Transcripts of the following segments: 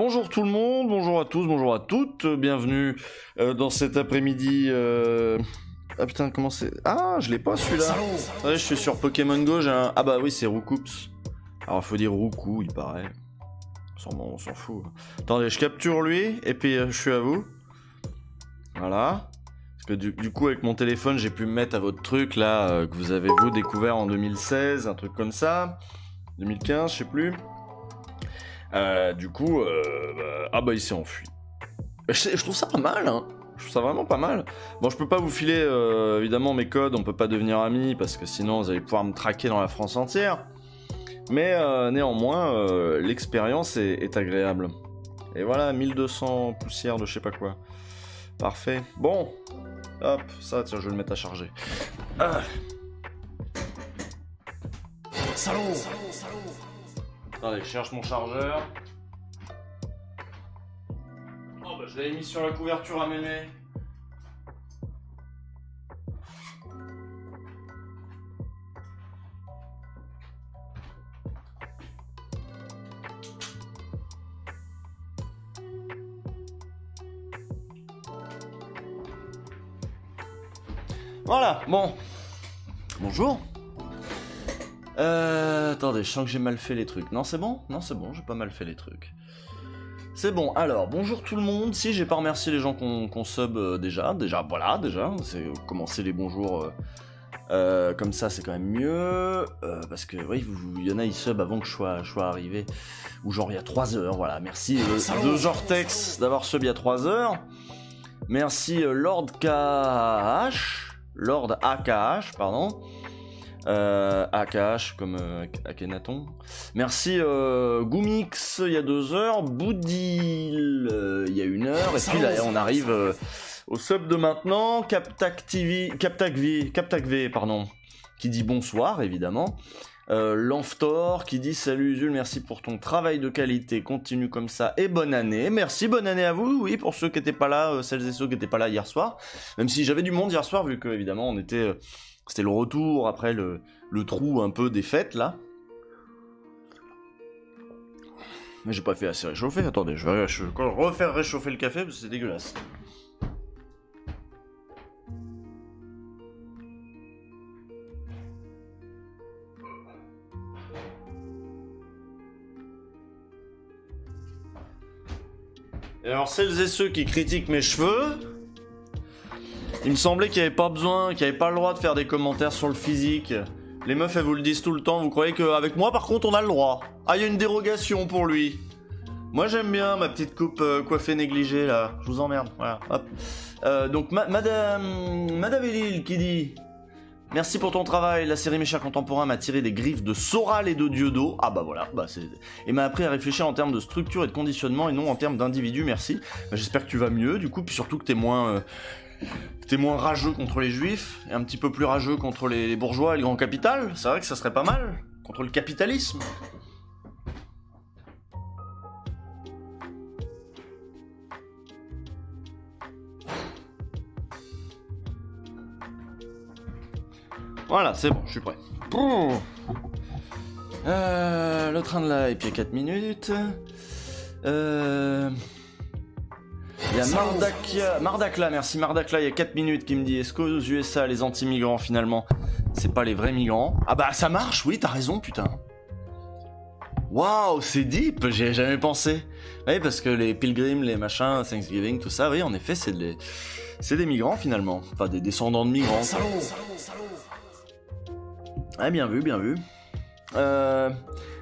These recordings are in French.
Bonjour tout le monde, bonjour à tous, bonjour à toutes, bienvenue dans cet après-midi... Ah putain, comment c'est... Ah, je l'ai pas celui-là. Ouais, je suis sur Pokémon Go, j'ai un... Ah bah oui, c'est Roucoups. Alors il faut dire Roucou, il paraît. On s'en fout. Attendez, je capture lui, et puis je suis à vous. Voilà. Parce que du coup, avec mon téléphone, j'ai pu me mettre à votre truc, là, que vous avez, vous, découvert en 2016, un truc comme ça. 2015, je sais plus. Du coup, ah bah il s'est enfui. Je trouve ça pas mal, hein. Je trouve ça vraiment pas mal. Bon, je peux pas vous filer, évidemment, mes codes, on peut pas devenir amis, parce que sinon, vous allez pouvoir me traquer dans la France entière. Mais néanmoins, l'expérience est agréable. Et voilà, 1200 poussières de je sais pas quoi. Parfait. Bon. Hop, ça, tiens, je vais le mettre à charger. Ah. Salaud. Attendez, je cherche mon chargeur. Oh bah je l'avais mis sur la couverture à mémé. Voilà, bon. Bonjour. Attendez, je sens que j'ai mal fait les trucs. Non, c'est bon? Non, c'est bon, j'ai pas mal fait les trucs. C'est bon, alors, bonjour tout le monde. Si, j'ai pas remercié les gens qu'on sub déjà. Voilà, c'est commencer les bonjours comme ça, c'est quand même mieux. Parce que, oui, il y en a, ils sub avant que je sois arrivé. Ou genre, il y a 3 heures, voilà. Merci de Jortex d'avoir sub il y a 3 heures. Merci Lord AKH, pardon. AKH comme Akhenaton. Merci Goomix il y a 2 heures, Boudil il y a 1 heure, et puis là on arrive au sub de maintenant, Captac V, pardon, qui dit bonsoir évidemment. L'Amphtor qui dit salut Usul, merci pour ton travail de qualité, continue comme ça et bonne année. Merci, bonne année à vous, oui, pour ceux qui n'étaient pas là, celles et ceux qui n'étaient pas là hier soir, même si j'avais du monde hier soir vu que évidemment on était... C'était le retour après le trou un peu des fêtes, là. Mais j'ai pas fait assez réchauffer. Attendez, je vais refaire réchauffer le café parce que c'est dégueulasse. Et alors, celles et ceux qui critiquent mes cheveux... Il me semblait qu'il n'y avait pas besoin, qu'il n'y avait pas le droit de faire des commentaires sur le physique. Les meufs, elles vous le disent tout le temps, vous croyez qu'avec moi, par contre, on a le droit. Ah, il y a une dérogation pour lui. Moi, j'aime bien ma petite coupe coiffée négligée, là. Je vous emmerde, voilà, hop. Donc, Madame Elil qui dit... Merci pour ton travail, la série Mes Chers Contemporains m'a tiré des griffes de Soral et de Diodo. Ah bah voilà, et m'a appris à réfléchir en termes de structure et de conditionnement et non en termes d'individu, merci. Bah, j'espère que tu vas mieux, du coup, puis surtout que t'es moins rageux contre les juifs, et un petit peu plus rageux contre les bourgeois et le grand capital. C'est vrai que ça serait pas mal, contre le capitalisme. Voilà, c'est bon, je suis prêt. Le train de live, il y a 4 minutes. Il y a Mardakla, merci Mardakla, il y a 4 minutes qui me dit est-ce qu'aux USA les anti-migrants finalement c'est pas les vrais migrants? Ah bah ça marche, oui t'as raison putain. Waouh, c'est deep, j'y ai jamais pensé. Oui parce que les pilgrims, les machins, Thanksgiving, tout ça, oui en effet c'est des migrants finalement, enfin des descendants de migrants. Ah bien vu, bien vu.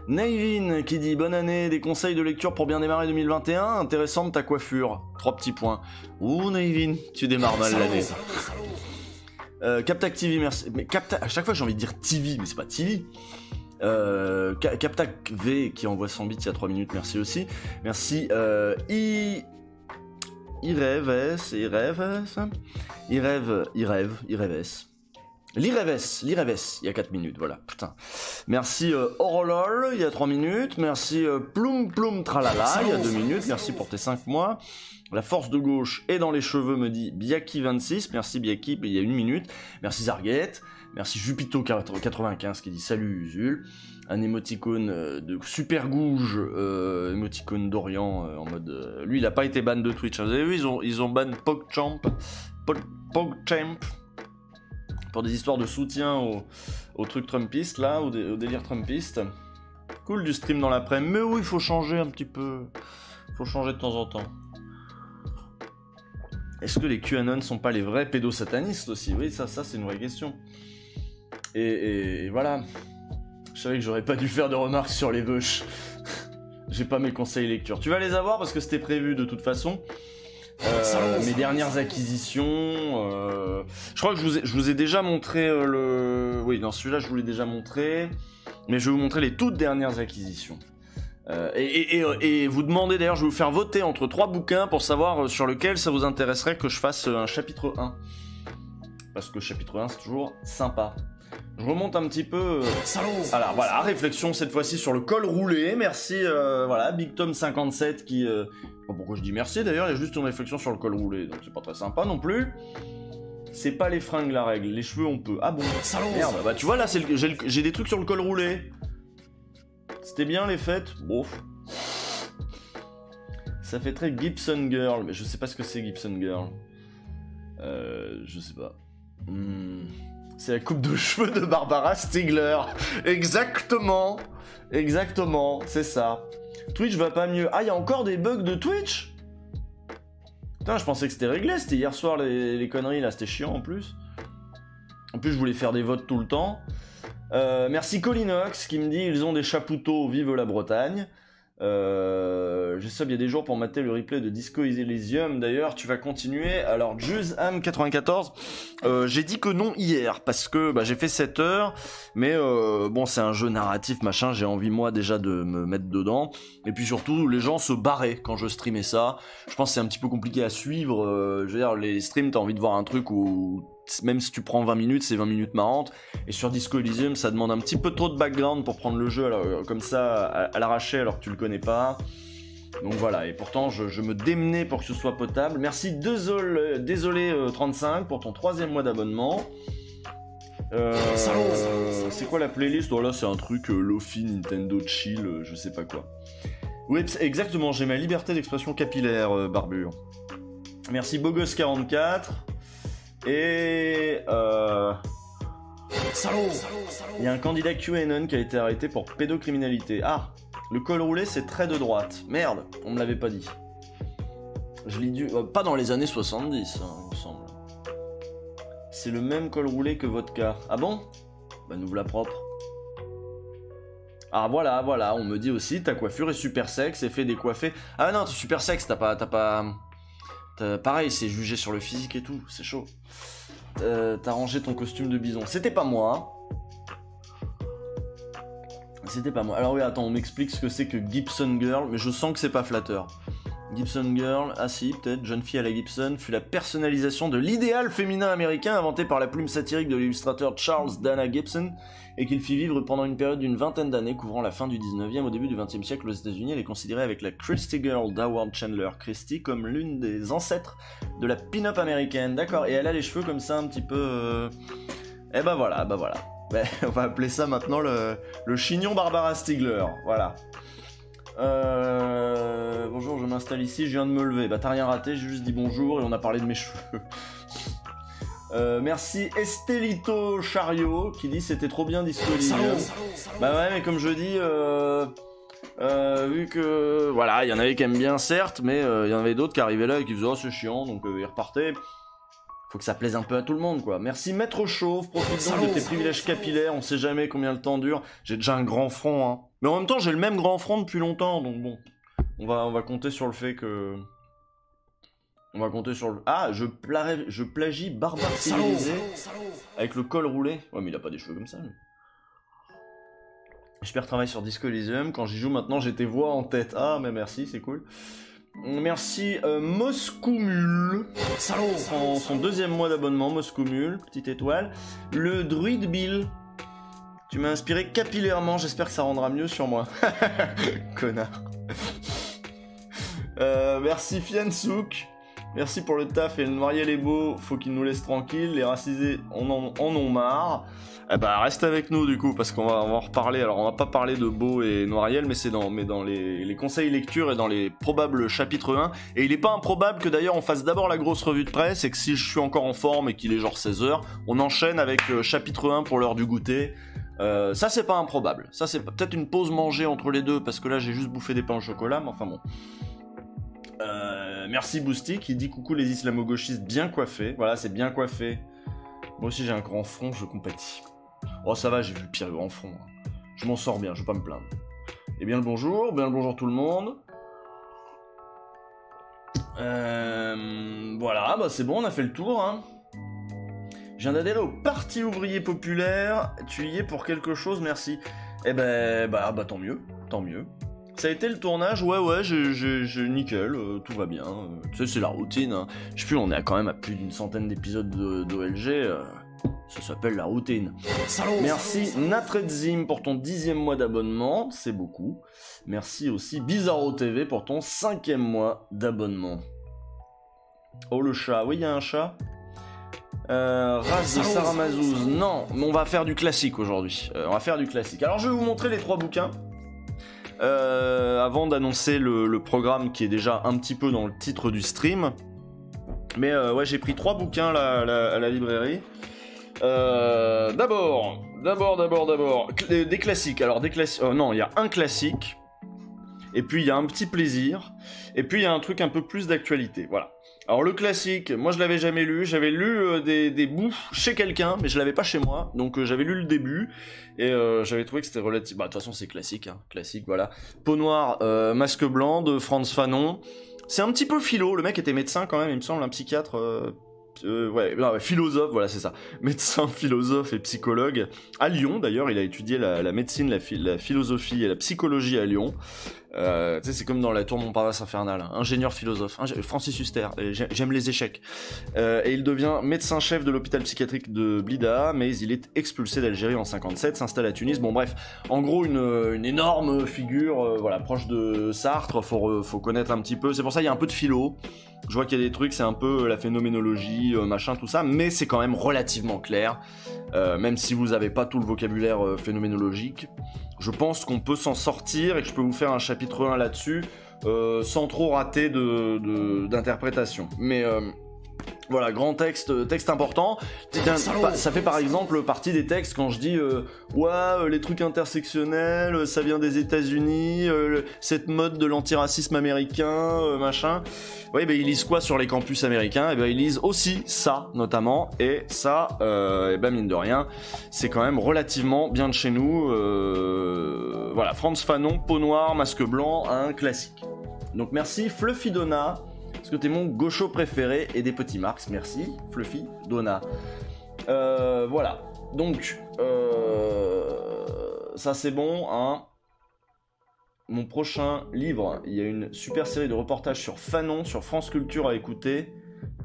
Naivin qui dit bonne année, des conseils de lecture pour bien démarrer 2021, intéressante ta coiffure, 3 petits points. Ouh Naivin, tu démarres mal l'année. Captac TV, merci. Mais à chaque fois j'ai envie de dire TV, mais c'est pas TV. Captac V qui envoie 100 bits il y a 3 minutes, merci aussi. Merci Ireves. L'Ireves, il y a 4 minutes, voilà, putain. Merci Orolol, il y a 3 minutes. Merci Ploum Ploum Tralala, il y a 2 minutes. Merci pour tes 5 mois. La force de gauche est dans les cheveux, me dit Biaki26. Merci Biaki, il y a 1 minute. Merci Zarguette. Merci Jupito95 qui dit salut Usul. Un émoticône de super gouge, émoticône d'Orient en mode... lui, il a pas été ban de Twitch. Vous avez vu, ils ont ban PogChamp. PogChamp. Pour des histoires de soutien au truc trumpiste, là, au délire trumpiste. Cool du stream dans l'après-midi, mais oui, il faut changer un petit peu. Il faut changer de temps en temps. Est-ce que les QAnon sont pas les vrais pédosatanistes aussi? Oui, ça c'est une vraie question. Et voilà. Je savais que j'aurais pas dû faire de remarques sur les veuches. J'ai pas mes conseils lecture. Tu vas les avoir parce que c'était prévu de toute façon. Mes dernières acquisitions, je crois que je vous ai déjà montré le... Oui, dans celui-là, je vous l'ai déjà montré, mais je vais vous montrer les toutes dernières acquisitions. Et vous demandez d'ailleurs, je vais vous faire voter entre 3 bouquins pour savoir sur lequel ça vous intéresserait que je fasse un chapitre 1. Parce que chapitre 1, c'est toujours sympa. Je remonte un petit peu... Alors voilà, réflexion cette fois-ci sur le col roulé. Merci, voilà, Big Tom 57 qui... Pourquoi je dis merci d'ailleurs, il y a juste une réflexion sur le col roulé, donc c'est pas très sympa non plus. C'est pas les fringues la règle, les cheveux on peut. Ah bon, merde, bah tu vois là, j'ai des trucs sur le col roulé. C'était bien les fêtes, bof. Ça fait très Gibson Girl, mais je sais pas ce que c'est Gibson Girl. Je sais pas. C'est la coupe de cheveux de Barbara Stigler. Exactement, c'est ça. Twitch va pas mieux. Ah, il y a encore des bugs de Twitch? Putain, je pensais que c'était réglé. C'était hier soir les conneries, là. C'était chiant en plus. En plus, je voulais faire des votes tout le temps. Merci Colinox qui me dit ils ont des chapouteaux, vive la Bretagne. J'ai sub il y a des jours pour mater le replay de Disco Elysium. D'ailleurs, tu vas continuer. Alors, JuzHam94, j'ai dit que non hier parce que j'ai fait 7 heures. Mais bon, c'est un jeu narratif, machin. J'ai envie, moi, déjà de me mettre dedans. Et puis surtout, les gens se barraient quand je streamais ça. Je pense que c'est un petit peu compliqué à suivre. Je veux dire, les streams, t'as envie de voir un truc où... Même si tu prends 20 minutes, c'est 20 minutes marrantes. Et sur Disco Elysium, ça demande un petit peu trop de background pour prendre le jeu comme ça, à l'arraché, alors que tu le connais pas. Donc voilà, et pourtant, je me démenais pour que ce soit potable. Merci désolé 35 pour ton 3e mois d'abonnement. C'est quoi la playlist? Oh là, c'est un truc Lofi, Nintendo Chill, je sais pas quoi. Oui, exactement, j'ai ma liberté d'expression capillaire, Barbure. Merci Bogos44. Et il y a un candidat QAnon qui a été arrêté pour pédocriminalité. Ah, le col roulé c'est très de droite. Merde, on me l'avait pas dit. Je l'ai dû... pas dans les années 70, hein, il me semble. C'est le même col roulé que votre cas. Ah bon? Bah nous voilà propre. Ah voilà, on me dit aussi ta coiffure est super sexe et fait décoiffer. Ah non, t'es super sexe, t'as pas... Pareil, c'est jugé sur le physique et tout, c'est chaud. T'as rangé ton costume de bison. C'était pas moi. C'était pas moi. Alors oui, attends, on m'explique ce que c'est que Gibson Girl, mais je sens que c'est pas flatteur. Gibson Girl, ah si, peut-être, jeune fille à la Gibson, fut la personnalisation de l'idéal féminin américain inventé par la plume satirique de l'illustrateur Charles Dana Gibson et qu'il fit vivre pendant une période d'une vingtaine d'années couvrant la fin du 19e au début du 20e siècle aux États-Unis. Elle est considérée avec la Christie Girl d'Howard Chandler Christie comme l'une des ancêtres de la pin-up américaine. D'accord, et elle a les cheveux comme ça un petit peu... Eh ben voilà. On va appeler ça maintenant le chignon Barbara Stigler, voilà. Bonjour, je m'installe ici, je viens de me lever. Bah t'as rien raté, j'ai juste dit bonjour et on a parlé de mes cheveux. Merci Estelito Chariot qui dit c'était trop bien Disco Elysium. Bah ouais, mais comme je dis, vu que voilà, il y en avait qui aiment bien certes, mais il y en avait d'autres qui arrivaient là et qui faisaient oh c'est chiant, donc ils repartaient. Faut que ça plaise un peu à tout le monde quoi. Merci Maître Chauve, profite donc de tes privilèges capillaires, on sait jamais combien le temps dure. J'ai déjà un grand front hein. Mais en même temps j'ai le même grand front depuis longtemps, donc bon. On va compter sur le fait que... On va compter sur le... Ah, je plagie Barbare civilisé avec le col roulé. Ouais mais il a pas des cheveux comme ça lui. Je perds travail sur Disco Elysium, quand j'y joue maintenant j'ai tes voix en tête. Ah mais merci, c'est cool. Merci Moscoumule. Salaud. Son deuxième mois d'abonnement, Moscoumule, petite étoile. Le druide Bill. Tu m'as inspiré capillairement, j'espère que ça rendra mieux sur moi. Connard. Merci Fiansouk. Merci pour le taf et le Noiriel est beau, faut qu'il nous laisse tranquille, les racisés en ont marre. Eh bah reste avec nous du coup, parce qu'on va en reparler. Alors on va pas parler de Beau et Noiriel, mais c'est dans les conseils lecture et dans les probables chapitres 1. Et il est pas improbable que d'ailleurs on fasse d'abord la grosse revue de presse, et que si je suis encore en forme et qu'il est genre 16h, on enchaîne avec chapitre 1 pour l'heure du goûter. Ça c'est pas improbable, ça c'est peut-être une pause manger entre les deux, parce que là j'ai juste bouffé des pains au chocolat, mais enfin bon. Merci Boosty qui dit coucou les islamo-gauchistes bien coiffés. Voilà, c'est bien coiffé. Moi aussi j'ai un grand front, je compatis. Oh ça va, j'ai vu pire grand front. Je m'en sors bien, je vais pas me plaindre. Et bien le bonjour tout le monde. Voilà, bah c'est bon, on a fait le tour. Hein. Je viens d'adhérer au Parti ouvrier populaire. Tu y es pour quelque chose, merci. Eh ben, bah tant mieux, tant mieux. Ça a été le tournage, ouais, j'ai nickel, tout va bien. Tu sais, c'est la routine. Hein. Je sais plus, on est quand même à plus d'une centaine d'épisodes d'OLG. Ça s'appelle la routine. Salaud. Merci Natredzim pour ton 10e mois d'abonnement, c'est beaucoup. Merci aussi Bizarro TV pour ton 5e mois d'abonnement. Oh le chat, oui, il y a un chat. Race de Saramazouz, non, mais on va faire du classique aujourd'hui. On va faire du classique. Alors je vais vous montrer les 3 bouquins. Avant d'annoncer le programme qui est déjà un petit peu dans le titre du stream. Mais ouais, j'ai pris 3 bouquins à la librairie. D'abord, des classiques. Alors des classiques. Non, il y a un classique. Et puis il y a un petit plaisir. Et puis il y a un truc un peu plus d'actualité. Voilà. Alors le classique, moi je l'avais jamais lu, j'avais lu des bouts chez quelqu'un, mais je l'avais pas chez moi, donc j'avais lu le début, et j'avais trouvé que c'était relatif... Bah de toute façon c'est classique, hein. Classique, voilà. Peau noire, masque blanc de Frantz Fanon. C'est un petit peu philo, le mec était médecin quand même, il me semble, un psychiatre... ouais, philosophe, voilà, c'est ça. Médecin, philosophe et psychologue. À Lyon, d'ailleurs, il a étudié la médecine, la philosophie et la psychologie à Lyon. Tu sais, c'est comme dans la tour Montparnasse infernale. Hein. Ingénieur philosophe, Francis Huster, j'aime les échecs. Et il devient médecin-chef de l'hôpital psychiatrique de Blida, mais il est expulsé d'Algérie en 57, s'installe à Tunis. Bon bref, en gros, une énorme figure, voilà, proche de Sartre, faut connaître un petit peu. C'est pour ça qu'il y a un peu de philo. Je vois qu'il y a des trucs, c'est un peu la phénoménologie, machin, tout ça, mais c'est quand même relativement clair. Même si vous n'avez pas tout le vocabulaire phénoménologique, je pense qu'on peut s'en sortir et que je peux vous faire un chapitre 1 là-dessus, sans trop rater d'interprétation. Mais voilà, grand texte important. Ça fait par exemple partie des textes quand je dis les trucs intersectionnels, ça vient des États-Unis, cette mode de l'antiracisme américain, machin. Oui, ben ils lisent quoi sur les campus américains? Et ben ils lisent aussi ça notamment, et ça, et ben mine de rien, c'est quand même relativement bien de chez nous. Voilà, Frantz Fanon, peau noire, masque blanc, un classique. Donc merci Fluffy Donna. Parce que t'es mon gaucho préféré et des petits Marx, merci, Fluffy, Donna. Voilà, donc, ça c'est bon, hein. Mon prochain livre, il y a une super série de reportages sur Fanon, sur France Culture à écouter.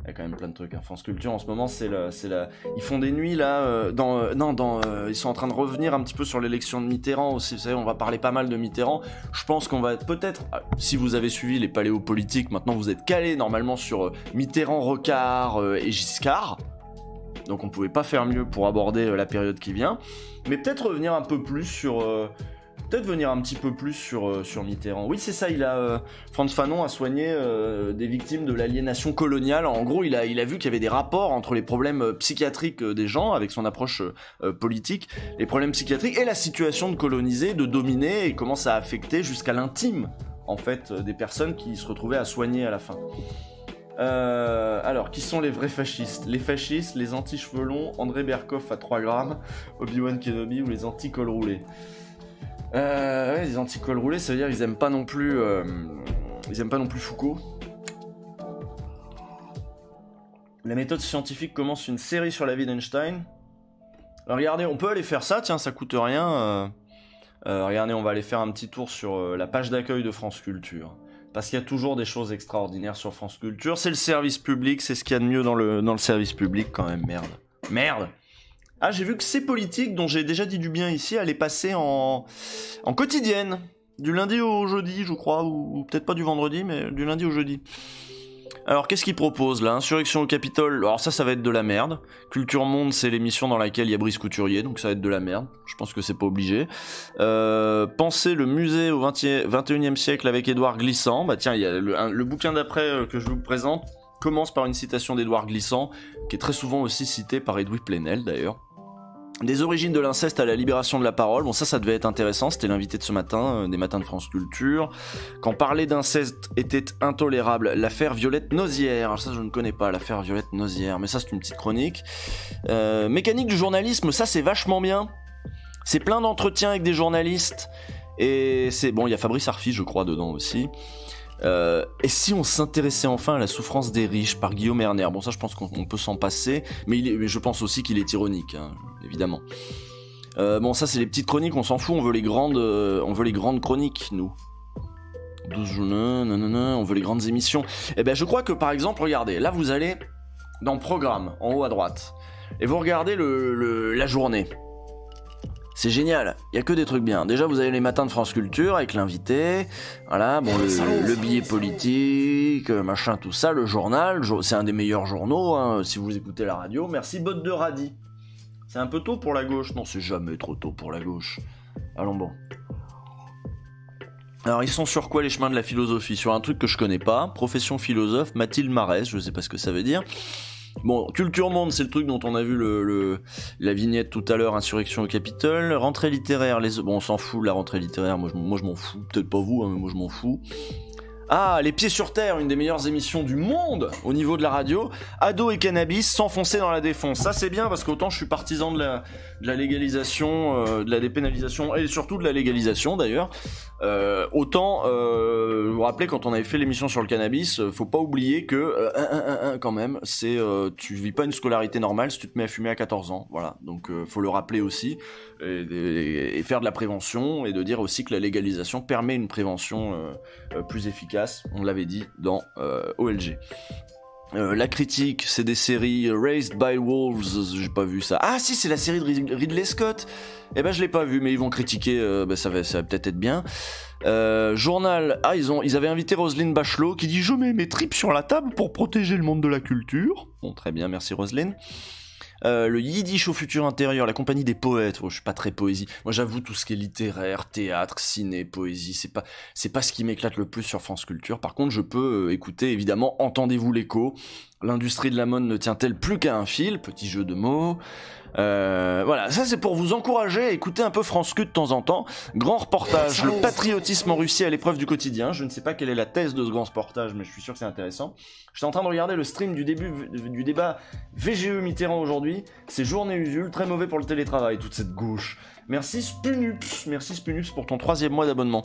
Il y a quand même plein de trucs, hein. France Culture en ce moment, ils font des nuits là, ils sont en train de revenir un petit peu sur l'élection de Mitterrand aussi. Vous savez, on va parler pas mal de Mitterrand. Je pense qu'on va peut-être, si vous avez suivi les paléopolitiques, maintenant vous êtes calés normalement sur Mitterrand, Rocard et Giscard. Donc on pouvait pas faire mieux pour aborder la période qui vient. Mais peut-être revenir un peu plus sur... Peut-être venir un petit peu plus sur Mitterrand. Oui, c'est ça, Frantz Fanon a soigné des victimes de l'aliénation coloniale. En gros, il a vu qu'il y avait des rapports entre les problèmes psychiatriques des gens, avec son approche politique, les problèmes psychiatriques et la situation de colonisés, de dominés, et comment ça a affecté jusqu'à l'intime, en fait, des personnes qui se retrouvaient à soigner à la fin. Alors, qui sont les vrais fascistes? Les fascistes, les anti-cheveux longs, André Berkoff à 3 grammes, Obi-Wan Kenobi ou les anti-cols roulés? Ouais, les anti-cols roulés, ça veut dire qu'ils aiment pas non plus Foucault. La méthode scientifique commence une série sur la vie d'Einstein. Alors regardez, on peut aller faire ça, tiens, ça coûte rien. Regardez, on va aller faire un petit tour sur la page d'accueil de France Culture. parce qu'il y a toujours des choses extraordinaires sur France Culture. C'est le service public, c'est ce qu'il y a de mieux dans le service public quand même, merde. Ah, j'ai vu que C'est Politique, dont j'ai déjà dit du bien ici, allait passer en quotidienne, du lundi au jeudi, je crois, ou peut-être pas du vendredi, mais du lundi au jeudi. Alors, qu'est-ce qu'ils proposent là? Insurrection au Capitole, alors ça va être de la merde. Culture Monde, c'est l'émission dans laquelle il y a Brice Couturier, donc ça va être de la merde. Je pense que c'est pas obligé. Penser le musée au 21e siècle avec Édouard Glissant. Bah tiens, il y a le bouquin d'après que je vous présente commence par une citation d'Édouard Glissant, qui est très souvent aussi cité par Edoui Plenel d'ailleurs. Des origines de l'inceste à la libération de la parole, bon ça devait être intéressant, c'était l'invité de ce matin, des matins de France Culture. Quand parler d'inceste était intolérable, l'affaire Violette Nozière, alors ça je ne connais pas, l'affaire Violette Nozière, mais ça c'est une petite chronique. Mécanique du journalisme, ça c'est vachement bien, c'est plein d'entretiens avec des journalistes, et c'est bon, il y a Fabrice Arfi je crois dedans aussi. Et si on s'intéressait enfin à la souffrance des riches par Guillaume Erner, bon ça je pense qu'on peut s'en passer, mais je pense aussi qu'il est ironique, hein, évidemment. Bon ça c'est les petites chroniques, on s'en fout, on veut les grandes chroniques nous. 12 journées, nanana, on veut les grandes émissions. Et ben je crois que par exemple, regardez, là vous allez dans Programme, en haut à droite, et vous regardez la journée. C'est génial, il y a que des trucs bien. Déjà, vous avez les matins de France Culture avec l'invité, voilà, bon, le billet politique, machin, tout ça, le journal, c'est un des meilleurs journaux, hein, si vous écoutez la radio. Merci, Botte de Radis. C'est un peu tôt pour la gauche. Non, c'est jamais trop tôt pour la gauche. Allons bon. Alors, ils sont sur quoi les chemins de la philosophie? Sur un truc que je connais pas, profession philosophe, Mathilde Marès, je sais pas ce que ça veut dire. Bon, Culture Monde, c'est le truc dont on a vu la vignette tout à l'heure, Insurrection au Capitole. Rentrée littéraire, bon, on s'en fout de la rentrée littéraire, moi je m'en fous, peut-être pas vous, hein, mais moi je m'en fous. Ah, Les Pieds sur Terre, une des meilleures émissions du monde au niveau de la radio. Ado et cannabis, s'enfoncer dans la défonce. Ça c'est bien parce qu'autant je suis partisan de la légalisation, de la dépénalisation et surtout de la légalisation d'ailleurs. Autant vous vous rappelez quand on avait fait l'émission sur le cannabis, faut pas oublier que quand même, c'est tu vis pas une scolarité normale si tu te mets à fumer à 14 ans. Voilà, donc faut le rappeler aussi et faire de la prévention et de dire aussi que la légalisation permet une prévention plus efficace. On l'avait dit dans OLG. La critique, c'est des séries Raised by Wolves, j'ai pas vu ça. Ah si, c'est la série de Ridley Scott. Eh ben je l'ai pas vu, mais ils vont critiquer, ça va peut-être être bien. Journal, ils avaient invité Roselyne Bachelot qui dit « Je mets mes tripes sur la table pour protéger le monde de la culture ». Bon, très bien, merci Roselyne. Le Yiddish au futur intérieur, la compagnie des poètes. Oh, je suis pas très poésie. Moi, j'avoue, tout ce qui est littéraire, théâtre, ciné, poésie, c'est pas ce qui m'éclate le plus sur France Culture. Par contre, je peux écouter, évidemment, Entendez-vous l'écho. L'industrie de la mode ne tient-elle plus qu'à un fil? Petit jeu de mots. Voilà, ça c'est pour vous encourager à écouter un peu France Cul de temps en temps. Grand reportage, le patriotisme en Russie à l'épreuve du quotidien. Je ne sais pas quelle est la thèse de ce grand reportage, mais je suis sûr que c'est intéressant. J'étais en train de regarder le stream du début du débat VGE Mitterrand aujourd'hui. C'est journée usule, très mauvais pour le télétravail, toute cette gauche. Merci Spunups pour ton 3e mois d'abonnement.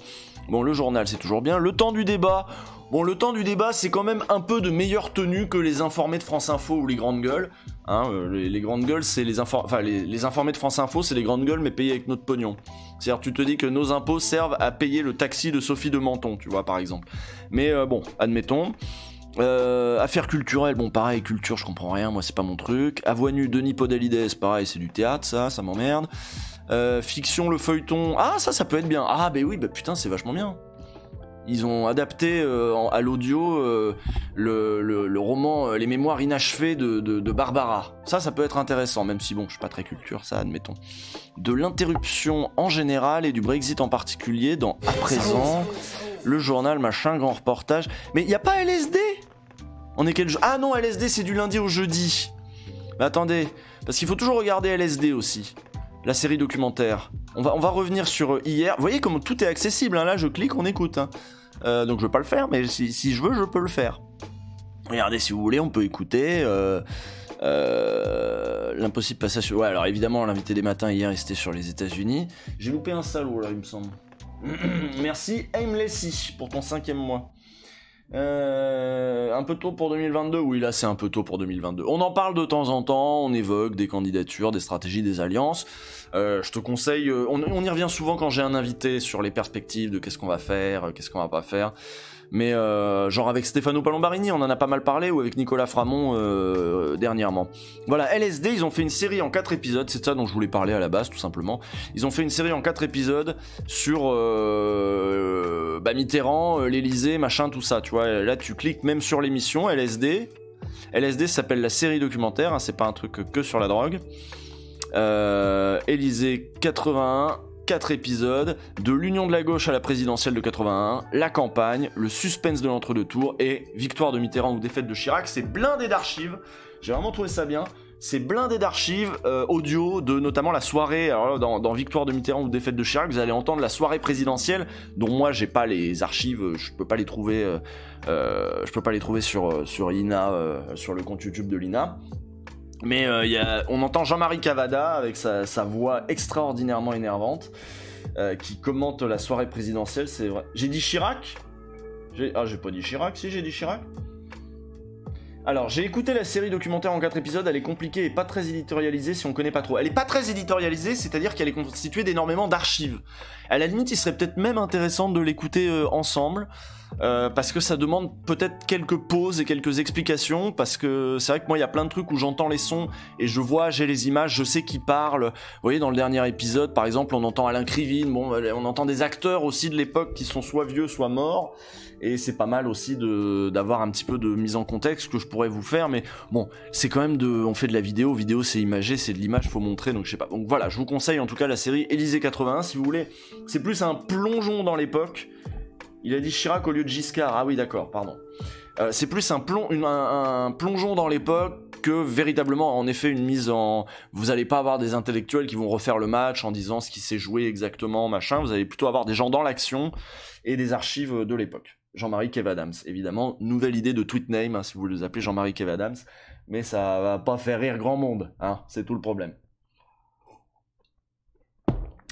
Bon, le journal c'est toujours bien. Le temps du débat. Bon, le temps du débat, c'est quand même un peu de meilleure tenue que les informés de France Info ou les grandes gueules. Hein, les grandes gueules, c'est les informés de France Info, c'est les grandes gueules, mais payés avec notre pognon. C'est-à-dire, tu te dis que nos impôts servent à payer le taxi de Sophie de Menton, tu vois, par exemple. Mais bon, admettons. Affaires culturelles, bon, pareil, culture, je comprends rien, moi, c'est pas mon truc. À voix nue, Denis Podalides, pareil, c'est du théâtre, ça m'emmerde. Fiction, le feuilleton, ah, ça peut être bien. Ah, oui, putain, c'est vachement bien. Ils ont adapté à l'audio le roman Les Mémoires inachevées de Barbara. Ça peut être intéressant, même si bon, je suis pas très culture, ça admettons. De l'interruption en général et du Brexit en particulier dans À présent, le journal, machin, grand reportage. Mais y a pas LSD? On est quel jour? Ah non, LSD c'est du lundi au jeudi. Mais attendez, parce qu'il faut toujours regarder LSD aussi. La série documentaire. On va revenir sur hier. Vous voyez comme tout est accessible, hein. Là je clique, on écoute. Hein. Donc je vais pas le faire, mais si je veux, je peux le faire. Regardez, si vous voulez, on peut écouter l'impossible passation. Ouais, alors évidemment, l'invité des matins hier, c'était sur les États-Unis. J'ai loupé un salaud là, il me semble. Merci Aimlessy pour ton 5e mois. Un peu tôt pour 2022. Oui, là c'est un peu tôt pour 2022. On en parle de temps en temps, on évoque des candidatures, des stratégies, des alliances. Je te conseille, on y revient souvent quand j'ai un invité sur les perspectives de qu'est-ce qu'on va faire, qu'est-ce qu'on va pas faire. mais genre avec Stefano Palombarini, on en a pas mal parlé, ou avec Nicolas Framont dernièrement. Voilà, LSD, ils ont fait une série en 4 épisodes, c'est de ça dont je voulais parler à la base, tout simplement. Ils ont fait une série en 4 épisodes sur Mitterrand, l'Élysée, machin, tout ça, tu vois. Là, tu cliques même sur l'émission LSD. LSD s'appelle la série documentaire, hein, c'est pas un truc que sur la drogue. Élysée 81, 4 épisodes, de l'union de la gauche à la présidentielle de 81, la campagne, le suspense de l'entre-deux tours et victoire de Mitterrand ou défaite de Chirac. C'est blindé d'archives, j'ai vraiment trouvé ça bien. C'est blindé d'archives audio de notamment la soirée. Alors là, dans Victoire de Mitterrand ou défaite de Chirac, vous allez entendre la soirée présidentielle, dont moi j'ai pas les archives, je peux pas les trouver, sur l'INA, sur le compte YouTube de l'INA. Mais on entend Jean-Marie Cavada avec sa voix extraordinairement énervante qui commente la soirée présidentielle. C'est vrai. J'ai dit Chirac ? J'ai pas dit Chirac, si j'ai dit Chirac. Alors, j'ai écouté la série documentaire en 4 épisodes, elle est compliquée et pas très éditorialisée si on connaît pas trop. Elle est pas très éditorialisée, c'est-à-dire qu'elle est constituée d'énormément d'archives. À la limite, il serait peut-être même intéressant de l'écouter ensemble, parce que ça demande peut-être quelques pauses et quelques explications, parce que c'est vrai que moi, il y a plein de trucs où j'entends les sons et j'ai les images, je sais qui parle. Vous voyez, dans le dernier épisode, par exemple, on entend Alain Krivine, on entend des acteurs aussi de l'époque qui sont soit vieux, soit morts. Et c'est pas mal aussi d'avoir un petit peu de mise en contexte que je pourrais vous faire, mais bon, c'est quand même on fait de la vidéo c'est imagé, c'est de l'image, faut montrer, donc je sais pas. Donc voilà, je vous conseille en tout cas la série Élysée 81, si vous voulez. C'est plus un plongeon dans l'époque. Il a dit Chirac au lieu de Giscard, ah oui d'accord, pardon. C'est plus un plongeon dans l'époque que véritablement, en effet, une mise en... Vous allez pas avoir des intellectuels qui vont refaire le match en disant ce qui s'est joué exactement, machin, vous allez plutôt avoir des gens dans l'action et des archives de l'époque. Jean-Marie Kev Adams, évidemment, nouvelle idée de tweet name, hein, si vous les appelez Jean-Marie Kev Adams, mais ça va pas faire rire grand monde, hein, c'est tout le problème.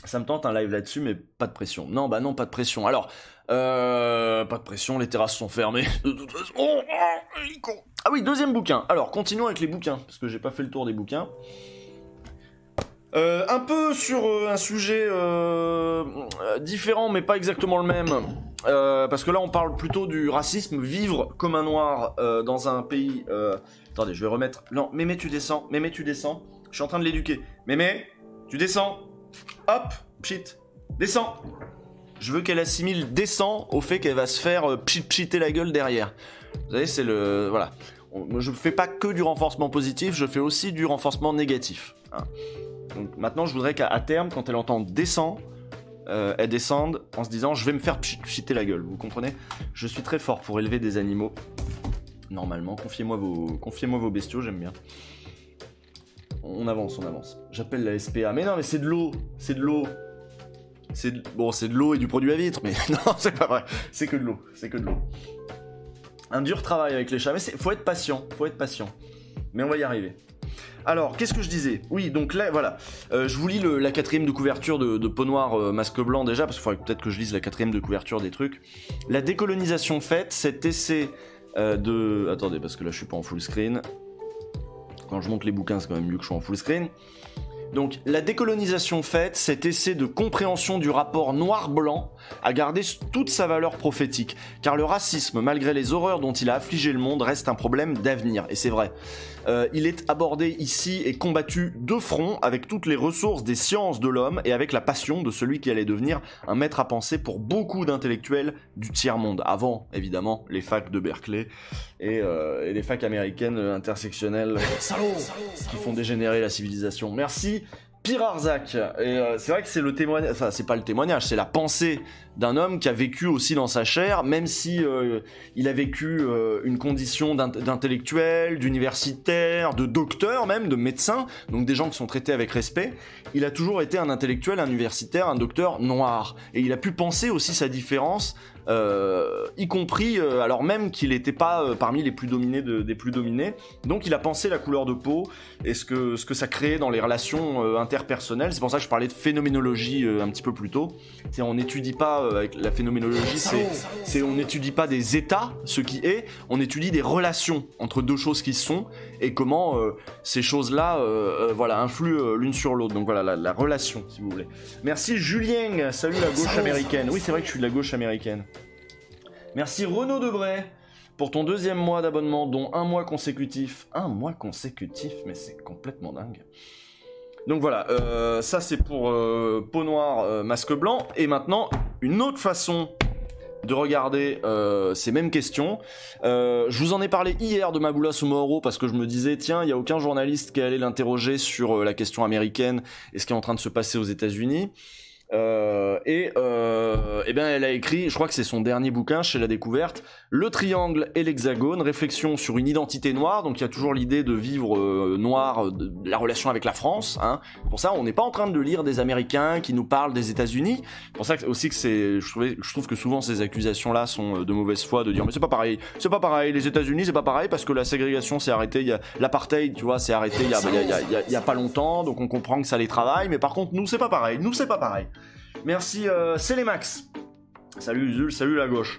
Ça me tente un live là-dessus, mais pas de pression. Non, bah non, pas de pression. Alors, pas de pression, les terrasses sont fermées, de toute façon. Ah oui, deuxième bouquin. Alors, continuons avec les bouquins, parce que j'ai pas fait le tour des bouquins. Un peu sur un sujet différent, mais pas exactement le même. Parce que là, on parle plutôt du racisme, vivre comme un noir dans un pays... Attendez, je vais remettre... Non, Mémé, tu descends. Mémé, tu descends. Je suis en train de l'éduquer. Mémé, tu descends. Hop, pchit, descends. Je veux qu'elle assimile descend au fait qu'elle va se faire pchiter la gueule derrière. Vous savez, c'est le... Voilà. Je fais pas que du renforcement positif, je fais aussi du renforcement négatif. Hein. Donc maintenant, je voudrais qu'à terme, quand elle entend descend, elle descende en se disant je vais me faire pchiter la gueule. Vous comprenez ? Je suis très fort pour élever des animaux. Normalement, confiez-moi vos bestiaux, j'aime bien. On avance. J'appelle la SPA. Mais non, mais c'est de l'eau. C'est de l'eau. Bon, c'est de l'eau et du produit à vitre, mais non, c'est pas vrai. C'est que de l'eau. Un dur travail avec les chats. Mais faut être patient. Mais on va y arriver. Alors, qu'est-ce que je disais ? Oui, donc là, voilà. Je vous lis la 4ème de couverture de Peau Noire, Masque Blanc déjà, parce qu'il faudrait peut-être que je lise la 4ème de couverture des trucs. La décolonisation faite, cet essai de... Attendez, parce que là, je suis pas en full screen. Quand je monte les bouquins, c'est quand même mieux que je sois en full screen. Donc, la décolonisation faite, cet essai de compréhension du rapport noir-blanc a gardé toute sa valeur prophétique, car le racisme, malgré les horreurs dont il a affligé le monde, reste un problème d'avenir, et c'est vrai. Il est abordé ici et combattu de front avec toutes les ressources des sciences de l'homme et avec la passion de celui qui allait devenir un maître à penser pour beaucoup d'intellectuels du tiers-monde. Avant, évidemment, les facs de Berkeley et les facs américaines intersectionnelles qui font dégénérer la civilisation. Merci Pierre Arzac. Et c'est vrai que c'est le témoignage, enfin c'est pas le témoignage, c'est la pensée d'un homme qui a vécu aussi dans sa chair, même si il a vécu une condition d'intellectuel, d'universitaire, de docteur même, de médecin, donc des gens qui sont traités avec respect. Il a toujours été un intellectuel, un universitaire, un docteur noir. Et il a pu penser aussi sa différence, y compris alors même qu'il n'était pas parmi les plus dominés des plus dominés. Donc il a pensé la couleur de peau et ce que ça créait dans les relations interpersonnelles. C'est pour ça que je parlais de phénoménologie un petit peu plus tôt. On n'étudie pas avec la phénoménologie, on n'étudie pas des états, ce qui est, on étudie des relations entre deux choses qui sont et comment ces choses-là voilà, influent l'une sur l'autre. Donc voilà, la relation, si vous voulez. Merci Julien, salut la gauche américaine. Oui, c'est vrai que je suis de la gauche américaine. Merci Renaud Debray pour ton 2e mois d'abonnement, dont 1 mois consécutif. 1 mois consécutif, mais c'est complètement dingue. Donc voilà, ça c'est pour peau noire, masque blanc. Et maintenant, une autre façon de regarder ces mêmes questions. Je vous en ai parlé hier de Mabula Soumahoro parce que je me disais, tiens, il n'y a aucun journaliste qui est allé l'interroger sur la question américaine et ce qui est en train de se passer aux États-Unis. Et bien elle a écrit, je crois que c'est son dernier bouquin chez La Découverte, Le Triangle et l'Hexagone, réflexion sur une identité noire. Donc il y a toujours l'idée de vivre noir, de la relation avec la France, hein. Pour ça on n'est pas en train de lire des Américains qui nous parlent des États-Unis. Pour ça aussi que je trouve que souvent ces accusations là sont de mauvaise foi, de dire mais c'est pas pareil, les États-Unis c'est pas pareil parce que la ségrégation s'est arrêtée, il y a l'apartheid, tu vois, s'est arrêté il y a pas longtemps, donc on comprend que ça les travaille, mais par contre nous c'est pas pareil. Merci Célémax. Salut Usul, salut la gauche.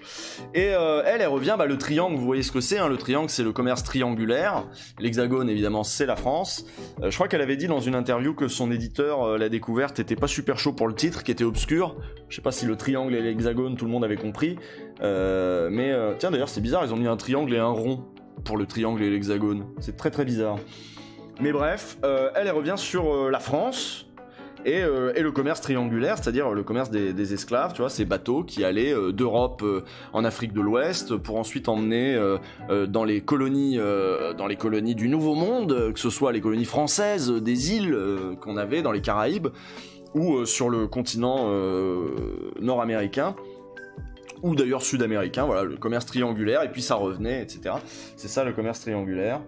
Et elle revient, le triangle, vous voyez ce que c'est, hein, le triangle c'est le commerce triangulaire, l'hexagone évidemment c'est la France. Je crois qu'elle avait dit dans une interview que son éditeur, La Découverte, était pas super chaud pour le titre, qui était obscur. Je sais pas si le triangle et l'hexagone tout le monde avait compris, mais tiens d'ailleurs c'est bizarre, ils ont mis un triangle et un rond pour le triangle et l'hexagone, c'est très très bizarre. Mais bref, elle revient sur la France. Et le commerce triangulaire, c'est-à-dire le commerce des esclaves, tu vois, ces bateaux qui allaient d'Europe en Afrique de l'Ouest pour ensuite emmener dans les colonies du Nouveau Monde, que ce soit les colonies françaises des îles qu'on avait dans les Caraïbes ou sur le continent nord-américain ou d'ailleurs sud-américain, voilà, le commerce triangulaire, et puis ça revenait, etc. C'est ça le commerce triangulaire.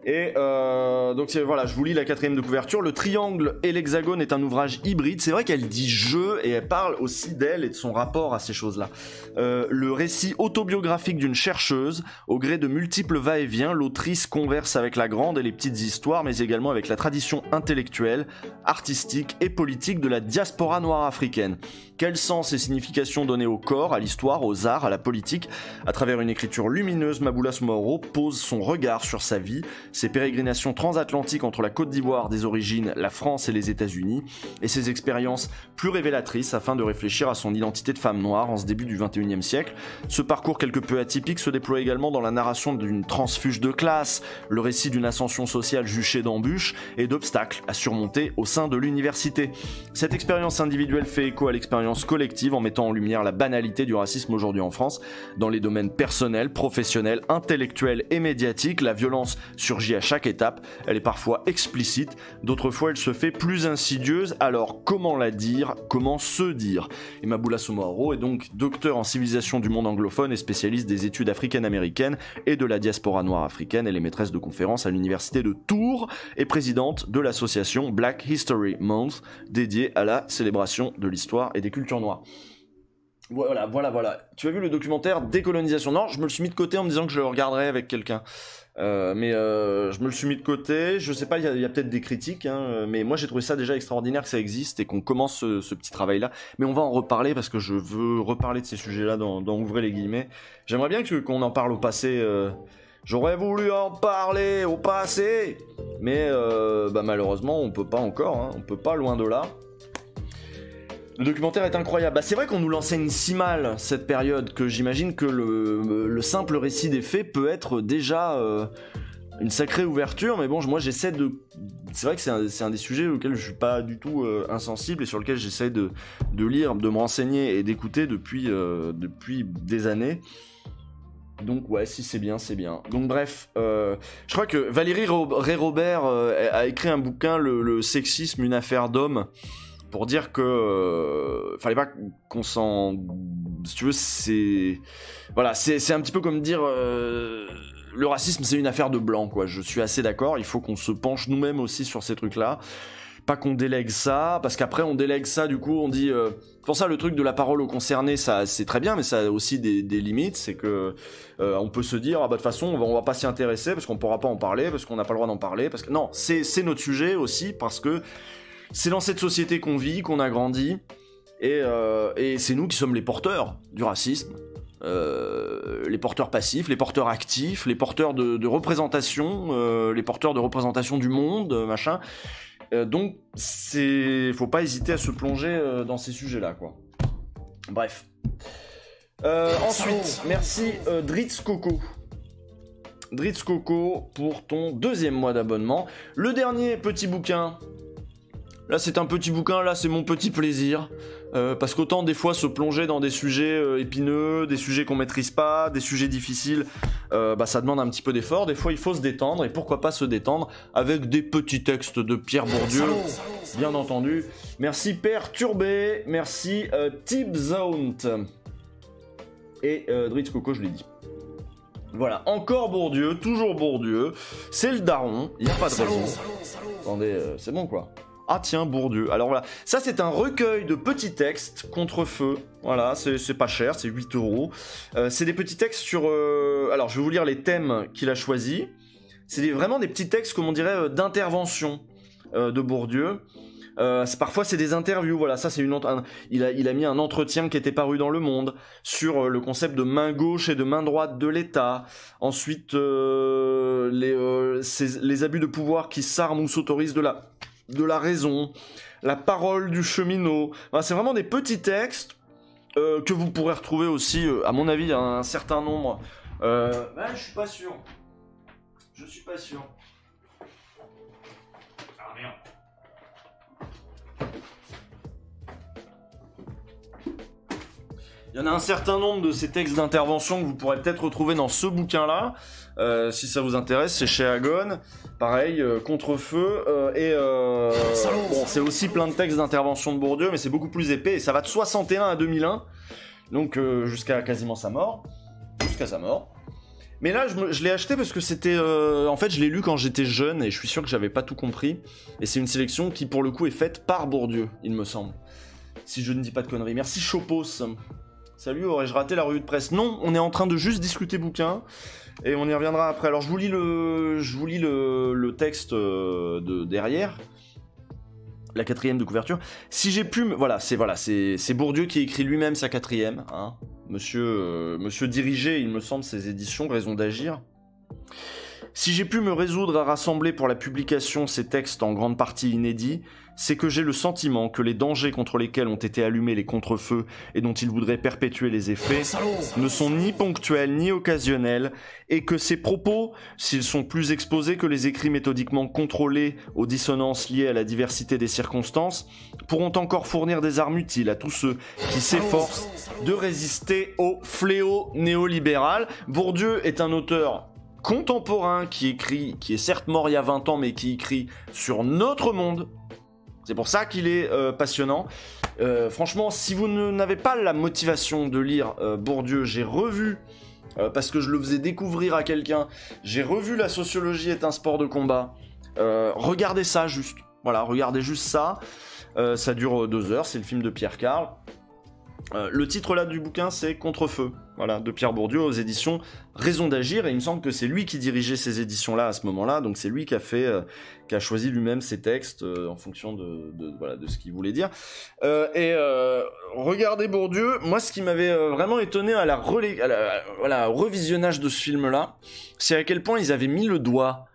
Et donc voilà, je vous lis la 4e de couverture. Le triangle et l'hexagone est un ouvrage hybride. C'est vrai qu'elle dit je et elle parle aussi d'elle et de son rapport à ces choses-là. Le récit autobiographique d'une chercheuse. Au gré de multiples va-et-vient, l'autrice converse avec la grande et les petites histoires, mais également avec la tradition intellectuelle, artistique et politique de la diaspora noire africaine. Quel sens et signification donner au corps, à l'histoire, aux arts, à la politique? À travers une écriture lumineuse, Mabula Soumahoro pose son regard sur sa vie, ses pérégrinations transatlantiques entre la Côte d'Ivoire des origines, la France et les États-Unis, et ses expériences plus révélatrices afin de réfléchir à son identité de femme noire en ce début du XXIe siècle. Ce parcours quelque peu atypique se déploie également dans la narration d'une transfuge de classe, le récit d'une ascension sociale juchée d'embûches et d'obstacles à surmonter au sein de l'université. Cette expérience individuelle fait écho à l'expérience collective en mettant en lumière la banalité du racisme aujourd'hui en France. Dans les domaines personnels, professionnels, intellectuels et médiatiques, la violence surgit à chaque étape, elle est parfois explicite, d'autres fois elle se fait plus insidieuse, alors comment la dire, comment se dire? Et Mabula Soumahoro est donc docteur en civilisation du monde anglophone et spécialiste des études africaines-américaines et de la diaspora noire africaine. Elle est maîtresse de conférences à l'université de Tours et présidente de l'association Black History Month, dédiée à la célébration de l'histoire et des cultures noires. Voilà. Tu as vu le documentaire Décolonisation? Non, je me le suis mis de côté en me disant que je le regarderais avec quelqu'un. Mais je me le suis mis de côté. Je sais pas, il y a peut-être des critiques, hein, mais moi j'ai trouvé ça déjà extraordinaire que ça existe et qu'on commence ce petit travail-là. Mais on va en reparler parce que je veux reparler de ces sujets-là dans Ouvrez les guillemets. J'aimerais bien qu'on en parle au passé. J'aurais voulu en parler au passé, mais malheureusement on peut pas encore, hein, on peut pas, loin de là. Le documentaire est incroyable. C'est vrai qu'on nous l'enseigne si mal cette période que j'imagine que le simple récit des faits peut être déjà une sacrée ouverture, mais bon, moi j'essaie de... C'est vrai que c'est un des sujets auxquels je suis pas du tout insensible et sur lequel j'essaie de lire, de me renseigner et d'écouter depuis des années. Donc ouais, si c'est bien, c'est bien. Donc bref, je crois que Valérie Rey-Robert a écrit un bouquin, le sexisme, une affaire d'homme, pour dire que fallait pas qu'on s'en... Si tu veux, c'est... Voilà, c'est un petit peu comme dire... le racisme, c'est une affaire de blanc, quoi. Je suis assez d'accord, il faut qu'on se penche nous-mêmes aussi sur ces trucs-là. Pas qu'on délègue ça, parce qu'après on délègue ça, du coup on dit... Pour ça, le truc de la parole aux concernés, ça c'est très bien, mais ça a aussi des limites. C'est que on peut se dire, de toute façon, on va pas s'y intéresser, parce qu'on pourra pas en parler, parce qu'on n'a pas le droit d'en parler, parce que... Non, c'est notre sujet aussi, parce que c'est dans cette société qu'on vit, qu'on a grandi, et c'est nous qui sommes les porteurs du racisme. Les porteurs passifs, les porteurs actifs, les porteurs de représentation, les porteurs de représentation du monde, machin. Donc, faut pas hésiter à se plonger dans ces sujets-là, quoi. Bref. Ensuite, merci Dritz Coco. Dritz Coco pour ton 2e mois d'abonnement. Le dernier petit bouquin. Là, c'est un petit bouquin, là, c'est mon petit plaisir. Parce qu'autant, des fois, se plonger dans des sujets épineux, des sujets qu'on maîtrise pas, des sujets difficiles, ça demande un petit peu d'effort. Des fois, il faut se détendre, et pourquoi pas se détendre avec des petits textes de Pierre Bourdieu, bien entendu. Merci Père Turbé, merci Tipzaunt. Et Dritz Coco, je l'ai dit. Voilà, encore Bourdieu, toujours Bourdieu. C'est le daron, il n'y a pas de raison. Attendez, c'est bon quoi. Ah tiens, Bourdieu. Alors voilà, ça c'est un recueil de petits textes contre feu. Voilà, c'est pas cher, c'est 8 €. C'est des petits textes sur... Alors je vais vous lire les thèmes qu'il a choisis. C'est vraiment des petits textes, comme on dirait, d'intervention de Bourdieu. Parfois c'est des interviews, voilà, ça c'est il a mis un entretien qui était paru dans Le Monde sur le concept de main gauche et de main droite de l'État. Ensuite les abus de pouvoir qui s'arment ou s'autorisent de la raison, la parole du cheminot. Enfin, c'est vraiment des petits textes que vous pourrez retrouver aussi, à mon avis, un certain nombre. Je suis pas sûr. Je suis pas sûr. Ah merde. Il y en a un certain nombre de ces textes d'intervention que vous pourrez peut-être retrouver dans ce bouquin-là. Si ça vous intéresse, c'est chez Agone. Pareil, Contre-feu. Bon, c'est aussi plein de textes d'intervention de Bourdieu, mais c'est beaucoup plus épais. Et ça va de 61 à 2001. Donc jusqu'à quasiment sa mort. Jusqu'à sa mort. Mais là, je l'ai acheté parce que c'était... en fait, je l'ai lu quand j'étais jeune et je suis sûr que j'avais pas tout compris. Et c'est une sélection qui, pour le coup, est faite par Bourdieu, il me semble. Si je ne dis pas de conneries. Merci Chopos. Salut, aurais-je raté la revue de presse? Non, on est en train de juste discuter bouquin et on y reviendra après. Alors je vous lis le texte de derrière, la 4e de couverture. Si j'ai pu, c'est Bourdieu qui écrit lui-même sa 4e, hein. Monsieur dirigeait, il me semble, ses éditions, Raison d'agir. Si j'ai pu me résoudre à rassembler pour la publication ces textes en grande partie inédits, c'est que j'ai le sentiment que les dangers contre lesquels ont été allumés les contre-feux et dont ils voudraient perpétuer les effets ne sont ni ponctuels ni occasionnels, et que ces propos, s'ils sont plus exposés que les écrits méthodiquement contrôlés aux dissonances liées à la diversité des circonstances, pourront encore fournir des armes utiles à tous ceux qui s'efforcent de résister au fléau néolibéral. Bourdieu est un auteur contemporain qui est certes mort il y a 20 ans, mais qui écrit sur notre monde. C'est pour ça qu'il est passionnant. Franchement, si vous n'avez pas la motivation de lire Bourdieu, j'ai revu, parce que je le faisais découvrir à quelqu'un, j'ai revu La sociologie est un sport de combat. Regardez ça juste. Voilà, regardez juste ça. Ça dure 2 heures, c'est le film de Pierre Carl. Le titre là du bouquin, c'est Contre-feu, voilà, de Pierre Bourdieu aux éditions Raison d'agir, et il me semble que c'est lui qui dirigeait ces éditions là à ce moment-là, donc c'est lui qui a choisi lui-même ses textes en fonction de ce qu'il voulait dire. Regardez Bourdieu, moi ce qui m'avait vraiment étonné à au revisionnage de ce film-là, c'est à quel point ils avaient mis le doigt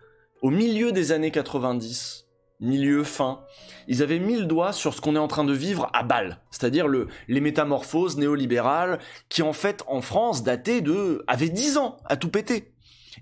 au milieu des années 90, milieu, fin. Ils avaient mis le doigt sur ce qu'on est en train de vivre à Bâle, c'est-à-dire les métamorphoses néolibérales qui en fait en France avaient 10 ans à tout péter.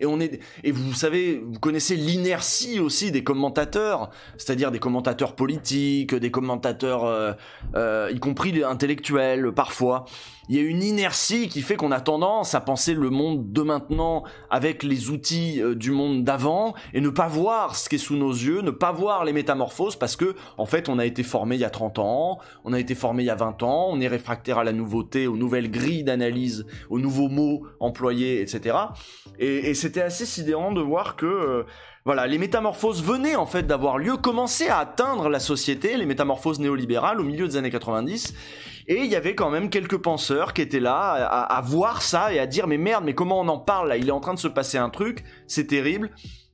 Et vous savez, vous connaissez l'inertie aussi des commentateurs, c'est-à-dire des commentateurs politiques, des commentateurs, y compris intellectuels parfois. Il y a une inertie qui fait qu'on a tendance à penser le monde de maintenant avec les outils du monde d'avant et ne pas voir ce qui est sous nos yeux, ne pas voir les métamorphoses parce que, en fait, on a été formé il y a 30 ans, on a été formé il y a 20 ans, on est réfractaire à la nouveauté, aux nouvelles grilles d'analyse, aux nouveaux mots employés, etc. Et c'était assez sidérant de voir que les métamorphoses venaient en fait d'avoir lieu, commençaient à atteindre la société, les métamorphoses néolibérales au milieu des années 90. Et il y avait quand même quelques penseurs qui étaient là à voir ça et à dire mais merde, mais comment on en parle là? Il est en train de se passer un truc, c'est terrible.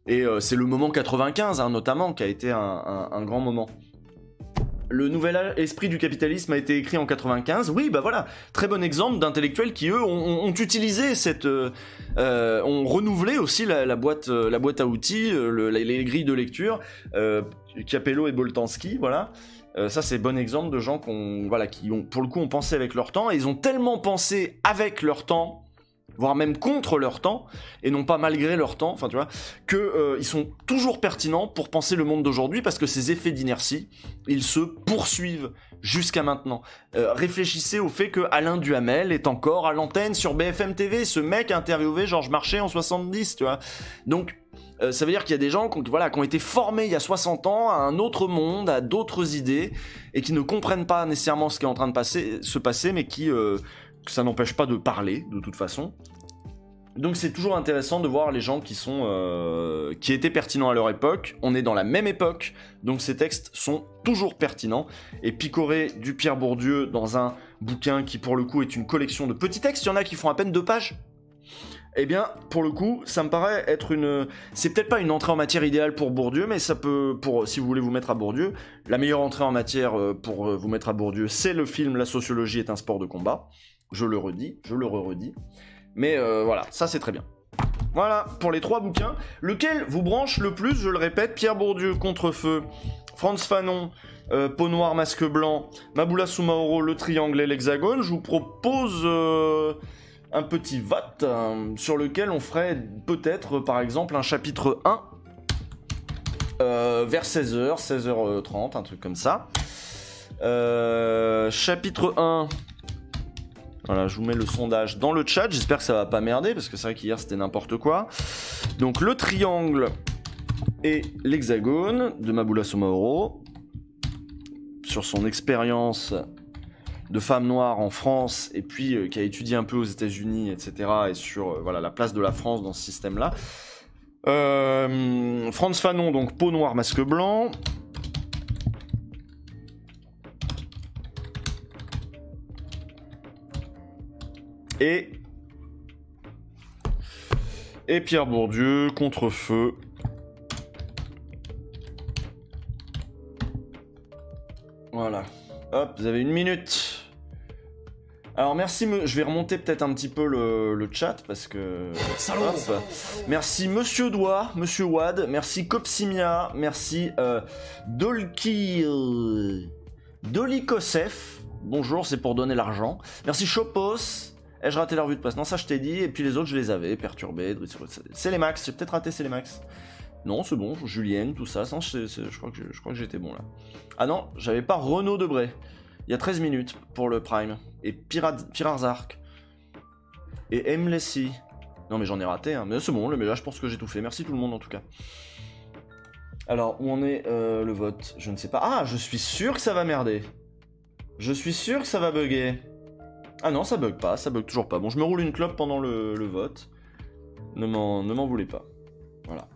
Et c'est le moment 95 notamment qui a été un grand moment. Le nouvel esprit du capitalisme a été écrit en 95. Oui, voilà, très bon exemple d'intellectuels qui eux ont utilisé ont renouvelé aussi la boîte à outils, les grilles de lecture, Capello et Boltanski, voilà. Ça, c'est bon exemple de gens qui ont, pour le coup, ont pensé avec leur temps, et ils ont tellement pensé avec leur temps, voire même contre leur temps, et non pas malgré leur temps, enfin tu vois, que ils sont toujours pertinents pour penser le monde d'aujourd'hui, parce que ces effets d'inertie, ils se poursuivent jusqu'à maintenant. Réfléchissez au fait que Alain Duhamel est encore à l'antenne sur BFM TV, ce mec a interviewé Georges Marchais en 70, tu vois. Donc, ça veut dire qu'il y a des gens qui ont été formés il y a 60 ans à un autre monde, à d'autres idées, et qui ne comprennent pas nécessairement ce qui est en train de se passer, mais que ça n'empêche pas de parler, de toute façon. Donc c'est toujours intéressant de voir les gens qui étaient pertinents à leur époque. On est dans la même époque, donc ces textes sont toujours pertinents. Et picorer du Pierre Bourdieu dans un bouquin qui, pour le coup, est une collection de petits textes, il y en a qui font à peine 2 pages. Eh bien, pour le coup, ça me paraît être c'est peut-être pas une entrée en matière idéale pour Bourdieu, mais ça peut, si vous voulez vous mettre à Bourdieu, la meilleure entrée en matière pour vous mettre à Bourdieu, c'est le film La sociologie est un sport de combat. Je le redis, je le redis. Mais voilà, ça c'est très bien. Voilà, pour les 3 bouquins. Lequel vous branche le plus, je le répète, Pierre Bourdieu, Contre-feu, Frantz Fanon, Peau noire, masque blanc, Mabula Soumaoro, Le triangle et l'hexagone. Je vous propose un petit vote sur lequel on ferait peut-être, par exemple, un chapitre 1 vers 16h, 16h30, un truc comme ça. Chapitre 1... Voilà, je vous mets le sondage dans le chat, j'espère que ça va pas merder, parce que c'est vrai qu'hier c'était n'importe quoi. Donc le triangle et l'hexagone de Mabula Soumaoro, sur son expérience de femme noire en France, et puis qui a étudié un peu aux États-Unis, etc., et sur voilà, la place de la France dans ce système-là. Frantz Fanon, donc Peau noire, masque blanc. Et Pierre Bourdieu, Contre-feu. Voilà. Hop, vous avez 1 minute. Alors merci, je vais remonter peut-être un petit peu le chat parce que... Hop. Merci Monsieur Doigt, Monsieur Wad, merci Copsimia, merci Dolikosef. Bonjour, c'est pour donner l'argent. Merci Chopos. Ai-je raté la revue de presse? Non, ça je t'ai dit, et puis les autres je les avais, perturbés, c'est les max, j'ai peut-être raté c'est les max. Non, c'est bon, Julienne, tout ça, non, je crois que j'étais bon là. Ah non, j'avais pas Renaud Debray. Il y a 13 minutes pour le Prime. Et Pirarzark. Et Mlessi. Non mais j'en ai raté, hein. Mais c'est bon, mais là je pense que j'ai tout fait. Merci tout le monde en tout cas. Alors, où en est le vote? Je ne sais pas. Ah, je suis sûr que ça va merder. Je suis sûr que ça va bugger. Ah non, ça bug pas, ça bug toujours pas. Bon, je me roule une clope pendant le vote. Ne m'en voulez pas. Voilà.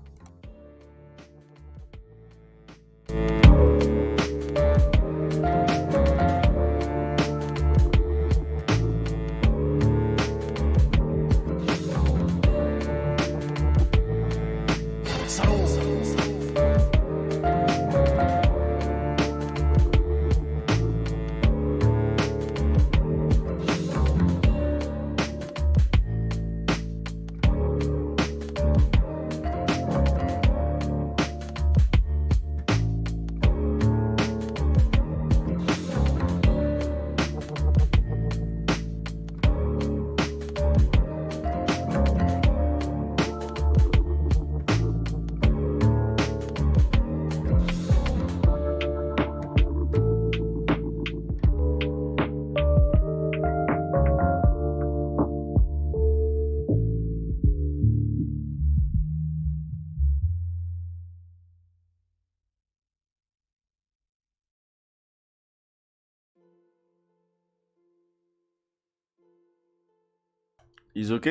Is ok.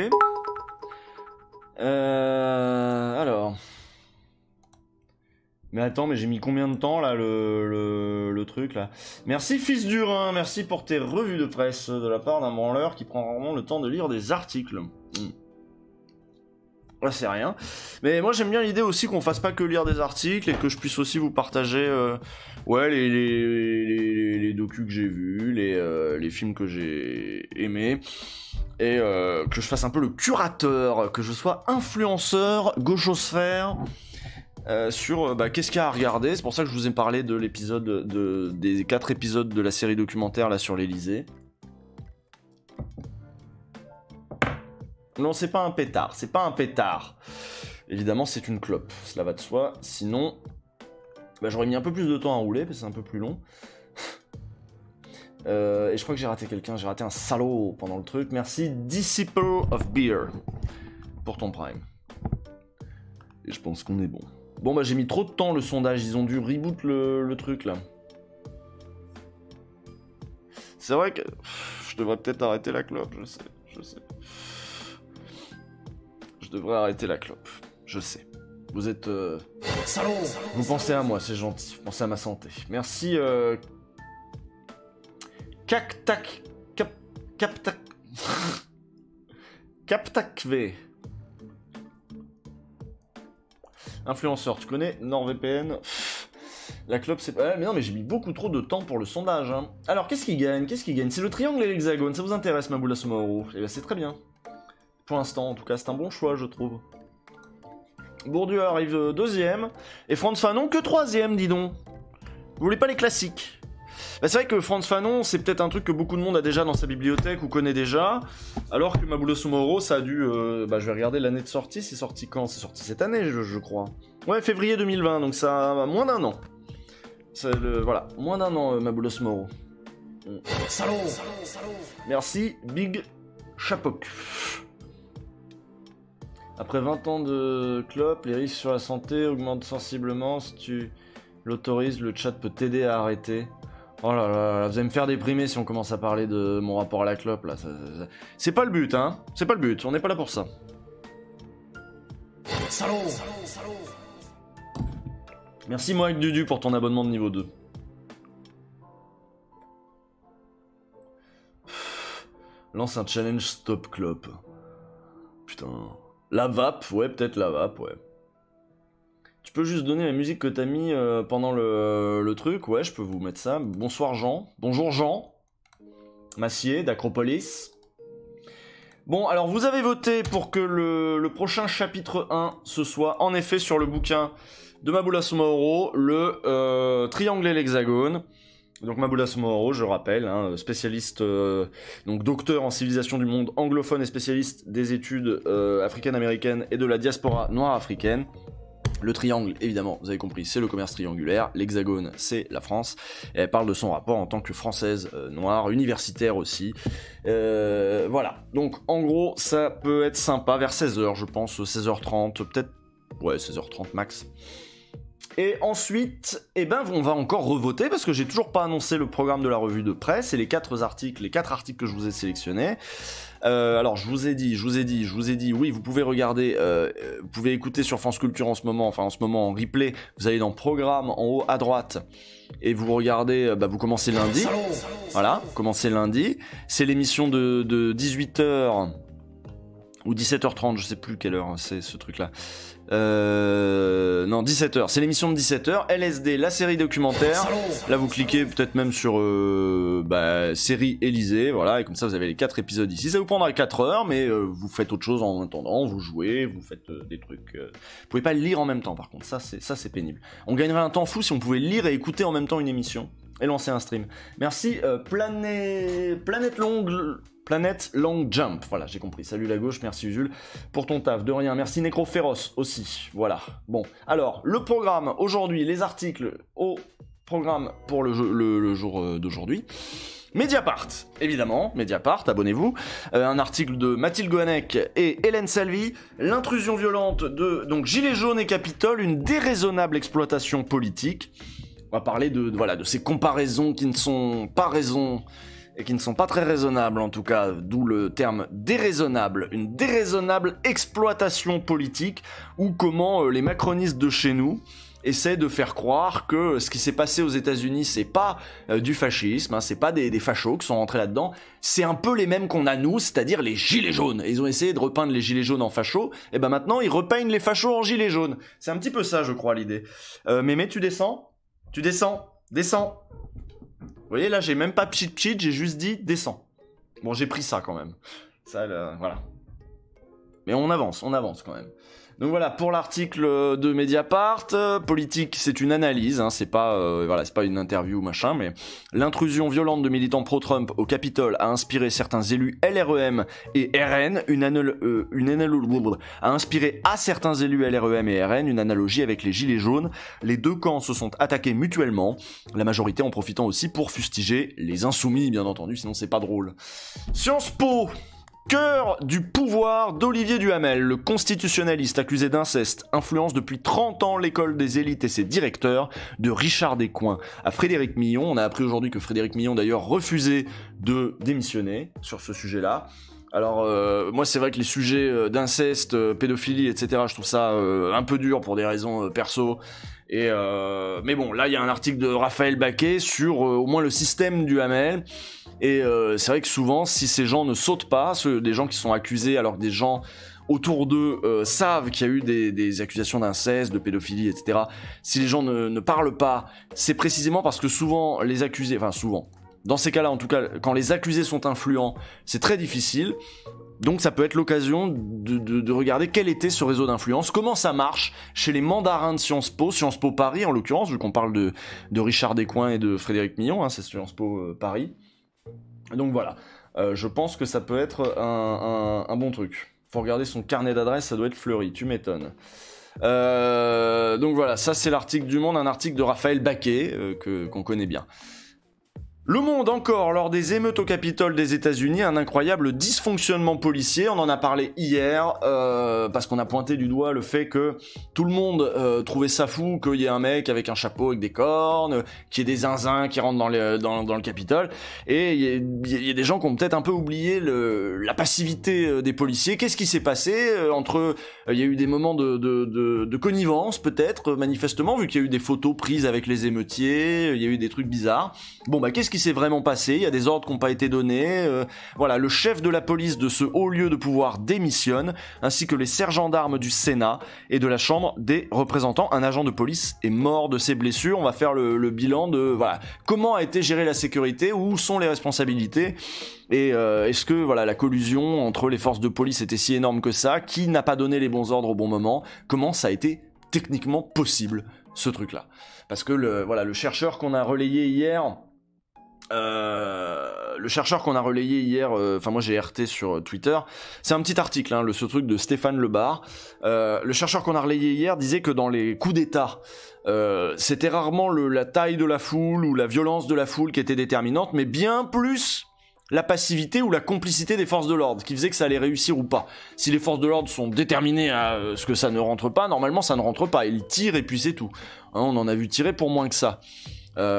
Alors. Mais attends, mais j'ai mis combien de temps là le truc là? Merci Fils du Rhin, merci pour tes revues de presse de la part d'un branleur qui prend rarement le temps de lire des articles. Là c'est rien. Mais moi j'aime bien l'idée aussi qu'on fasse pas que lire des articles et que je puisse aussi vous partager ouais, les docus que j'ai vus, les films que j'ai aimés. Et que je fasse un peu le curateur, que je sois influenceur, gauchosphère, sur qu'est-ce qu'il y a à regarder. C'est pour ça que je vous ai parlé de l'épisode des 4 épisodes de la série documentaire là sur l'Elysée. Non, c'est pas un pétard, c'est pas un pétard. Évidemment, c'est une clope, cela va de soi. Sinon, j'aurais mis un peu plus de temps à rouler, parce que c'est un peu plus long. Et je crois que j'ai raté quelqu'un, j'ai raté un salaud pendant le truc. Merci Disciple of Beer pour ton prime. Et je pense qu'on est bon. Bon, j'ai mis trop de temps le sondage, ils ont dû reboot le truc là. C'est vrai que je devrais peut-être arrêter la clope, je sais. Je devrais arrêter la clope, je sais. Vous êtes... Salaud. Vous pensez à moi, c'est gentil. Vous pensez à ma santé. Merci, Captakve. Influenceur, tu connais NordVPN? La clope, c'est pas... mais non, mais j'ai mis beaucoup trop de temps pour le sondage. Hein. Alors, qu'est-ce qui gagne? C'est le triangle et l'hexagone. Ça vous intéresse, Maboula Somaoro? Eh bien, c'est très bien. Pour l'instant, en tout cas, c'est un bon choix, je trouve. Bourdieu arrive deuxième. Et Frantz Fanon que troisième, dis donc. Vous voulez pas les classiques? C'est vrai que Frantz Fanon, c'est peut-être un truc que beaucoup de monde a déjà dans sa bibliothèque ou connaît déjà. Alors que Maboula Somaoro, ça a dû... je vais regarder l'année de sortie. C'est sorti quand? C'est sorti cette année, je crois. Ouais, février 2020, donc ça a moins d'un an. Voilà, moins d'un an, Maboula Somaoro. Salaud. Merci, Big Chapoc. Après 20 ans de clope, les risques sur la santé augmentent sensiblement. Si tu l'autorises, le chat peut t'aider à arrêter. Oh là là, vous allez me faire déprimer si on commence à parler de mon rapport à la clope là. C'est pas le but, hein. C'est pas le but, on n'est pas là pour ça. Salaud. Merci Moïse Dudu pour ton abonnement de niveau 2. Lance un challenge stop clope. Putain. La vape, ouais, peut-être la vape, ouais. Tu peux juste donner la musique que t'as mis pendant le truc, ouais, je peux vous mettre ça. Bonsoir Jean. Bonjour Jean. Massier d'Acropolis. Bon, alors vous avez voté pour que le prochain chapitre 1, ce soit en effet sur le bouquin de Maboula Somaoro, le triangle et l'hexagone. Donc Maboula Somaoro, je rappelle, hein, spécialiste, donc docteur en civilisation du monde anglophone et spécialiste des études africaines-américaines et de la diaspora noire africaine. Le triangle, évidemment, vous avez compris, c'est le commerce triangulaire. L'hexagone, c'est la France. Et elle parle de son rapport en tant que française noire, universitaire aussi. Voilà. Donc, en gros, ça peut être sympa vers 16h, je pense, 16h30, peut-être... Ouais, 16h30 max. Et ensuite, on va encore revoter parce que j'ai toujours pas annoncé le programme de la revue de presse et les 4 articles que je vous ai sélectionnés. Alors, je vous ai dit, oui, vous pouvez regarder, vous pouvez écouter sur France Culture en ce moment en replay. Vous allez dans programme en haut à droite et vous regardez, vous commencez lundi. Voilà, commencez lundi. C'est l'émission de 18h ou 17h30, je sais plus quelle heure c'est ce truc-là. Non, 17h, c'est l'émission de 17h, LSD, la série documentaire. Là vous cliquez peut-être même sur série Élysée, voilà, et comme ça vous avez les 4 épisodes ici. Ça vous prendra 4 heures, mais vous faites autre chose en attendant, vous jouez, vous faites des trucs. Vous pouvez pas le lire en même temps par contre, ça c'est pénible. On gagnerait un temps fou si on pouvait lire et écouter en même temps une émission et lancer un stream. Merci Planète Long Jump, voilà, j'ai compris. Salut la gauche, merci Usul pour ton taf, de rien. Merci Necroféroce aussi, voilà. Bon, alors, le programme, aujourd'hui, les articles au programme pour le jour d'aujourd'hui. Mediapart, évidemment, Mediapart, abonnez-vous. Un article de Mathilde Goannec et Hélène Salvi. L'intrusion violente de Gilets jaunes et Capitole, une déraisonnable exploitation politique. On va parler de ces comparaisons qui ne sont pas raison... et qui ne sont pas très raisonnables en tout cas, d'où le terme déraisonnable, une déraisonnable exploitation politique, ou comment les macronistes de chez nous essaient de faire croire que ce qui s'est passé aux États-Unis c'est pas du fascisme, hein, c'est pas des fachos qui sont rentrés là-dedans, c'est un peu les mêmes qu'on a nous, c'est-à-dire les gilets jaunes. Et ils ont essayé de repeindre les gilets jaunes en fachos, et maintenant ils repeignent les fachos en gilets jaunes. C'est un petit peu ça je crois l'idée. Mémé, tu descends. Vous voyez, là, j'ai même pas pchit, j'ai juste dit descends. Bon, j'ai pris ça quand même. Ça, voilà. Mais on avance quand même. Donc voilà, pour l'article de Mediapart, politique, c'est une analyse, hein, c'est pas c'est pas une interview machin, mais l'intrusion violente de militants pro-Trump au Capitole a inspiré certains élus LREM et RN, a inspiré à certains élus LREM et RN une analogie avec les gilets jaunes. Les deux camps se sont attaqués mutuellement, la majorité en profitant aussi pour fustiger les insoumis, bien entendu, sinon c'est pas drôle. Sciences Po. Cœur du pouvoir d'Olivier Duhamel, le constitutionnaliste accusé d'inceste, influence depuis 30 ans l'école des élites et ses directeurs, de Richard Descoings à Frédéric Millon. On a appris aujourd'hui que Frédéric Millon d'ailleurs refusait de démissionner sur ce sujet-là. Alors moi c'est vrai que les sujets d'inceste, pédophilie, etc. je trouve ça un peu dur pour des raisons perso. Et mais bon, là il y a un article de Raphaël Baquet sur au moins le système du Duhamel. Et c'est vrai que souvent, si ces gens ne sautent pas, des gens qui sont accusés alors que des gens autour d'eux savent qu'il y a eu des accusations d'inceste, de pédophilie, etc. Si les gens ne parlent pas, c'est précisément parce que souvent les accusés, enfin souvent, dans ces cas-là en tout cas, quand les accusés sont influents, c'est très difficile. Donc ça peut être l'occasion de regarder quel était ce réseau d'influence, comment ça marche chez les mandarins de Sciences Po Paris en l'occurrence, vu qu'on parle de Richard Descoings et de Frédéric Millon, hein, c'est Sciences Po Paris. Donc voilà, je pense que ça peut être un bon truc. Faut regarder son carnet d'adresses, ça doit être fleuri, tu m'étonnes. Donc voilà, ça c'est l'article du Monde, un article de Raphaël Baquet, qu'on connaît bien. Le Monde encore, lors des émeutes au Capitole des États-Unis, un incroyable dysfonctionnement policier. On en a parlé hier parce qu'on a pointé du doigt le fait que tout le monde trouvait ça fou qu'il y ait un mec avec un chapeau avec des cornes, qu'il y ait des zinzins qui rentrent dans le Capitole. Et il y a des gens qui ont peut-être un peu oublié la passivité des policiers. Qu'est-ce qui s'est passé entre il y a eu des moments de connivence peut-être manifestement vu qu'il y a eu des photos prises avec les émeutiers, il y a eu des trucs bizarres. Bon bah qu'est-ce qui s'est vraiment passé? Il y a des ordres qui n'ont pas été donnés. Voilà, le chef de la police de ce haut lieu de pouvoir démissionne, ainsi que les sergents d'armes du Sénat et de la Chambre des représentants. Un agent de police est mort de ses blessures. On va faire le bilan de voilà comment a été gérée la sécurité, où sont les responsabilités, et est-ce que voilà la collusion entre les forces de police était si énorme que ça? Qui n'a pas donné les bons ordres au bon moment? Comment ça a été techniquement possible ce truc-là? Parce que le chercheur qu'on a relayé hier. Enfin moi j'ai RT sur Twitter, c'est un petit article, hein, ce truc de Stéphane Lebar. Le chercheur qu'on a relayé hier disait que dans les coups d'état, c'était rarement la taille de la foule ou la violence de la foule qui était déterminante, mais bien plus la passivité ou la complicité des forces de l'ordre qui faisait que ça allait réussir ou pas. Si les forces de l'ordre sont déterminées à ce que ça ne rentre pas, normalement ça ne rentre pas, ils tirent et puis c'est tout, hein, on en a vu tirer pour moins que ça. Il y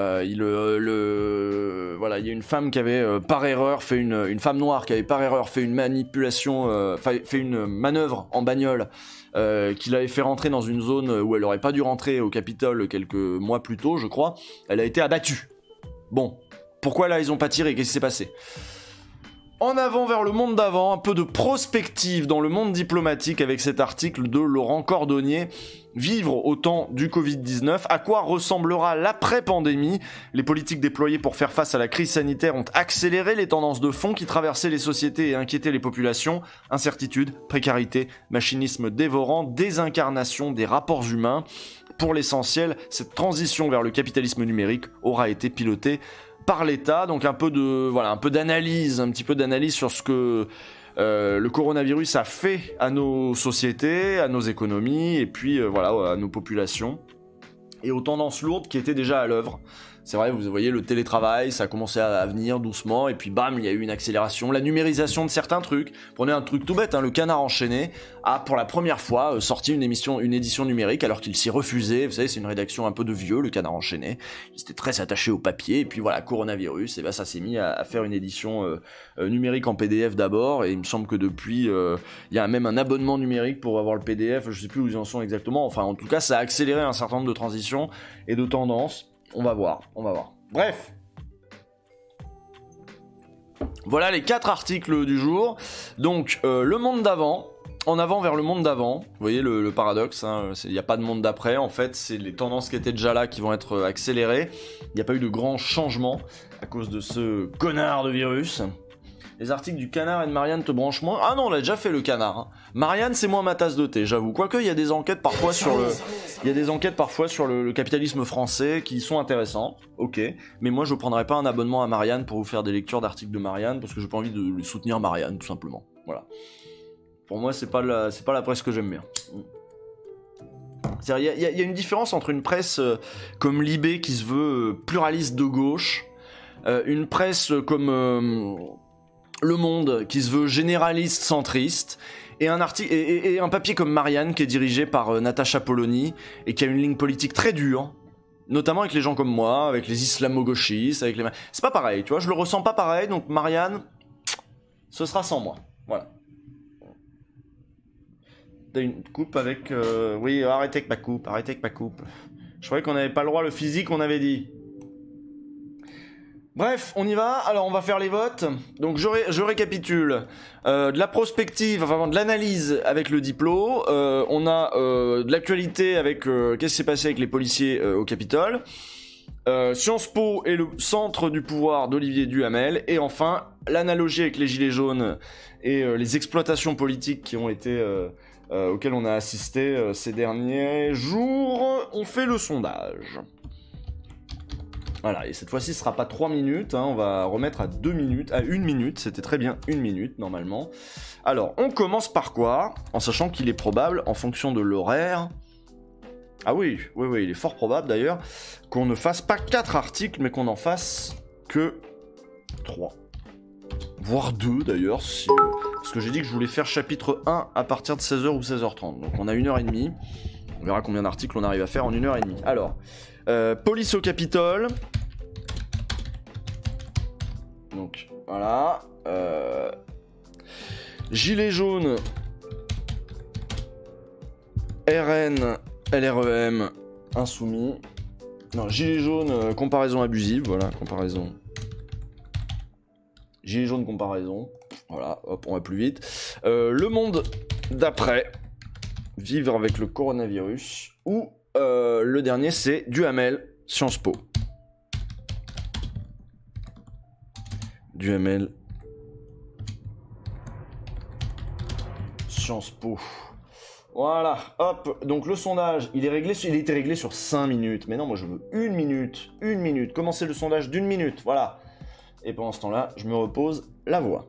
a une femme qui avait par erreur fait une femme noire qui avait par erreur fait une manipulation, fait une manœuvre en bagnole qui l'avait fait rentrer dans une zone où elle aurait pas dû rentrer au Capitole quelques mois plus tôt, je crois. Elle a été abattue. Bon, pourquoi là ils ont pas tiré? Qu'est-ce qui s'est passé? En avant vers le monde d'avant, un peu de prospective dans le monde diplomatique avec cet article de Laurent Cordonnier. Vivre au temps du Covid-19, à quoi ressemblera l'après-pandémie? Les politiques déployées pour faire face à la crise sanitaire ont accéléré les tendances de fond qui traversaient les sociétés et inquiétaient les populations. Incertitude, précarité, machinisme dévorant, désincarnation des rapports humains. Pour l'essentiel, cette transition vers le capitalisme numérique aura été pilotée par l'État. Donc un peu d'analyse, un petit peu d'analyse sur ce que le coronavirus a fait à nos sociétés, à nos économies, et puis à nos populations, et aux tendances lourdes qui étaient déjà à l'œuvre. C'est vrai, vous voyez, le télétravail, ça a commencé à venir doucement, et puis bam, il y a eu une accélération, la numérisation de certains trucs. Prenez un truc tout bête, hein, le Canard enchaîné a pour la première fois sorti une édition numérique, alors qu'il s'y refusait. Vous savez, c'est une rédaction un peu de vieux, le Canard enchaîné. Ils étaient très attachés au papier, et puis voilà, coronavirus, et ben ça s'est mis à faire une édition numérique en PDF d'abord, et il me semble que depuis, il y a même un abonnement numérique pour avoir le PDF, je sais plus où ils en sont exactement. Enfin, en tout cas, ça a accéléré un certain nombre de transitions et de tendances. On va voir. Bref. Voilà les 4 articles du jour. Donc, le monde d'avant. En avant vers le monde d'avant. Vous voyez le paradoxe, hein, il n'y a pas de monde d'après. En fait, c'est les tendances qui étaient déjà là qui vont être accélérées. Il n'y a pas eu de grands changements à cause de ce connard de virus. Les articles du Canard et de Marianne te branchent moins. Ah non, on l'a déjà fait le Canard. Hein. Marianne, c'est moins ma tasse de thé, j'avoue. Quoique, il y a des enquêtes parfois sur le capitalisme français qui sont intéressantes, ok. Mais moi, je prendrais pas un abonnement à Marianne pour vous faire des lectures d'articles de Marianne, parce que j'ai pas envie de soutenir Marianne, tout simplement. Voilà. Pour moi, c'est pas la presse que j'aime bien. Il y a une différence entre une presse comme Libé qui se veut pluraliste de gauche, une presse comme Le Monde qui se veut généraliste centriste, et un papier comme Marianne qui est dirigé par Natacha Polony et qui a une ligne politique très dure, notamment avec les gens comme moi, avec les islamo-gauchistes, avec les... C'est pas pareil, tu vois, je le ressens pas pareil, donc Marianne, ce sera sans moi, voilà. T'as une coupe avec... Oui, arrêtez avec ma coupe, arrêtez avec ma coupe. Je croyais qu'on n'avait pas le droit, le physique, on avait dit. Bref, on y va. Alors, on va faire les votes. Donc, je récapitule. De la prospective, enfin, de l'analyse avec le Diplo. On a de l'actualité avec qu'est-ce qui s'est passé avec les policiers au Capitole. Sciences Po et le centre du pouvoir d'Olivier Duhamel. Et enfin, l'analogie avec les Gilets jaunes et les exploitations politiques qui ont été... auxquelles on a assisté ces derniers jours. On fait le sondage. Voilà, et cette fois-ci, ce sera pas 3 minutes, hein, on va remettre à 2 minutes, à 1 minute, c'était très bien 1 minute, normalement. Alors, on commence par quoi? En sachant qu'il est probable, en fonction de l'horaire... Ah oui, il est fort probable d'ailleurs, qu'on ne fasse pas 4 articles, mais qu'on en fasse que 3. Voire 2 d'ailleurs, si... parce que j'ai dit que je voulais faire chapitre 1 à partir de 16h ou 16h30, donc on a 1h30, on verra combien d'articles on arrive à faire en 1h30. Alors... police au Capitole. Donc voilà. Gilets jaunes. RN, LREM, insoumis. Non, gilets jaunes, comparaison abusive. Voilà, comparaison. Gilets jaunes, comparaison. Voilà, hop, on va plus vite. Le monde d'après. Vivre avec le coronavirus. Ou le dernier, c'est Duhamel, Sciences Po. Duhamel, Sciences Po. Voilà, hop. Donc le sondage, il était réglé sur 5 minutes. Mais non, moi je veux 1 minute. 1 minute. Commencez le sondage d'1 minute. Voilà. Et pendant ce temps-là, je me repose la voix.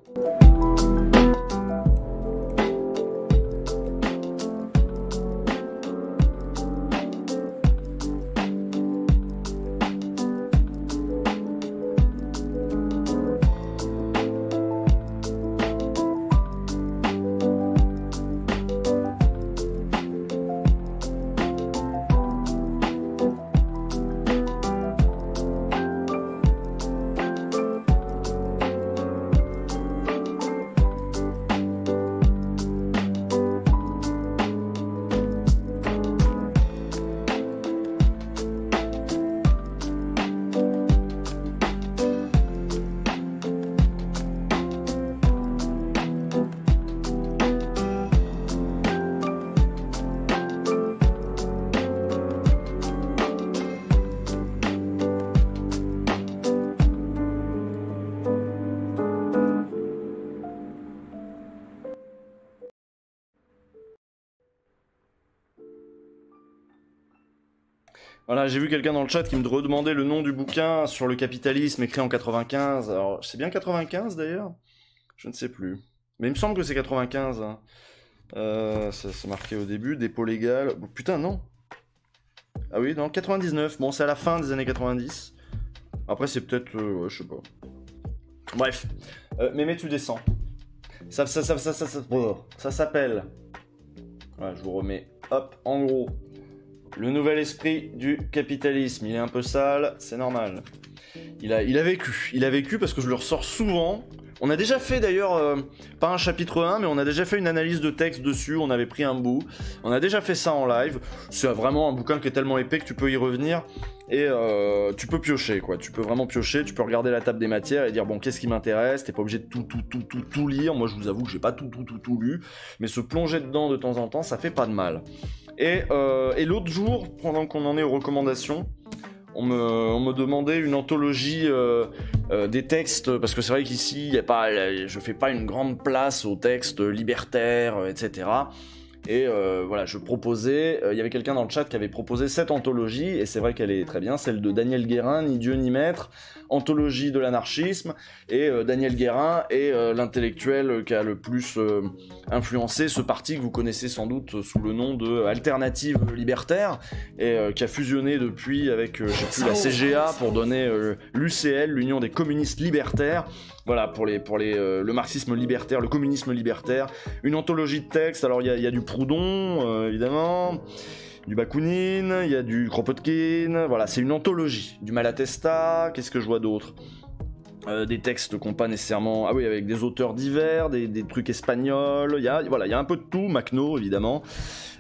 Voilà, j'ai vu quelqu'un dans le chat qui me redemandait le nom du bouquin sur le capitalisme écrit en 95. Alors, c'est bien 95 d'ailleurs? Je ne sais plus. Mais il me semble que c'est 95. Hein. C'est marqué au début, dépôt légal. Oh, putain, non. Ah oui, non, 99. Bon, c'est à la fin des années 90. Après, c'est peut-être... ouais, je sais pas. Bref. Mémé, tu descends. Ça s'appelle... Voilà, je vous remets. Hop, en gros... Le nouvel esprit du capitalisme. Il est un peu sale, c'est normal. Il a vécu parce que je le ressors souvent. On a déjà fait d'ailleurs, pas un chapitre 1, mais on a déjà fait une analyse de texte dessus, on avait pris un bout. On a déjà fait ça en live. C'est vraiment un bouquin qui est tellement épais que tu peux y revenir. Et tu peux piocher, quoi. Tu peux vraiment piocher, tu peux regarder la table des matières et dire, bon, qu'est-ce qui m'intéresse? T'es pas obligé de tout lire. Moi, je vous avoue que j'ai pas tout lu. Mais se plonger dedans de temps en temps, ça fait pas de mal. Et l'autre jour, pendant qu'on en est aux recommandations, on me demandait une anthologie des textes, parce que c'est vrai qu'ici, je fais pas une grande place aux textes libertaires, etc. Et voilà, je proposais, il y avait quelqu'un dans le chat qui avait proposé cette anthologie, et c'est vrai qu'elle est très bien, celle de Daniel Guérin, Ni Dieu ni Maître, anthologie de l'anarchisme, et Daniel Guérin est l'intellectuel qui a le plus influencé ce parti que vous connaissez sans doute sous le nom de Alternative Libertaire, et qui a fusionné depuis avec la CGA pour donner l'UCL, l'Union des communistes libertaires. Voilà, pour le marxisme libertaire, le communisme libertaire, une anthologie de textes. Alors il y a du Proudhon, évidemment, du Bakounine, il y a du Kropotkin, voilà, c'est une anthologie. Du Malatesta, qu'est-ce que je vois d'autre ? Des textes qui n'ont pas nécessairement... Ah oui, avec des auteurs divers, des trucs espagnols, il y a un peu de tout, Macno, évidemment.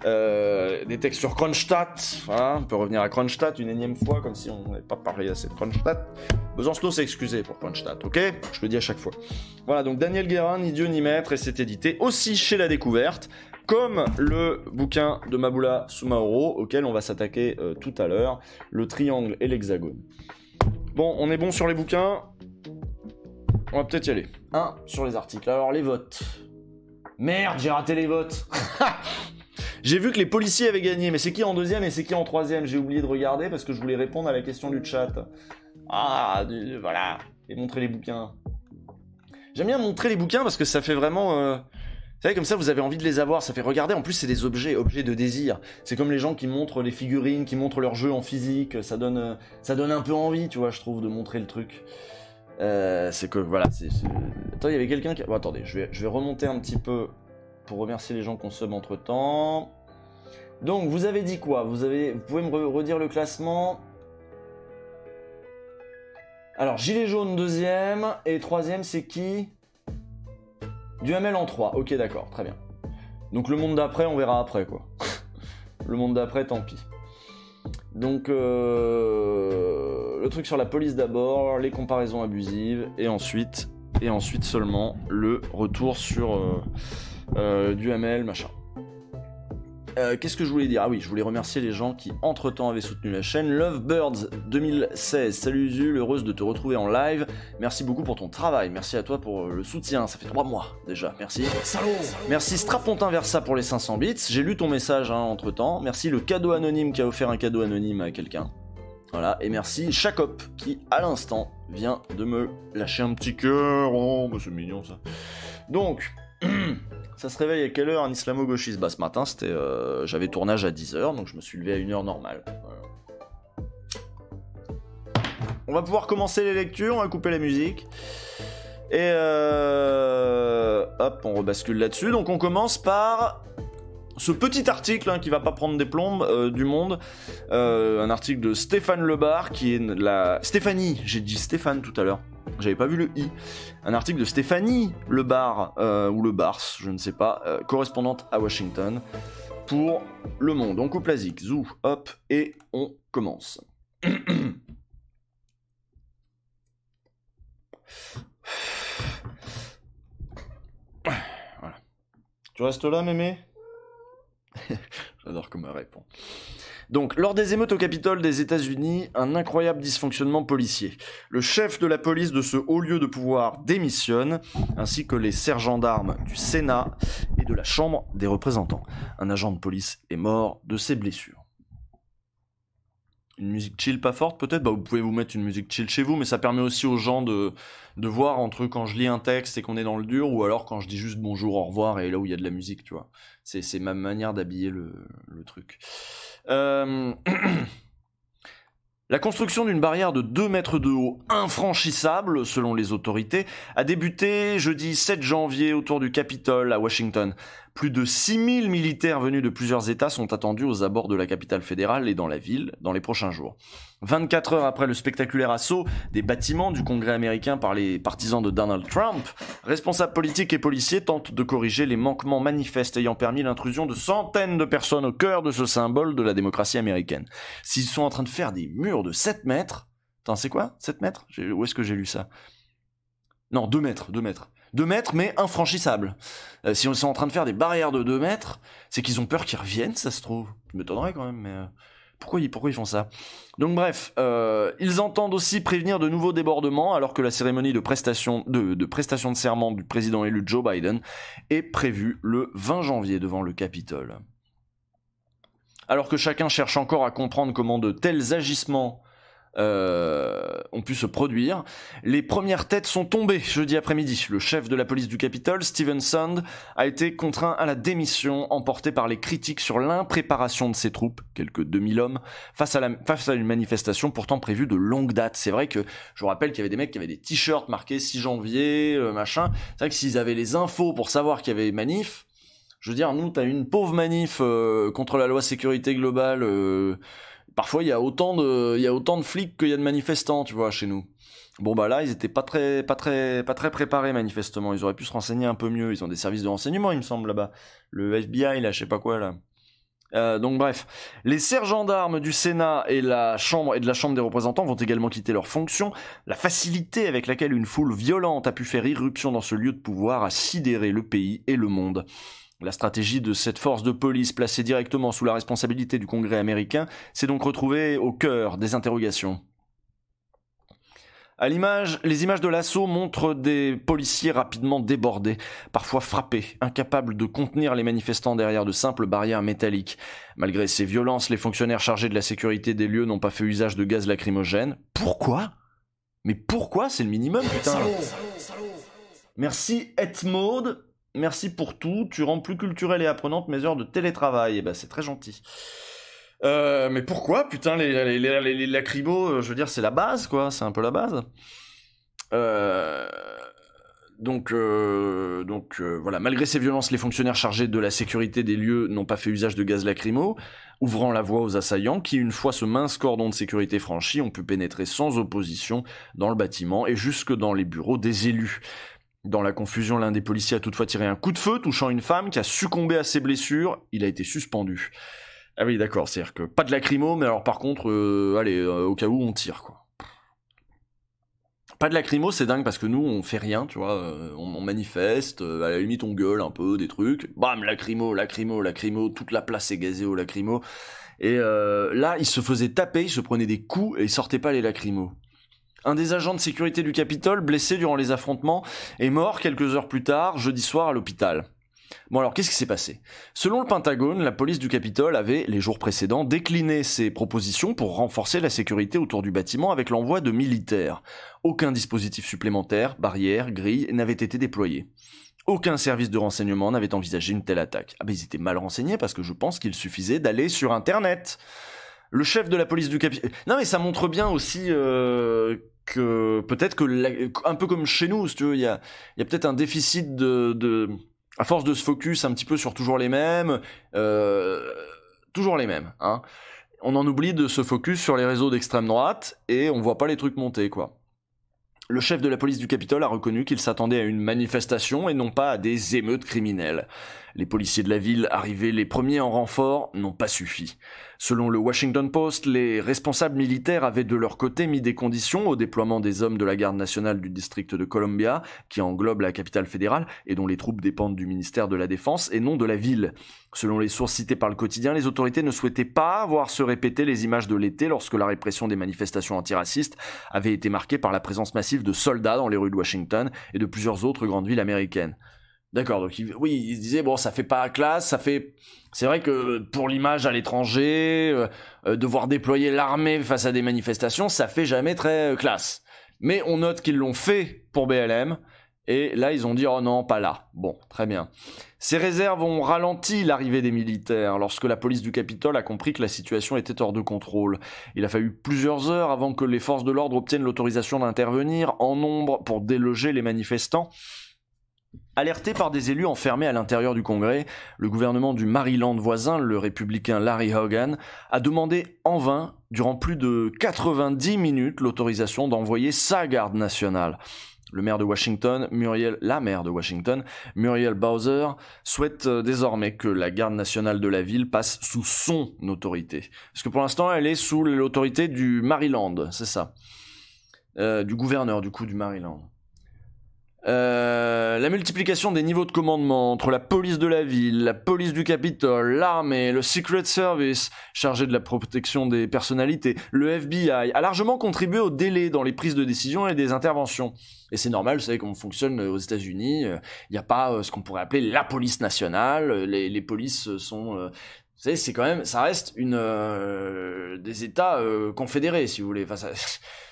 Des textes sur Kronstadt, voilà, on peut revenir à Kronstadt une énième fois, comme si on n'avait pas parlé assez de Kronstadt. Besançon s'est excusé pour Kronstadt, ok ? Je le dis à chaque fois. Voilà, donc Daniel Guérin, Ni Dieu ni Maître, et c'est édité aussi chez La Découverte, comme le bouquin de Maboula Soumaoro, auquel on va s'attaquer tout à l'heure, Le Triangle et l'Hexagone. Bon, on est bon sur les bouquins. On va peut-être y aller. Sur les articles. Alors, les votes. Merde, j'ai raté les votes. J'ai vu que les policiers avaient gagné, mais c'est qui en deuxième et c'est qui en troisième ? J'ai oublié de regarder parce que je voulais répondre à la question du chat. Voilà. Et montrer les bouquins. J'aime bien montrer les bouquins parce que ça fait vraiment... Vous savez, comme ça, vous avez envie de les avoir. Ça fait regarder. En plus, c'est des objets de désir. C'est comme les gens qui montrent les figurines, qui montrent leurs jeux en physique. Ça donne un peu envie, tu vois, je trouve, de montrer le truc. C'est que voilà, Attends, il y avait quelqu'un qui... Bon, attendez, je vais remonter un petit peu pour remercier les gens qu'on sub entre temps. Donc, vous avez dit quoi ? Vous pouvez me redire le classement ? Alors, Gilet jaune deuxième, et troisième, c'est qui ? Duhamel en 3, ok, d'accord, très bien. Donc, le monde d'après, on verra après, quoi. Le monde d'après, tant pis. Donc, le truc sur la police d'abord, les comparaisons abusives, et ensuite seulement le retour sur Duhamel, machin. Qu'est-ce que je voulais dire ? Ah oui, je voulais remercier les gens qui entre-temps avaient soutenu la chaîne. Lovebirds 2016, salut Zul, heureuse de te retrouver en live. Merci beaucoup pour ton travail, merci à toi pour le soutien, ça fait 3 mois déjà, merci. Salaud. Merci Strapontin Versa pour les 500 bits, j'ai lu ton message entre-temps. Merci le cadeau anonyme qui a offert un cadeau anonyme à quelqu'un. Voilà, et merci Chacop qui, à l'instant, vient de me lâcher un petit cœur. Oh, bah c'est mignon ça. Donc... Ça se réveille à quelle heure un islamo-gauchiste ? Bah ce matin j'avais tournage à 10h, donc je me suis levé à 1h normale. Voilà. On va pouvoir commencer les lectures, on va couper la musique. Et hop, on rebascule là-dessus. Donc on commence par ce petit article qui va pas prendre des plombes du Monde. Un article de Stéphane Lebar qui est Stéphanie, j'ai dit Stéphane tout à l'heure. J'avais pas vu le i. Un article de Stéphanie Lebar, ou Le Bars, je ne sais pas, correspondante à Washington, pour Le Monde. On coupe la zik, zou, hop, et on commence. Voilà. Tu restes là, mémé ? J'adore comment elle répond. Donc, lors des émeutes au Capitole des États-Unis, un incroyable dysfonctionnement policier. Le chef de la police de ce haut lieu de pouvoir démissionne, ainsi que les sergents d'armes du Sénat et de la Chambre des représentants. Un agent de police est mort de ses blessures. Une musique chill pas forte peut-être ? Bah vous pouvez vous mettre une musique chill chez vous, mais ça permet aussi aux gens de voir entre quand je lis un texte et qu'on est dans le dur, ou alors quand je dis juste bonjour, au revoir, et là où il y a de la musique, tu vois. C'est ma manière d'habiller le truc. La construction d'une barrière de 2 mètres de haut infranchissable, selon les autorités, a débuté jeudi 7 janvier autour du Capitole à Washington. Plus de 6000 militaires venus de plusieurs États sont attendus aux abords de la capitale fédérale et dans la ville dans les prochains jours. 24 heures après le spectaculaire assaut des bâtiments du Congrès américain par les partisans de Donald Trump, responsables politiques et policiers tentent de corriger les manquements manifestes ayant permis l'intrusion de centaines de personnes au cœur de ce symbole de la démocratie américaine. S'ils sont en train de faire des murs de 7 mètres... Attends, c'est quoi 7 mètres ? Où est-ce que j'ai lu ça ? Non, 2 mètres. 2 mètres, mais infranchissables. Si on sont en train de faire des barrières de 2 mètres, c'est qu'ils ont peur qu'ils reviennent, ça se trouve. Je m'étonnerais quand même, mais... Pourquoi ils font ça? Donc bref, ils entendent aussi prévenir de nouveaux débordements alors que la cérémonie de prestation de serment du président élu Joe Biden est prévue le 20 janvier devant le Capitole. Alors que chacun cherche encore à comprendre comment de tels agissements ont pu se produire, les premières têtes sont tombées jeudi après-midi. Le chef de la police du Capitole, Stephen Sund, a été contraint à la démission, emporté par les critiques sur l'impréparation de ses troupes, quelques 2000 hommes, face à une manifestation pourtant prévue de longue date. C'est vrai que, je vous rappelle qu'il y avait des mecs qui avaient des t-shirts marqués 6 janvier, machin. C'est vrai que s'ils avaient les infos pour savoir qu'il y avait manif, je veux dire, nous, t'as une pauvre manif contre la loi sécurité globale. Parfois, il y a autant de flics qu'il y a de manifestants, tu vois, chez nous. Bon bah là, ils étaient pas très préparés manifestement. Ils auraient pu se renseigner un peu mieux. Ils ont des services de renseignement, il me semble là-bas. Le FBI, là, je sais pas quoi là. Donc bref, les sergents d'armes du Sénat et de la Chambre des représentants vont également quitter leurs fonctions. La facilité avec laquelle une foule violente a pu faire irruption dans ce lieu de pouvoir a sidéré le pays et le monde. La stratégie de cette force de police placée directement sous la responsabilité du Congrès américain s'est donc retrouvée au cœur des interrogations. Les images de l'assaut montrent des policiers rapidement débordés, parfois frappés, incapables de contenir les manifestants derrière de simples barrières métalliques. Malgré ces violences, les fonctionnaires chargés de la sécurité des lieux n'ont pas fait usage de gaz lacrymogène. Pourquoi? Mais pourquoi? C'est le minimum, putain. Merci, Etmode. Merci pour tout, tu rends plus culturelles et apprenantes mes heures de télétravail. Eh ben, c'est très gentil. Mais pourquoi, putain, les lacrymos, je veux dire, c'est la base, quoi, c'est un peu la base. Donc voilà, malgré ces violences, les fonctionnaires chargés de la sécurité des lieux n'ont pas fait usage de gaz lacrymo, ouvrant la voie aux assaillants qui, une fois ce mince cordon de sécurité franchi, ont pu pénétrer sans opposition dans le bâtiment et jusque dans les bureaux des élus. Dans la confusion, l'un des policiers a toutefois tiré un coup de feu, touchant une femme qui a succombé à ses blessures. Il a été suspendu. Ah oui, d'accord, c'est-à-dire que pas de lacrymo, mais alors par contre, au cas où, on tire, quoi. Pas de lacrymo, c'est dingue, parce que nous, on fait rien, tu vois, on manifeste, à la limite, on gueule un peu, des trucs, bam, lacrymo, toute la place est gazée au lacrymo. Et là, il se faisait taper, il se prenait des coups, et il sortait pas les lacrymos. Un des agents de sécurité du Capitole, blessé durant les affrontements, est mort quelques heures plus tard, jeudi soir, à l'hôpital. Bon alors, qu'est-ce qui s'est passé? Selon le Pentagone, la police du Capitole avait, les jours précédents, décliné ses propositions pour renforcer la sécurité autour du bâtiment avec l'envoi de militaires. Aucun dispositif supplémentaire, barrière, grille, n'avait été déployé. Aucun service de renseignement n'avait envisagé une telle attaque. Ah ben ils étaient mal renseignés parce que je pense qu'il suffisait d'aller sur Internet. Le chef de la police du Capitole... Non mais ça montre bien aussi... que peut-être que un peu comme chez nous, si tu veux, il y a peut-être un déficit à force de se focus un petit peu sur toujours les mêmes, hein. On en oublie de se focus sur les réseaux d'extrême droite et on voit pas les trucs monter, quoi. Le chef de la police du Capitole a reconnu qu'il s'attendait à une manifestation et non pas à des émeutes criminelles. Les policiers de la ville, arrivés les premiers en renfort, n'ont pas suffi. Selon le Washington Post, les responsables militaires avaient de leur côté mis des conditions au déploiement des hommes de la garde nationale du district de Columbia, qui englobe la capitale fédérale et dont les troupes dépendent du ministère de la Défense et non de la ville. Selon les sources citées par le quotidien, les autorités ne souhaitaient pas voir se répéter les images de l'été lorsque la répression des manifestations antiracistes avait été marquée par la présence massive de soldats dans les rues de Washington et de plusieurs autres grandes villes américaines. D'accord, donc il se disait, bon, ça fait pas classe, c'est vrai que pour l'image à l'étranger, devoir déployer l'armée face à des manifestations, ça fait jamais très classe. Mais on note qu'ils l'ont fait pour BLM, et là ils ont dit, oh non, pas là. Bon, très bien. Ces réserves ont ralenti l'arrivée des militaires lorsque la police du Capitole a compris que la situation était hors de contrôle. Il a fallu plusieurs heures avant que les forces de l'ordre obtiennent l'autorisation d'intervenir en nombre pour déloger les manifestants. Alerté par des élus enfermés à l'intérieur du Congrès, le gouvernement du Maryland voisin, le républicain Larry Hogan, a demandé en vain, durant plus de 90 minutes, l'autorisation d'envoyer sa garde nationale. La maire de Washington, Muriel Bowser, souhaite désormais que la garde nationale de la ville passe sous son autorité. Parce que pour l'instant, elle est sous l'autorité du Maryland, c'est ça. Du gouverneur, du coup, du Maryland. La multiplication des niveaux de commandement entre la police de la ville, la police du Capitole, l'armée, le Secret Service, chargé de la protection des personnalités, le FBI, a largement contribué au délai dans les prises de décision et des interventions. Et c'est normal, vous savez comment fonctionne aux États-Unis, il n'y a pas ce qu'on pourrait appeler la police nationale, les polices sont... vous savez, c'est quand même, ça reste des États confédérés, si vous voulez. Enfin,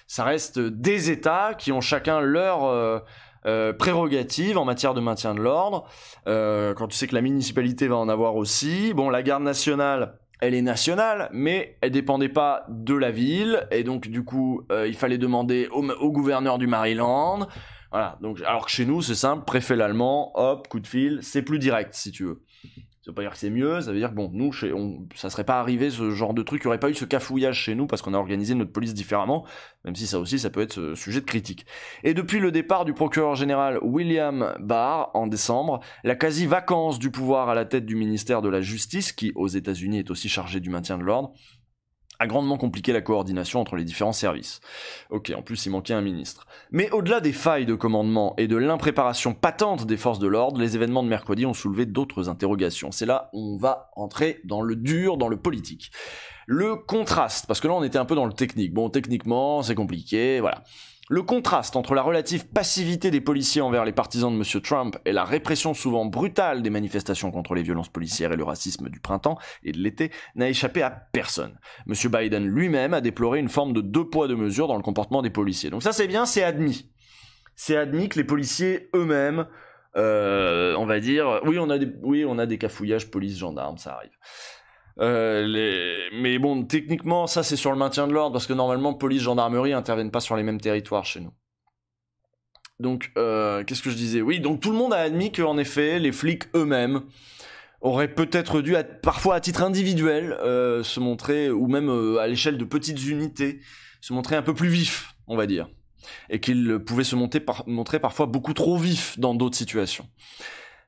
ça reste des États qui ont chacun leur prérogatives en matière de maintien de l'ordre. Quand tu sais que la municipalité va en avoir aussi. Bon, la garde nationale, elle est nationale, mais elle dépendait pas de la ville, et donc du coup, il fallait demander au gouverneur du Maryland. Voilà. Donc, alors que chez nous, c'est simple, préfet l'allemand, hop, coup de fil, c'est plus direct, si tu veux. Ça veut pas dire que c'est mieux, ça veut dire que bon, nous, ça serait pas arrivé ce genre de truc, il y aurait pas eu ce cafouillage chez nous parce qu'on a organisé notre police différemment, même si ça aussi, ça peut être sujet de critique. Et depuis le départ du procureur général William Barr en décembre, la quasi-vacance du pouvoir à la tête du ministère de la Justice, qui aux États-Unis est aussi chargé du maintien de l'ordre, a grandement compliqué la coordination entre les différents services. Ok, en plus il manquait un ministre. Mais au-delà des failles de commandement et de l'impréparation patente des forces de l'ordre, les événements de mercredi ont soulevé d'autres interrogations. C'est là où on va entrer dans le dur, dans le politique. Le contraste, parce que là on était un peu dans le technique. Bon, techniquement, c'est compliqué, voilà. Le contraste entre la relative passivité des policiers envers les partisans de M. Trump et la répression souvent brutale des manifestations contre les violences policières et le racisme du printemps et de l'été n'a échappé à personne. M. Biden lui-même a déploré une forme de deux poids deux mesures dans le comportement des policiers. Donc ça c'est bien, c'est admis. C'est admis que les policiers eux-mêmes, on va dire, oui on a des cafouillages police-gendarmes, ça arrive. Mais bon, techniquement, ça c'est sur le maintien de l'ordre, parce que normalement, police, gendarmerie interviennent pas sur les mêmes territoires chez nous. Donc, qu'est-ce que je disais? Oui, donc tout le monde a admis qu'en effet, les flics eux-mêmes auraient peut-être dû, parfois à titre individuel, se montrer, ou même à l'échelle de petites unités, se montrer un peu plus vifs, on va dire. Et qu'ils pouvaient se montrer parfois beaucoup trop vifs dans d'autres situations.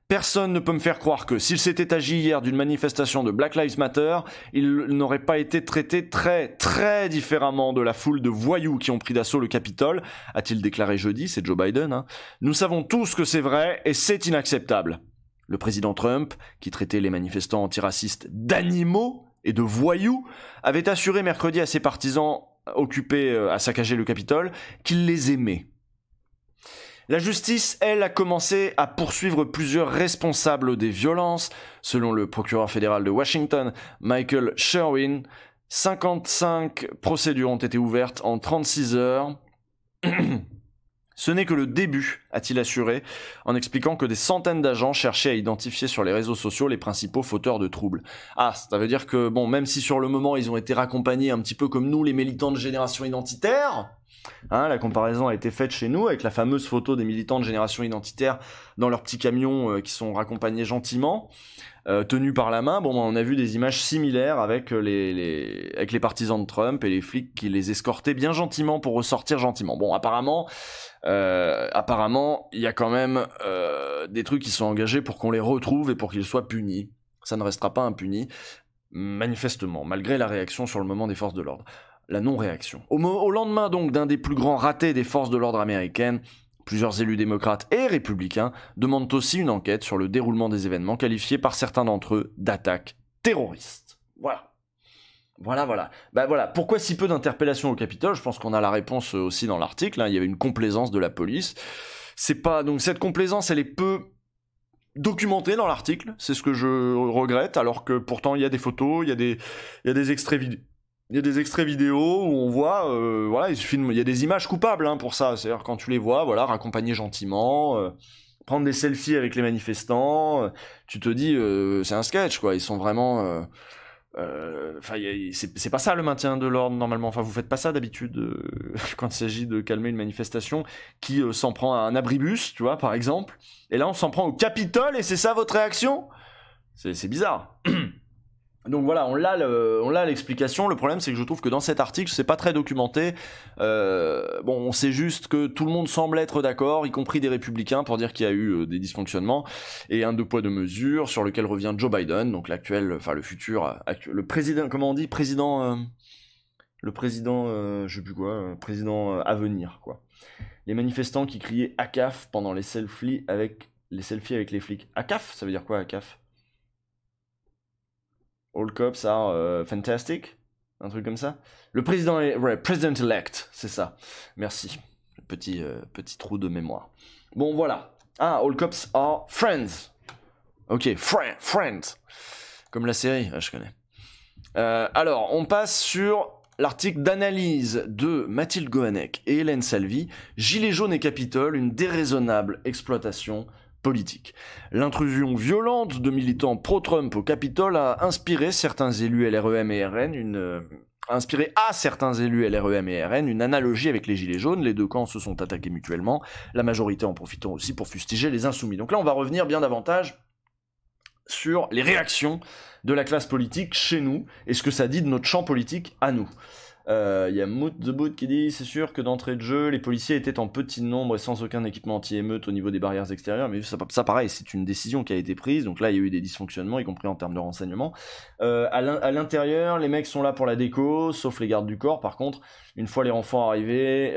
Personne ne peut me faire croire que s'il s'était agi hier d'une manifestation de Black Lives Matter, il n'aurait pas été traité très, très différemment de la foule de voyous qui ont pris d'assaut le Capitole, a-t-il déclaré jeudi, c'est Joe Biden, hein. Nous savons tous que c'est vrai et c'est inacceptable. Le président Trump, qui traitait les manifestants antiracistes d'animaux et de voyous, avait assuré mercredi à ses partisans occupés à saccager le Capitole qu'il les aimait. La justice, elle, a commencé à poursuivre plusieurs responsables des violences. Selon le procureur fédéral de Washington, Michael Sherwin, 55 procédures ont été ouvertes en 36 heures. Ce n'est que le début, a-t-il assuré, en expliquant que des centaines d'agents cherchaient à identifier sur les réseaux sociaux les principaux fauteurs de troubles. Ah, ça veut dire que, bon, même si sur le moment ils ont été raccompagnés un petit peu comme nous, les militants de Génération Identitaire, hein, la comparaison a été faite chez nous avec la fameuse photo des militants de Génération Identitaire dans leurs petits camions qui sont raccompagnés gentiment, tenus par la main. Bon, on a vu des images similaires avec les partisans de Trump et les flics qui les escortaient bien gentiment pour ressortir gentiment. Bon, apparemment, il y a quand même des trucs qui sont engagés pour qu'on les retrouve et pour qu'ils soient punis. Ça ne restera pas impuni, manifestement, malgré la réaction sur le moment des forces de l'ordre. La non-réaction. Au lendemain donc d'un des plus grands ratés des forces de l'ordre américaines, plusieurs élus démocrates et républicains demandent aussi une enquête sur le déroulement des événements qualifiés par certains d'entre eux d'attaques terroristes. Voilà. Bah voilà. Pourquoi si peu d'interpellations au Capitole? Je pense qu'on a la réponse aussi dans l'article, hein. Il y avait une complaisance de la police. Donc cette complaisance, elle est peu documentée dans l'article. C'est ce que je regrette, alors que pourtant il y a des photos, il y a des extraits vidéo. Il y a des extraits vidéo où on voit, voilà, il y a des images coupables hein, pour ça. C'est-à-dire quand tu les vois, voilà, raccompagnés gentiment, prendre des selfies avec les manifestants, tu te dis, c'est un sketch, quoi. Ils sont vraiment, c'est pas ça le maintien de l'ordre normalement. Enfin, vous faites pas ça d'habitude quand il s'agit de calmer une manifestation qui s'en prend à un abribus, tu vois, par exemple. Et là, on s'en prend au Capitole et c'est ça votre réaction? C'est bizarre. Donc voilà, on l'a l'explication. Le problème, c'est que je trouve que dans cet article, c'est pas très documenté. Bon, on sait juste que tout le monde semble être d'accord, y compris des républicains, pour dire qu'il y a eu des dysfonctionnements et un deux poids deux mesures sur lequel revient Joe Biden, donc le futur, le président, comment on dit, président, je sais plus quoi, président à venir, quoi. Les manifestants qui criaient ACAF pendant les selfies avec les flics. ACAF, ça veut dire quoi ACAF? All cops are fantastic? Un truc comme ça? Le président est... Ouais, president-elect, c'est ça. Merci. Petit trou de mémoire. Bon, voilà. Ah, all cops are friends. Ok, friends. Comme la série, je connais. Alors, on passe sur l'article d'analyse de Mathilde Gohanec et Hélène Salvi. Gilets jaunes et Capitole, une déraisonnable exploitation politique. L'intrusion violente de militants pro-Trump au Capitole a inspiré certains élus LREM et RN à certains élus LREM et RN une analogie avec les Gilets jaunes. Les deux camps se sont attaqués mutuellement, la majorité en profitant aussi pour fustiger les insoumis. Donc là, on va revenir bien davantage sur les réactions de la classe politique chez nous et ce que ça dit de notre champ politique à nous. Y a Moot the Boot qui dit « C'est sûr que d'entrée de jeu, les policiers étaient en petit nombre et sans aucun équipement anti-émeute au niveau des barrières extérieures. » Mais ça pareil, c'est une décision qui a été prise. Donc là, il y a eu des dysfonctionnements, y compris en termes de renseignement. À l'intérieur, les mecs sont là pour la déco, sauf les gardes du corps. Par contre, une fois les renforts arrivés...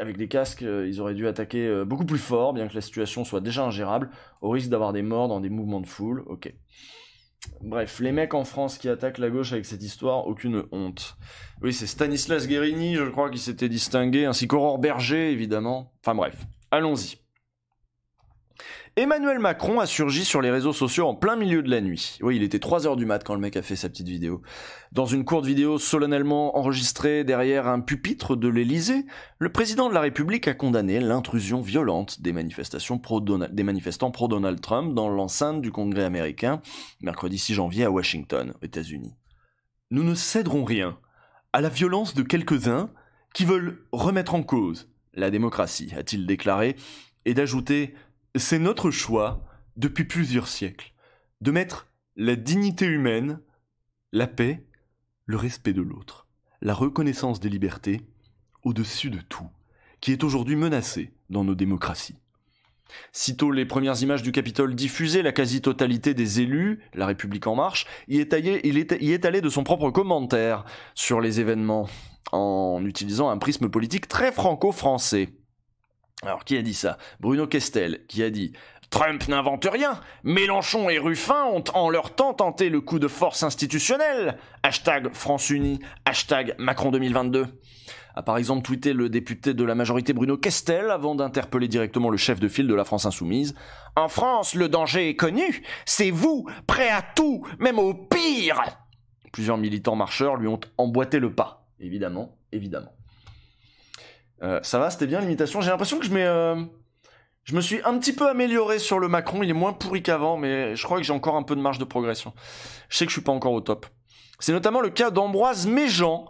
avec des casques, ils auraient dû attaquer beaucoup plus fort, bien que la situation soit déjà ingérable, au risque d'avoir des morts dans des mouvements de foule. Ok. Bref, les mecs en France qui attaquent la gauche avec cette histoire, aucune honte. Oui, c'est Stanislas Guérini, je crois, qui s'était distingué, ainsi qu'Aurore Berger, évidemment. Enfin bref, allons-y. Emmanuel Macron a surgi sur les réseaux sociaux en plein milieu de la nuit. Oui, il était 3h du mat quand le mec a fait sa petite vidéo. Dans une courte vidéo solennellement enregistrée derrière un pupitre de l'Élysée, le président de la République a condamné l'intrusion violente des manifestants pro-Donald Trump dans l'enceinte du Congrès américain, mercredi 6 janvier à Washington, aux États-Unis. « Nous ne céderons rien à la violence de quelques-uns qui veulent remettre en cause la démocratie », a-t-il déclaré, et d'ajouter « C'est notre choix, depuis plusieurs siècles, de mettre la dignité humaine, la paix, le respect de l'autre, la reconnaissance des libertés, au-dessus de tout, qui est aujourd'hui menacée dans nos démocraties. » Sitôt les premières images du Capitole diffusées, la quasi-totalité des élus, La République En Marche, y est allé de son propre commentaire sur les événements, en utilisant un prisme politique très franco-français. Alors, qui a dit ça? Bruno Questel, qui a dit « Trump n'invente rien, Mélenchon et Ruffin ont en leur temps tenté le coup de force institutionnel. Hashtag France Unie, hashtag Macron 2022. » A par exemple tweeté le député de la majorité Bruno Questel avant d'interpeller directement le chef de file de la France Insoumise. « En France, le danger est connu, c'est vous, prêt à tout, même au pire !» Plusieurs militants marcheurs lui ont emboîté le pas, évidemment. Ça va, c'était bien l'imitation. J'ai l'impression que je me suis un petit peu amélioré sur le Macron. Il est moins pourri qu'avant, mais je crois que j'ai encore un peu de marge de progression. Je sais que je suis pas encore au top. C'est notamment le cas d'Ambroise Méjean.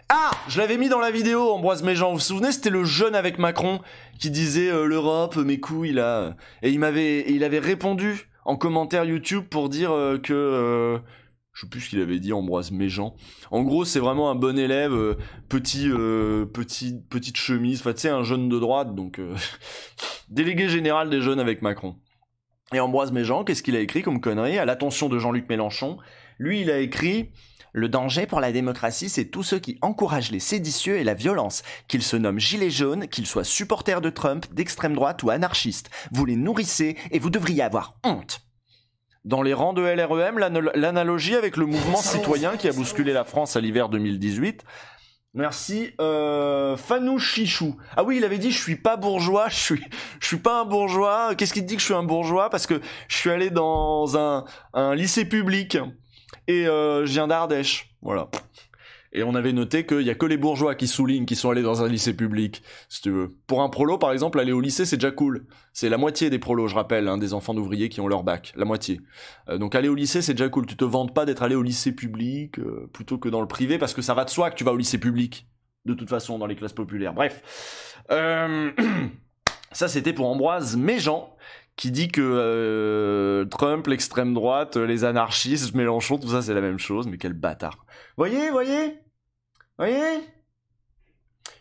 Ah, je l'avais mis dans la vidéo, Ambroise Méjean. Vous vous souvenez, c'était le jeune avec Macron qui disait l'Europe, mes couilles là. Et il avait répondu en commentaire YouTube pour dire que je sais plus ce qu'il avait dit, Ambroise Méjean. En gros, c'est vraiment un bon élève, petite chemise, enfin tu sais, un jeune de droite, donc délégué général des jeunes avec Macron. Et Ambroise Méjean, qu'est-ce qu'il a écrit comme connerie? À l'attention de Jean-Luc Mélenchon, lui, il a écrit « Le danger pour la démocratie, c'est tous ceux qui encouragent les séditieux et la violence, qu'ils se nomment gilets jaunes, qu'ils soient supporters de Trump, d'extrême droite ou anarchistes. Vous les nourrissez et vous devriez avoir honte. » Dans les rangs de LREM, l'analogie avec le mouvement citoyen qui a bousculé la France à l'hiver 2018. Merci, Fanou Chichou. Ah oui, il avait dit je suis pas bourgeois, je suis pas un bourgeois. Qu'est-ce qu'il dit que je suis un bourgeois? Parce que je suis allé dans un lycée public et je viens d'Ardèche. Voilà. Et on avait noté qu'il y a que les bourgeois qui soulignent qu'ils sont allés dans un lycée public, si tu veux. Pour un prolo, par exemple, aller au lycée, c'est déjà cool. C'est la moitié des prolos, je rappelle, hein, des enfants d'ouvriers qui ont leur bac. La moitié. Donc aller au lycée, c'est déjà cool. Tu te vantes pas d'être allé au lycée public plutôt que dans le privé, parce que ça va de soi que tu vas au lycée public. De toute façon, dans les classes populaires. Bref. Ça, c'était pour Ambroise Méjean, qui dit que Trump, l'extrême droite, les anarchistes, Mélenchon, tout ça, c'est la même chose. Mais quel bâtard. Voyez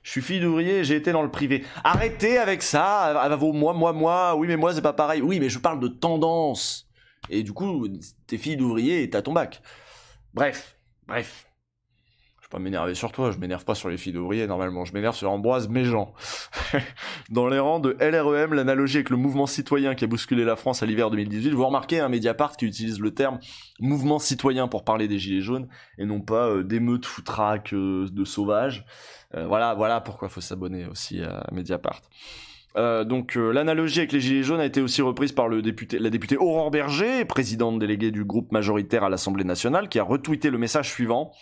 je suis fille d'ouvrier, j'ai été dans le privé. Arrêtez avec ça, moi, oui mais moi c'est pas pareil. Oui mais je parle de tendance. Et du coup, t'es fille d'ouvrier et t'as ton bac. Bref. Je pas m'énerver sur toi, je m'énerve pas sur les filles d'ouvriers normalement, je m'énerve sur Ambroise Méjean. Dans les rangs de LREM, l'analogie avec le mouvement citoyen qui a bousculé la France à l'hiver 2018, vous remarquez un Mediapart qui utilise le terme mouvement citoyen pour parler des gilets jaunes et non pas d'émeutes foutraques de sauvages. Voilà pourquoi faut s'abonner aussi à Mediapart. L'analogie avec les gilets jaunes a été aussi reprise par la députée Aurore Berger, présidente déléguée du groupe majoritaire à l'Assemblée nationale, qui a retweeté le message suivant: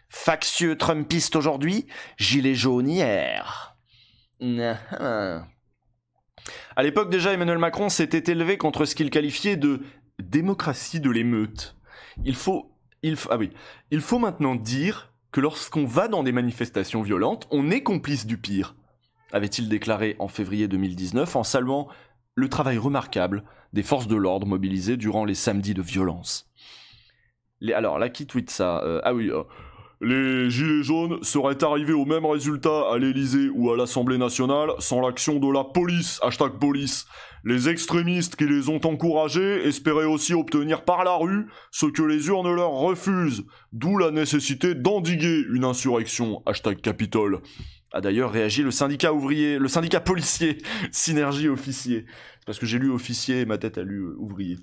factieux trumpiste aujourd'hui, gilets jaunes hier. À l'époque déjà, Emmanuel Macron s'était élevé contre ce qu'il qualifiait de démocratie de l'émeute. Il faut maintenant dire que lorsqu'on va dans des manifestations violentes, on est complice du pire, avait-il déclaré en février 2019 en saluant le travail remarquable des forces de l'ordre mobilisées durant les samedis de violence. Alors là, qui tweet ça les gilets jaunes seraient arrivés au même résultat à l'Elysée ou à l'Assemblée nationale sans l'action de la police, #police. Les extrémistes qui les ont encouragés espéraient aussi obtenir par la rue ce que les urnes leur refusent, d'où la nécessité d'endiguer une insurrection, #Capitole. A d'ailleurs réagi le syndicat policier, Synergie Officier. C'est parce que j'ai lu officier et ma tête a lu ouvrier.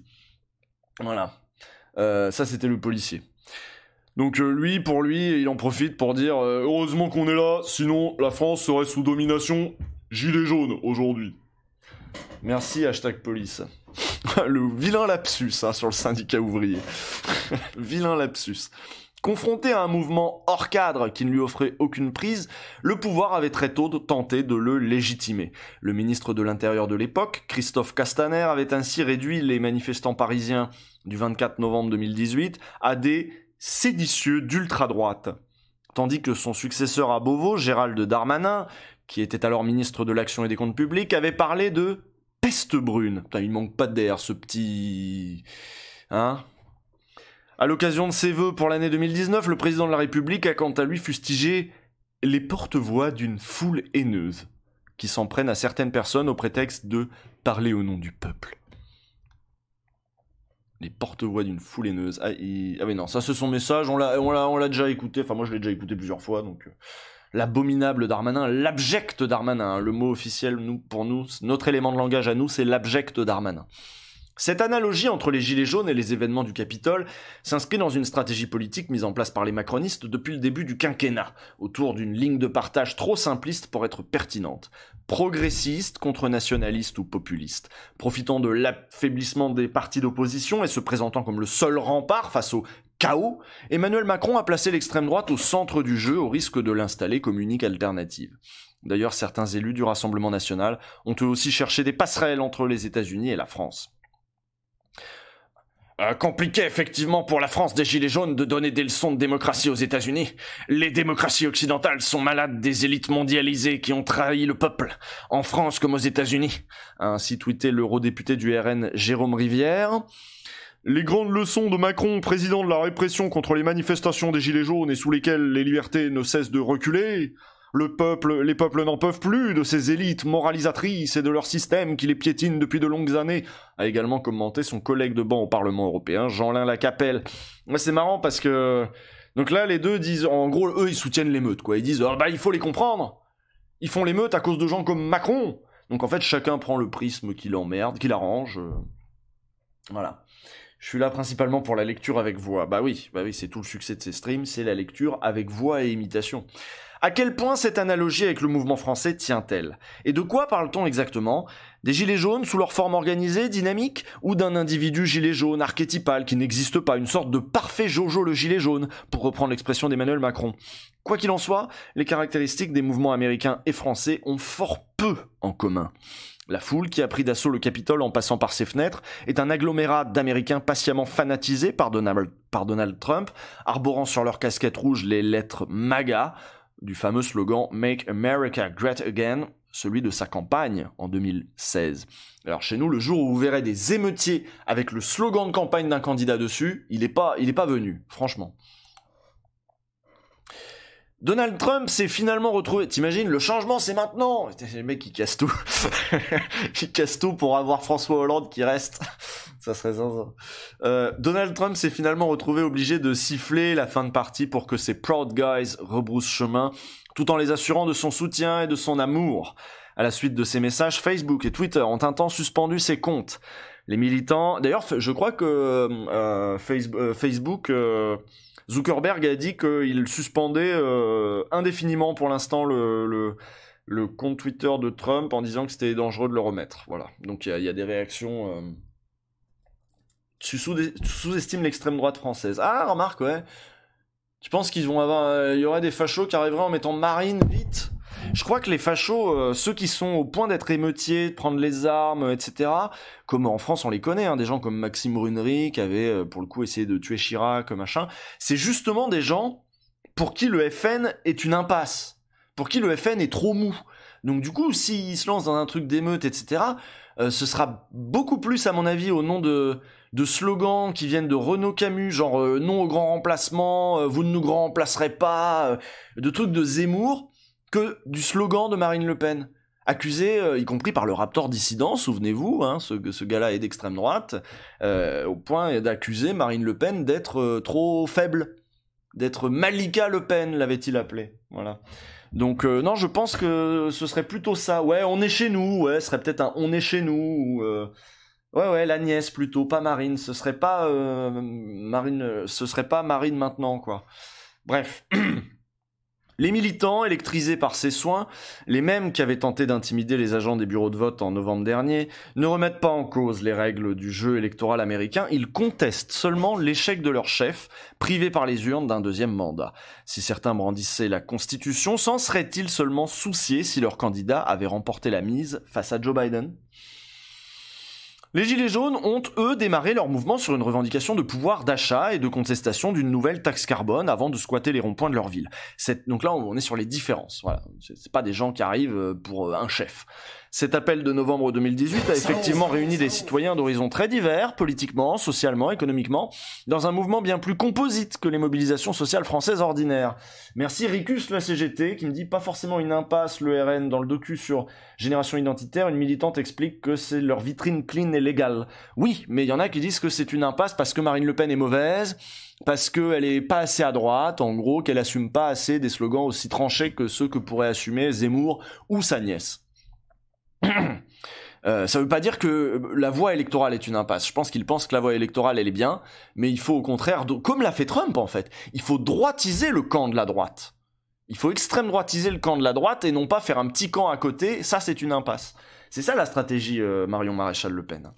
Voilà. Ça c'était le policier. Donc pour lui, il en profite pour dire heureusement qu'on est là, sinon la France serait sous domination gilet jaune aujourd'hui. Merci, #police. Le vilain lapsus sur le syndicat ouvrier. Vilain lapsus. Confronté à un mouvement hors cadre qui ne lui offrait aucune prise, le pouvoir avait très tôt tenté de le légitimer. Le ministre de l'Intérieur de l'époque, Christophe Castaner, avait ainsi réduit les manifestants parisiens du 24 novembre 2018 à des séditieux d'ultra-droite. Tandis que son successeur à Beauvau, Gérald Darmanin, qui était alors ministre de l'Action et des Comptes Publics, avait parlé de peste brune. Putain, il manque pas d'air, ce petit... Hein ? À l'occasion de ses vœux pour l'année 2019, le président de la République a quant à lui fustigé les porte-voix d'une foule haineuse, qui s'en prennent à certaines personnes au prétexte de parler au nom du peuple. Les porte-voix d'une foule haineuse. Ah oui non, ça c'est son message, on l'a déjà écouté, enfin moi je l'ai déjà écouté plusieurs fois, donc... L'abominable Darmanin, l'abject Darmanin, le mot officiel pour nous, notre élément de langage à nous, c'est l'abject Darmanin. Cette analogie entre les gilets jaunes et les événements du Capitole s'inscrit dans une stratégie politique mise en place par les macronistes depuis le début du quinquennat, autour d'une ligne de partage trop simpliste pour être pertinente. Progressiste contre nationaliste ou populiste. Profitant de l'affaiblissement des partis d'opposition et se présentant comme le seul rempart face au chaos, Emmanuel Macron a placé l'extrême droite au centre du jeu au risque de l'installer comme unique alternative. D'ailleurs, certains élus du Rassemblement national ont eux aussi cherché des passerelles entre les États-Unis et la France. Compliqué effectivement pour la France des Gilets jaunes de donner des leçons de démocratie aux États-Unis. Les démocraties occidentales sont malades des élites mondialisées qui ont trahi le peuple, en France comme aux États-Unis, a ainsi tweeté l'eurodéputé du RN Jérôme Rivière. Les grandes leçons de Macron, président de la répression contre les manifestations des Gilets jaunes et sous lesquelles les libertés ne cessent de reculer. Les peuples n'en peuvent plus de ces élites moralisatrices et de leur système qui les piétine depuis de longues années, a également commenté son collègue de banc au Parlement européen, Jeanlin Lacapelle. Moi, c'est marrant parce que... Donc là, les deux disent... En gros, eux, ils soutiennent l'émeute, quoi. Ils disent, il faut les comprendre. Ils font l'émeute à cause de gens comme Macron. Donc en fait, chacun prend le prisme qui l'emmerde, qui l'arrange. Voilà. Je suis là principalement pour la lecture avec voix. Bah oui, c'est tout le succès de ces streams, c'est la lecture avec voix et imitation. À quel point cette analogie avec le mouvement français tient-elle ? Et de quoi parle-t-on exactement ? Des gilets jaunes sous leur forme organisée, dynamique ? Ou d'un individu gilet jaune archétypal qui n'existe pas, une sorte de parfait Jojo le gilet jaune, pour reprendre l'expression d'Emmanuel Macron ? Quoi qu'il en soit, les caractéristiques des mouvements américains et français ont fort peu en commun. La foule qui a pris d'assaut le Capitole en passant par ses fenêtres est un agglomérat d'Américains patiemment fanatisés par Donald Trump, arborant sur leur casquette rouge les lettres MAGA, du fameux slogan « Make America Great Again », celui de sa campagne en 2016. Alors chez nous, le jour où vous verrez des émeutiers avec le slogan de campagne d'un candidat dessus, il est pas venu, franchement. Donald Trump s'est finalement retrouvé... T'imagines, le changement c'est maintenant. Le mec il casse tout. Il casse tout pour avoir François Hollande qui reste. Ça serait zinzin. Donald Trump s'est finalement retrouvé obligé de siffler la fin de partie pour que ses Proud Guys rebroussent chemin, tout en les assurant de son soutien et de son amour. À la suite de ces messages, Facebook et Twitter ont un temps suspendu ses comptes. Les militants... D'ailleurs, je crois que Facebook... Zuckerberg a dit qu'il suspendait indéfiniment pour l'instant le compte Twitter de Trump en disant que c'était dangereux de le remettre. Voilà. Donc il y a des réactions... Tu sous-estimes l'extrême droite française. Ah, remarque, ouais. Tu penses qu'il y aurait des fachos qui arriveraient en mettant Marine vite? Je crois que les fachos, ceux qui sont au point d'être émeutiers, de prendre les armes, etc., comme en France on les connaît, hein, des gens comme Maxime Brunery qui avait pour le coup essayé de tuer Chirac, machin, c'est justement des gens pour qui le FN est une impasse, pour qui le FN est trop mou. Donc du coup, s'ils se lancent dans un truc d'émeute, etc., ce sera beaucoup plus, à mon avis, au nom de slogans qui viennent de Renaud Camus, genre non au grand remplacement, vous ne nous grand remplacerez pas, de trucs de Zemmour, que du slogan de Marine Le Pen, accusé, y compris par le Raptor dissident, souvenez-vous, hein, ce gars-là est d'extrême droite, au point d'accuser Marine Le Pen d'être trop faible, d'être Malika Le Pen, l'avait-il appelé, voilà. Donc non, je pense que ce serait plutôt ça, ouais, on est chez nous, ouais, ce serait peut-être un on est chez nous, ou... Ouais, la nièce plutôt, pas Marine, ce serait pas Marine maintenant, quoi. Bref... Les militants, électrisés par ces soins, les mêmes qui avaient tenté d'intimider les agents des bureaux de vote en novembre dernier, ne remettent pas en cause les règles du jeu électoral américain, ils contestent seulement l'échec de leur chef, privé par les urnes d'un deuxième mandat. Si certains brandissaient la Constitution, s'en seraient-ils seulement souciés si leur candidat avait remporté la mise face à Joe Biden ? Les Gilets jaunes ont, eux, démarré leur mouvement sur une revendication de pouvoir d'achat et de contestation d'une nouvelle taxe carbone avant de squatter les ronds-points de leur ville. Donc là, on est sur les différences. Voilà. C'est pas des gens qui arrivent pour un chef. Cet appel de novembre 2018 a effectivement réuni des citoyens d'horizons très divers, politiquement, socialement, économiquement, dans un mouvement bien plus composite que les mobilisations sociales françaises ordinaires. Merci Ricus, la CGT, qui me dit pas forcément une impasse, le RN, dans le docu sur Génération Identitaire, une militante explique que c'est leur vitrine clean et légale. Oui, mais il y en a qui disent que c'est une impasse parce que Marine Le Pen est mauvaise, parce qu'elle est pas assez à droite, en gros, qu'elle assume pas assez des slogans aussi tranchés que ceux que pourrait assumer Zemmour ou sa nièce. Ça veut pas dire que la voie électorale est une impasse. Je pense qu'ils pensent que la voie électorale elle est bien, mais il faut au contraire, comme l'a fait Trump en fait, il faut droitiser le camp de la droite. Il faut extrême droitiser le camp de la droite et non pas faire un petit camp à côté, ça c'est une impasse. C'est ça la stratégie Marion Maréchal Le Pen.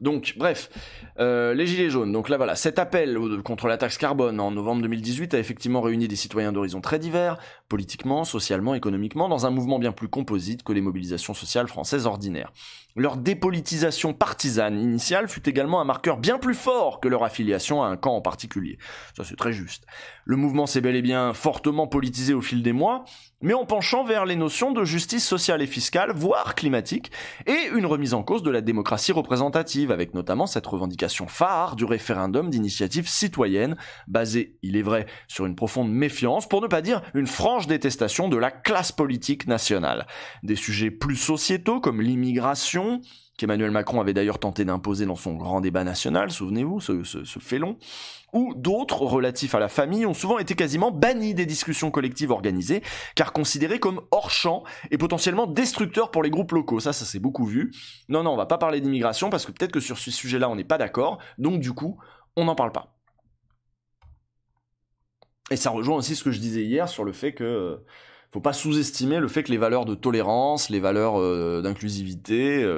Donc, bref, les Gilets jaunes. Donc là, voilà, cet appel contre la taxe carbone en novembre 2018 a effectivement réuni des citoyens d'horizons très divers, politiquement, socialement, économiquement, dans un mouvement bien plus composite que les mobilisations sociales françaises ordinaires. Leur dépolitisation partisane initiale fut également un marqueur bien plus fort que leur affiliation à un camp en particulier. Ça, c'est très juste. Le mouvement s'est bel et bien fortement politisé au fil des mois, mais en penchant vers les notions de justice sociale et fiscale, voire climatique, et une remise en cause de la démocratie représentative, avec notamment cette revendication phare du référendum d'initiative citoyenne, basée, il est vrai, sur une profonde méfiance, pour ne pas dire une franche détestation de la classe politique nationale. Des sujets plus sociétaux comme l'immigration, qu'Emmanuel Macron avait d'ailleurs tenté d'imposer dans son grand débat national, souvenez-vous, ce félon, ou d'autres relatifs à la famille ont souvent été quasiment bannis des discussions collectives organisées, car considérés comme hors champ et potentiellement destructeurs pour les groupes locaux. Ça s'est beaucoup vu. Non, on va pas parler d'immigration, parce que peut-être que sur ce sujet-là, on n'est pas d'accord, donc du coup, on n'en parle pas. Et ça rejoint aussi ce que je disais hier sur le fait que faut pas sous-estimer le fait que les valeurs de tolérance, les valeurs d'inclusivité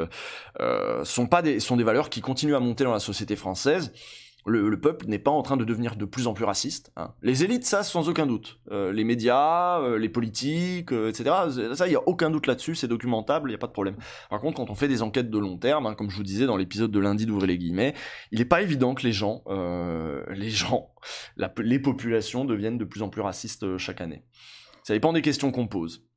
sont des valeurs qui continuent à monter dans la société française. Le peuple n'est pas en train de devenir de plus en plus raciste. Hein. Les élites, ça, sans aucun doute. Les médias, les politiques, etc. Ça, il n'y a aucun doute là-dessus, c'est documentable, il n'y a pas de problème. Par contre, quand on fait des enquêtes de long terme, hein, comme je vous disais dans l'épisode de lundi d'Ouvrez les guillemets, il n'est pas évident que les populations deviennent de plus en plus racistes chaque année. Ça dépend des questions qu'on pose.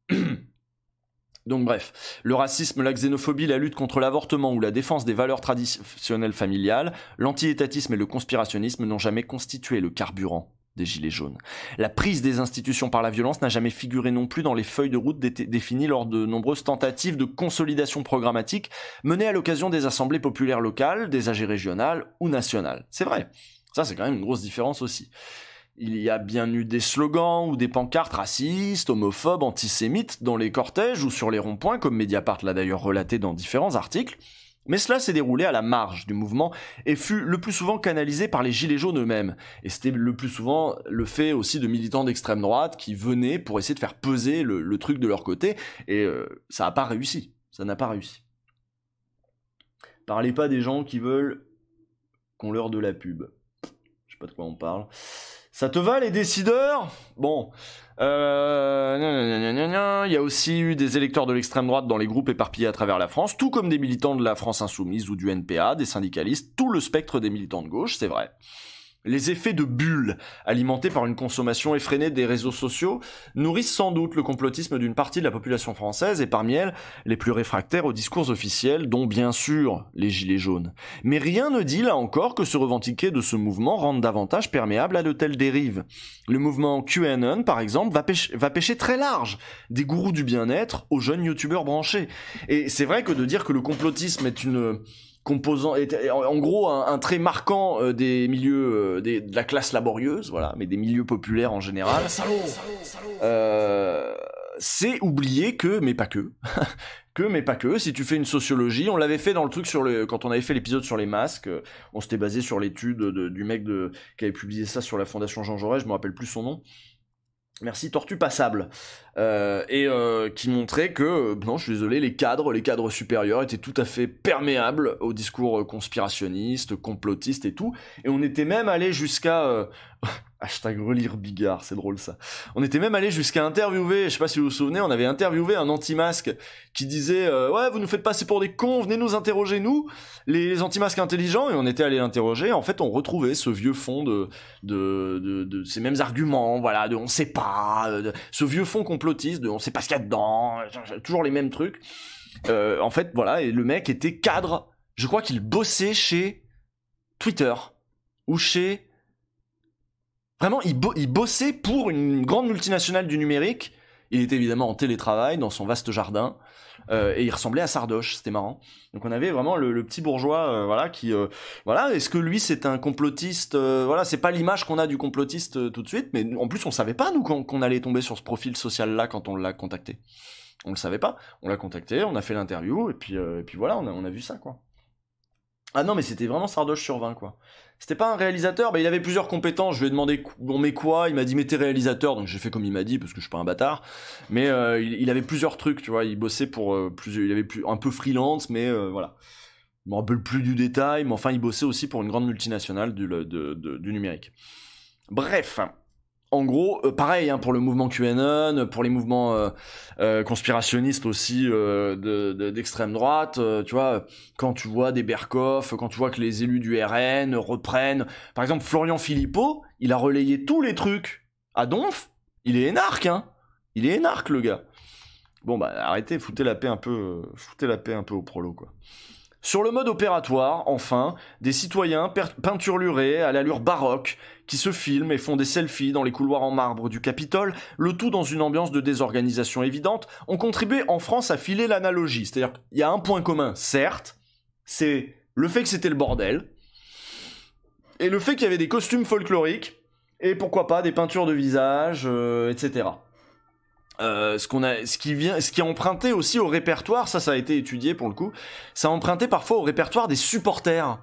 Donc bref, le racisme, la xénophobie, la lutte contre l'avortement ou la défense des valeurs traditionnelles familiales, l'anti-étatisme et le conspirationnisme n'ont jamais constitué le carburant des Gilets jaunes. La prise des institutions par la violence n'a jamais figuré non plus dans les feuilles de route définies lors de nombreuses tentatives de consolidation programmatique menées à l'occasion des assemblées populaires locales, des AG régionales ou nationales. C'est vrai. Ça, c'est quand même une grosse différence aussi. Il y a bien eu des slogans ou des pancartes racistes, homophobes, antisémites dans les cortèges ou sur les ronds-points, comme Mediapart l'a d'ailleurs relaté dans différents articles. Mais cela s'est déroulé à la marge du mouvement et fut le plus souvent canalisé par les Gilets jaunes eux-mêmes. Et c'était le plus souvent le fait aussi de militants d'extrême droite qui venaient pour essayer de faire peser le truc de leur côté. Et ça n'a pas réussi. Ça n'a pas réussi. Parlez pas des gens qui veulent qu'on leur de la pub. Je sais pas de quoi on parle. Ça te va les décideurs ? Bon. Il y a aussi eu des électeurs de l'extrême droite dans les groupes éparpillés à travers la France, tout comme des militants de la France Insoumise ou du NPA, des syndicalistes, tout le spectre des militants de gauche, c'est vrai. Les effets de bulle, alimentés par une consommation effrénée des réseaux sociaux, nourrissent sans doute le complotisme d'une partie de la population française et parmi elles, les plus réfractaires aux discours officiels, dont bien sûr les Gilets jaunes. Mais rien ne dit là encore que se revendiquer de ce mouvement rende davantage perméable à de telles dérives. Le mouvement QAnon, par exemple, va pêcher très large des gourous du bien-être aux jeunes youtubeurs branchés. Et c'est vrai que de dire que le complotisme est une composant, en gros un trait marquant des milieux de la classe laborieuse, voilà, mais des milieux populaires en général. C'est oublier que, mais pas que, si tu fais une sociologie, on l'avait fait dans le truc quand on avait fait l'épisode sur les masques, on s'était basé sur l'étude du mec qui avait publié ça sur la Fondation Jean Jaurès, je me rappelle plus son nom. Merci, Tortue Passable, qui montrait que, non, je suis désolé, les cadres supérieurs étaient tout à fait perméables au discours conspirationniste, complotiste et tout, et on était même allé jusqu'à hashtag relire Bigard, c'est drôle ça. On était même allé jusqu'à interviewer, je sais pas si vous vous souvenez, on avait interviewé un anti-masque qui disait ouais, vous nous faites passer pour des cons, venez nous interroger nous, les anti-masques intelligents, et on était allé l'interroger. En fait, on retrouvait ce vieux fond de ces mêmes arguments, voilà, de on sait pas, ce vieux fond complotiste, de on sait pas ce qu'il y a dedans, toujours les mêmes trucs. En fait, voilà, et le mec était cadre. Je crois qu'il bossait chez Twitter ou chez vraiment, il bossait pour une grande multinationale du numérique. Il était évidemment en télétravail dans son vaste jardin et il ressemblait à Sardoche, c'était marrant. Donc on avait vraiment le petit bourgeois, voilà, qui, voilà. Est-ce que lui c'est un complotiste voilà, c'est pas l'image qu'on a du complotiste tout de suite, mais en plus on savait pas nous qu'on allait tomber sur ce profil social-là quand on l'a contacté. On le savait pas. On l'a contacté, on a fait l'interview et puis voilà, on a vu ça quoi. Ah non, mais c'était vraiment Sardoche sur 20, quoi. C'était pas un réalisateur, bah il avait plusieurs compétences, je lui ai demandé on met quoi, il m'a dit mettez réalisateur, donc j'ai fait comme il m'a dit, parce que je suis pas un bâtard, mais il avait plusieurs trucs, tu vois, il bossait pour plusieurs, il avait un peu freelance, mais voilà. Je me rappelle plus du détail, mais enfin il bossait aussi pour une grande multinationale du numérique. Bref. En gros, pareil hein, pour le mouvement QAnon, pour les mouvements conspirationnistes aussi d'extrême droite, tu vois, quand tu vois des Berkoff, quand tu vois que les élus du RN reprennent, par exemple Florian Philippot, il a relayé tous les trucs à Donf, il est énarque, hein, il est énarque le gars. Bon bah arrêtez, foutez la paix un peu au prolo quoi. Sur le mode opératoire, enfin, des citoyens peinturlurés à l'allure baroque qui se filment et font des selfies dans les couloirs en marbre du Capitole, le tout dans une ambiance de désorganisation évidente, ont contribué en France à filer l'analogie. C'est-à-dire qu'il y a un point commun, certes, c'est le fait que c'était le bordel, et le fait qu'il y avait des costumes folkloriques, et pourquoi pas des peintures de visage, etc. Ce qui est emprunté aussi au répertoire, ça a été étudié pour le coup, ça a emprunté parfois au répertoire des supporters.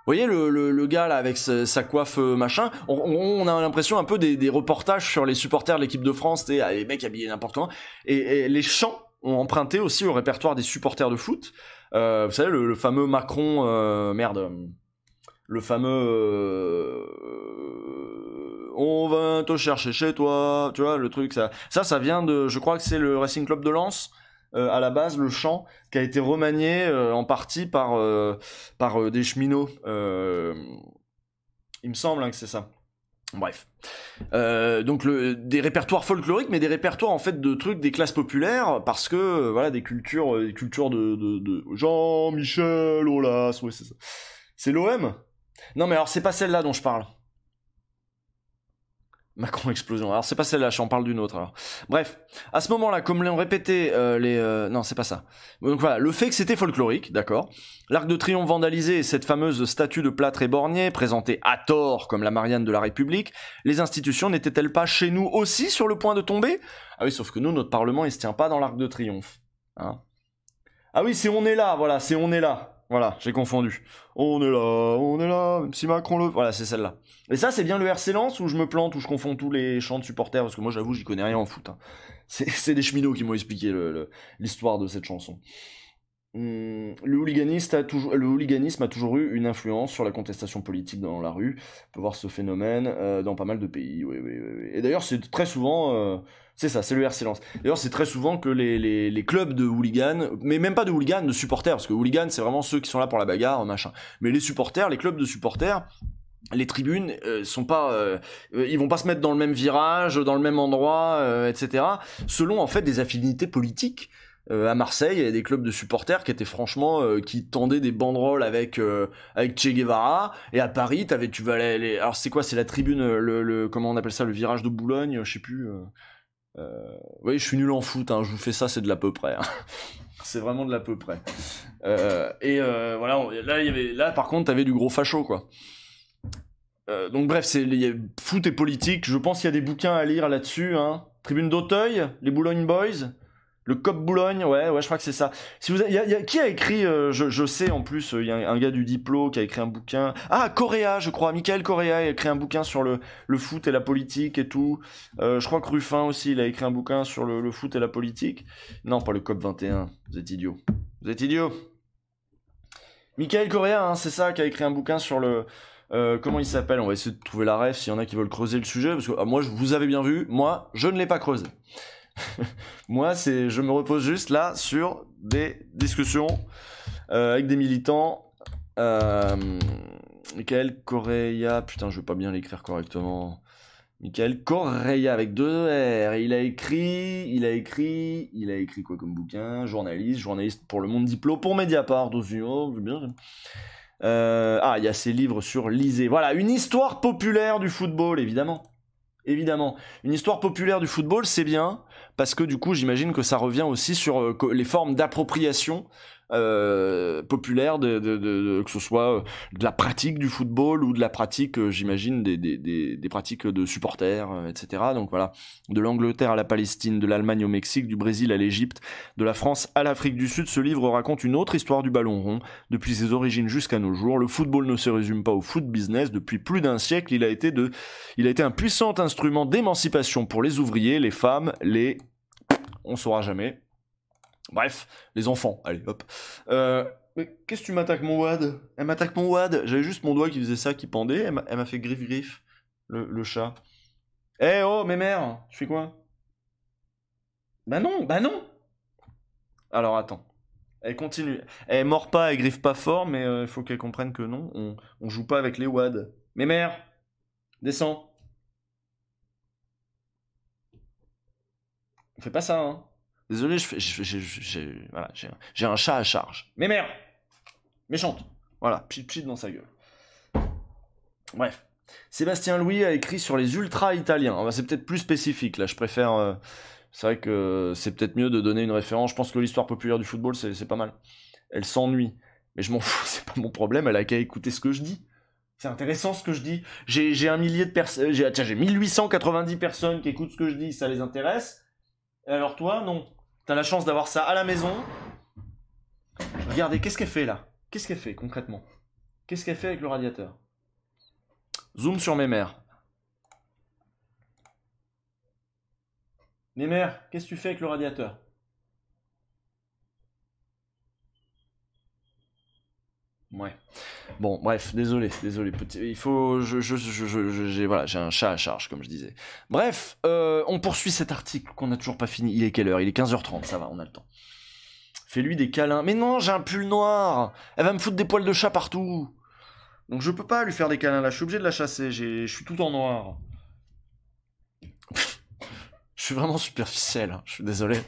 Vous voyez le gars là avec sa coiffe machin, on a l'impression un peu des reportages sur les supporters de l'équipe de France, les mecs habillés n'importe comment, et les chants ont emprunté aussi au répertoire des supporters de foot. Vous savez le fameux Macron, le fameux on va te chercher chez toi, tu vois le truc, ça vient de, je crois que c'est le Racing Club de Lens. À la base, le chant qui a été remanié en partie par des cheminots. Il me semble hein, que c'est ça. Bref. Donc des répertoires folkloriques, mais des répertoires en fait de trucs des classes populaires, parce que voilà des cultures de Jean-Michel Aulas, ouais c'est ça. C'est l'OM ? Non mais alors c'est pas celle-là dont je parle. Macron explosion. Alors c'est pas celle-là, j'en parle d'une autre alors. Bref, à ce moment-là, comme l'ont répété non, c'est pas ça. Donc voilà, le fait que c'était folklorique, d'accord. L'Arc de Triomphe vandalisé et cette fameuse statue de Plâtre et Borgné, présentée à tort comme la Marianne de la République, les institutions n'étaient-elles pas chez nous aussi sur le point de tomber? Ah oui, sauf que nous, notre Parlement, il se tient pas dans l'Arc de Triomphe. Hein. Ah oui, c'est on est là, voilà, c'est on est là. Voilà, j'ai confondu. On est là, même si Macron le... Voilà, c'est celle-là. Et ça, c'est bien le RC Lens où je me plante, où je confonds tous les chants de supporters, parce que moi, j'avoue, j'y connais rien en foot. Hein. C'est des cheminots qui m'ont expliqué l'histoire de cette chanson. Le hooliganisme a toujours eu une influence sur la contestation politique dans la rue. On peut voir ce phénomène dans pas mal de pays. Oui. Et d'ailleurs, c'est très souvent... c'est ça, c'est le RC Lens. D'ailleurs, c'est très souvent que les clubs de hooligans, mais même pas de hooligans, de supporters, parce que hooligans, c'est vraiment ceux qui sont là pour la bagarre, machin. Mais les supporters, les clubs de supporters, les tribunes sont pas, ils vont pas se mettre dans le même virage, dans le même endroit, etc. Selon en fait des affinités politiques. À Marseille, il y a des clubs de supporters qui étaient franchement qui tendaient des banderoles avec Che Guevara, et à Paris tu vas alors c'est quoi, c'est la tribune, le comment on appelle ça, le virage de Boulogne, je sais plus. Oui, je suis nul en foot, hein, je vous fais ça, c'est de l'à peu près. Hein. C'est vraiment de l'à peu près. Voilà, là par contre t'avais du gros facho quoi. Donc bref, foot et politique, je pense qu'il y a des bouquins à lire là-dessus. Hein. Tribune d'Auteuil, les Boulogne Boys, le COP Boulogne, ouais, je crois que c'est ça. Si vous, qui a écrit, je sais en plus, il y a un gars du Diplo qui a écrit un bouquin. Ah, Correa, je crois, Michael Correa a écrit un bouquin sur le foot et la politique et tout. Je crois que Ruffin aussi, il a écrit un bouquin sur le foot et la politique. Non, pas le COP 21, vous êtes idiots. Vous êtes idiots. Michael Correa, hein, c'est ça, qui a écrit un bouquin sur le... comment il s'appelle? On va essayer de trouver la ref s'il y en a qui veulent creuser le sujet, parce que moi, vous avez bien vu, moi, je ne l'ai pas creusé. Moi, je me repose juste là sur des discussions avec des militants. Michael Correa, putain, je vais pas bien l'écrire correctement. Michael Correa avec 2 R. Il a écrit quoi comme bouquin? Journaliste pour Le Monde Diplo, pour Mediapart aussi. Oh, c'est bien. Il y a ses livres sur l'Isée. Voilà, une histoire populaire du football, évidemment. Une histoire populaire du football, c'est bien, parce que du coup, j'imagine que ça revient aussi sur les formes d'appropriation populaire, que ce soit de la pratique du football ou de la pratique, j'imagine, des pratiques de supporters, etc. Donc voilà, de l'Angleterre à la Palestine, de l'Allemagne au Mexique, du Brésil à l'Égypte, de la France à l'Afrique du Sud, ce livre raconte une autre histoire du ballon rond, depuis ses origines jusqu'à nos jours. Le football ne se résume pas au foot business. Depuis plus d'un siècle, il a été un puissant instrument d'émancipation pour les ouvriers, les femmes, on saura jamais. Bref, les enfants, allez, hop. Mais qu'est-ce que tu m'attaques, mon wad? Elle m'attaque mon wad. J'avais juste mon doigt qui faisait ça, qui pendait. Elle m'a fait griffe, le chat. Eh oh, mes mères, tu fais quoi? Bah non. Alors attends. Elle continue. Elle mord pas, elle griffe pas fort, mais il faut qu'elle comprenne que non, on joue pas avec les wads. Mes mères, descends. On fait pas ça, hein. Désolé, j'ai un chat à charge. Mais merde, méchante. Voilà, pchit dans sa gueule. Bref. Sébastien Louis a écrit sur les ultras italiens. C'est peut-être plus spécifique, là, je préfère... c'est vrai que c'est peut-être mieux de donner une référence. Je pense que l'histoire populaire du football, c'est pas mal. Elle s'ennuie. Mais je m'en fous, c'est pas mon problème, elle a qu'à écouter ce que je dis. C'est intéressant ce que je dis. J'ai 1 millier de personnes... J'ai 1890 personnes qui écoutent ce que je dis, ça les intéresse. Et alors toi, non. T'as la chance d'avoir ça à la maison. Regardez, qu'est-ce qu'elle fait là? Qu'est-ce qu'elle fait concrètement? Qu'est-ce qu'elle fait avec le radiateur? Zoom sur mes mères. Mes mères, qu'est-ce que tu fais avec le radiateur? Ouais. Bon, bref, désolé. Il faut, voilà, j'ai un chat à charge, comme je disais. Bref, on poursuit cet article qu'on n'a toujours pas fini. Il est quelle heure? Il est 15h30, ça va, on a le temps. Fais-lui des câlins. Mais non, j'ai un pull noir. Elle va me foutre des poils de chat partout. Donc je peux pas lui faire des câlins là. Je suis obligé de la chasser. Je suis tout en noir. Je suis vraiment superficiel. Hein. Je suis désolé.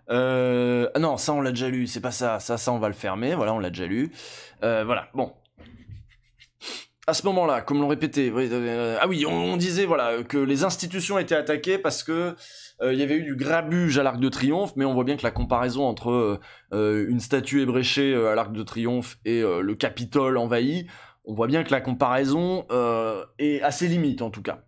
Non, ça on l'a déjà lu, c'est pas ça. Ça on va le fermer, voilà, on l'a déjà lu. Voilà, bon. à ce moment-là, comme l'ont répété, ah oui, on disait voilà que les institutions étaient attaquées parce que il y avait eu du grabuge à l'Arc de Triomphe, mais on voit bien que la comparaison entre une statue ébréchée à l'Arc de Triomphe et le Capitole envahi, on voit bien que la comparaison est assez limite en tout cas.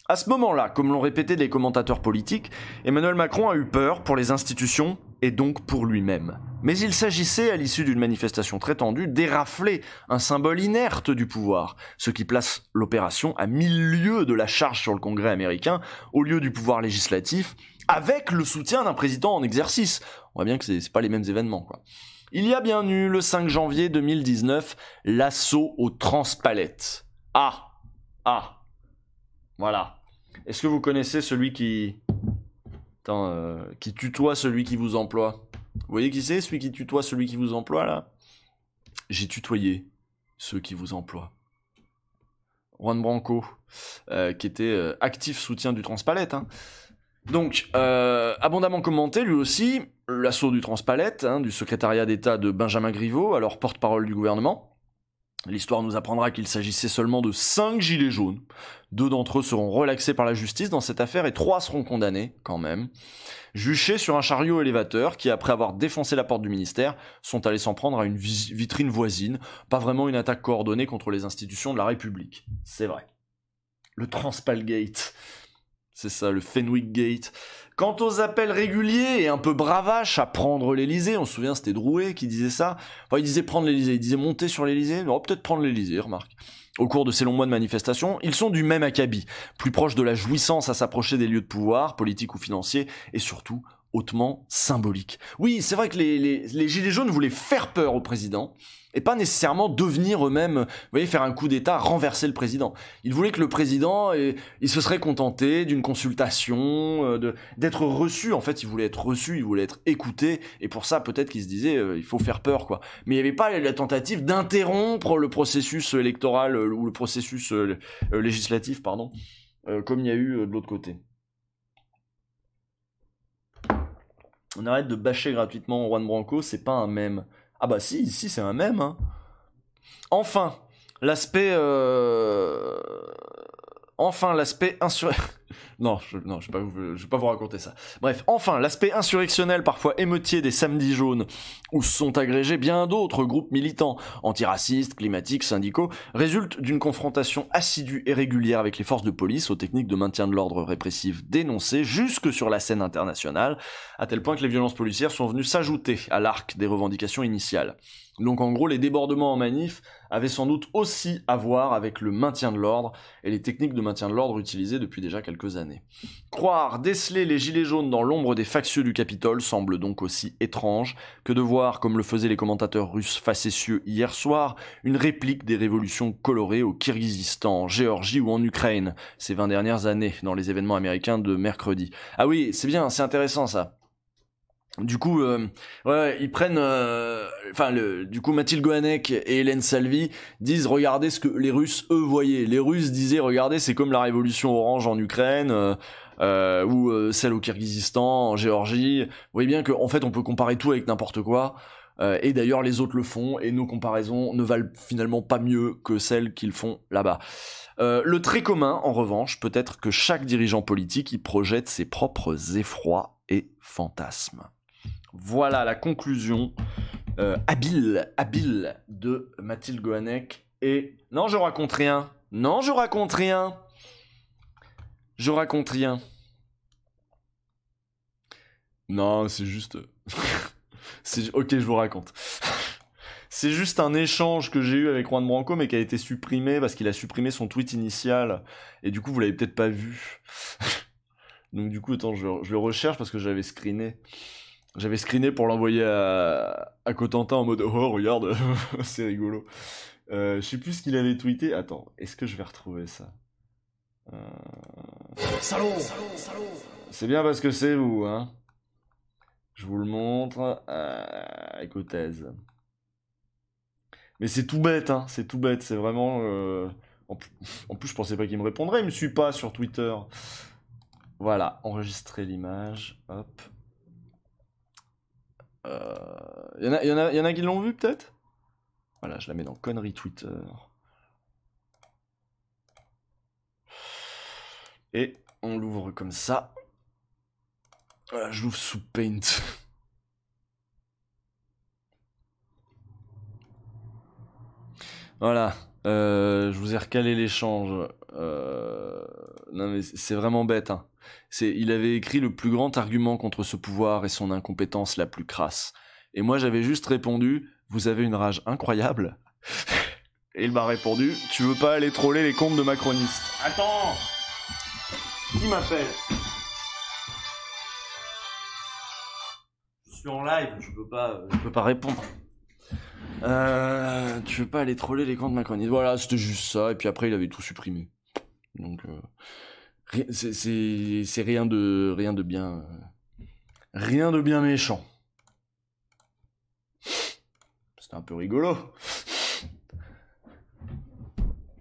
À ce moment-là, comme l'ont répété les commentateurs politiques, Emmanuel Macron a eu peur pour les institutions et donc pour lui-même. Mais il s'agissait, à l'issue d'une manifestation très tendue, d'érafler un symbole inerte du pouvoir, ce qui place l'opération à 1000 lieues de la charge sur le Congrès américain, au lieu du pouvoir législatif, avec le soutien d'un président en exercice. On voit bien que c'est pas les mêmes événements, quoi. Il y a bien eu, le 5 janvier 2019, l'assaut aux Transpalettes. Voilà. Est-ce que vous connaissez celui qui tutoie celui qui vous emploie? Vous voyez qui c'est, celui qui tutoie celui qui vous emploie, là? J'ai tutoyé ceux qui vous emploient. Juan Branco, qui était actif soutien du Transpalette. Hein. Donc, abondamment commenté, lui aussi, l'assaut du Transpalette, du secrétariat d'État de Benjamin Griveaux, alors porte-parole du gouvernement. L'histoire nous apprendra qu'il s'agissait seulement de 5 gilets jaunes. 2 d'entre eux seront relaxés par la justice dans cette affaire et 3 seront condamnés, quand même. Juchés sur un chariot élévateur qui, après avoir défoncé la porte du ministère, sont allés s'en prendre à une vitrine voisine. Pas vraiment une attaque coordonnée contre les institutions de la République. C'est vrai. Le Transpalgate. C'est ça, le Fenwick Gate. Quant aux appels réguliers et un peu bravaches à prendre l'Elysée, on se souvient, c'était Drouet qui disait ça. Enfin, il disait prendre l'Elysée, il disait monter sur l'Elysée. Non, peut-être prendre l'Elysée, remarque. Au cours de ces longs mois de manifestation, ils sont du même acabit, plus proches de la jouissance à s'approcher des lieux de pouvoir, politiques ou financiers, et surtout hautement symboliques. Oui, c'est vrai que les Gilets jaunes voulaient faire peur au président, et pas nécessairement devenir eux-mêmes, vous voyez, faire un coup d'État, renverser le président. Ils voulaient que le président, il se serait contenté d'une consultation, d'être reçu. En fait, il voulait être reçu, il voulait être écouté, et pour ça, peut-être qu'il se disait, il faut faire peur, quoi. Mais il n'y avait pas la tentative d'interrompre le processus électoral, ou le processus législatif, pardon, comme il y a eu de l'autre côté. On arrête de bâcher gratuitement Juan Branco, c'est pas un mème. Ah bah si, c'est un mème, hein. Enfin, l'aspect Non, je vais pas vous raconter ça. Bref, enfin, l'aspect insurrectionnel, parfois émeutier des samedis jaunes, où sont agrégés bien d'autres groupes militants, antiracistes, climatiques, syndicaux, résulte d'une confrontation assidue et régulière avec les forces de police aux techniques de maintien de l'ordre répressif dénoncées jusque sur la scène internationale, à tel point que les violences policières sont venues s'ajouter à l'arc des revendications initiales. Donc en gros, les débordements en manif avaient sans doute aussi à voir avec le maintien de l'ordre et les techniques de maintien de l'ordre utilisées depuis déjà quelques années. Croire déceler les gilets jaunes dans l'ombre des factieux du Capitole semble donc aussi étrange que de voir, comme le faisaient les commentateurs russes facétieux hier soir, une réplique des révolutions colorées au Kirghizistan, en Géorgie ou en Ukraine ces 20 dernières années dans les événements américains de mercredi. Ah oui, c'est bien, c'est intéressant ça. Du coup, ils prennent, du coup, Mathilde Goanek et Hélène Salvi disent regardez ce que les Russes eux voyaient. Les Russes disaient regardez, c'est comme la révolution orange en Ukraine ou celle au Kirghizistan, en Géorgie. Vous voyez bien qu'en fait, on peut comparer tout avec n'importe quoi. Et d'ailleurs, les autres le font et nos comparaisons ne valent finalement pas mieux que celles qu'ils font là-bas. Le trait commun, en revanche, peut être que chaque dirigeant politique y projette ses propres effrois et fantasmes. Voilà la conclusion habile de Mathilde Goanek et... Non, je raconte rien. Non, c'est juste... Ok, je vous raconte. C'est juste un échange que j'ai eu avec Juan Branco, mais qui a été supprimé parce qu'il a supprimé son tweet initial. Et du coup, vous l'avez peut-être pas vu. Donc du coup, attends, je le recherche parce que j'avais screené. J'avais screené pour l'envoyer à Cotentin en mode « Oh, regarde, c'est rigolo. » Je sais plus ce qu'il avait tweeté. Attends, est-ce que je vais retrouver ça Salaud. C'est bien parce que c'est vous, hein. Je vous le montre. Écoutez. Mais c'est tout bête, hein. C'est tout bête. C'est vraiment... En plus, je pensais pas qu'il me répondrait. Il me suit pas sur Twitter. Voilà, enregistrer l'image. Hop. Y en a qui l'ont vu peut-être. Voilà, je la mets dans conneries Twitter. Et on l'ouvre comme ça. Voilà, je l'ouvre sous Paint. Voilà, je vous ai recalé l'échange. Non mais c'est vraiment bête. Hein. Il avait écrit le plus grand argument contre ce pouvoir et son incompétence la plus crasse. Et moi j'avais juste répondu, vous avez une rage incroyable. Et il m'a répondu, tu veux pas aller troller les comptes de macronistes. Attends, qui m'appelle? Je suis en live, je peux pas répondre. Tu veux pas aller troller les comptes macronistes? Voilà, c'était juste ça. Et puis après, il avait tout supprimé. Donc, c'est rien de bien, rien de bien méchant. C'était un peu rigolo.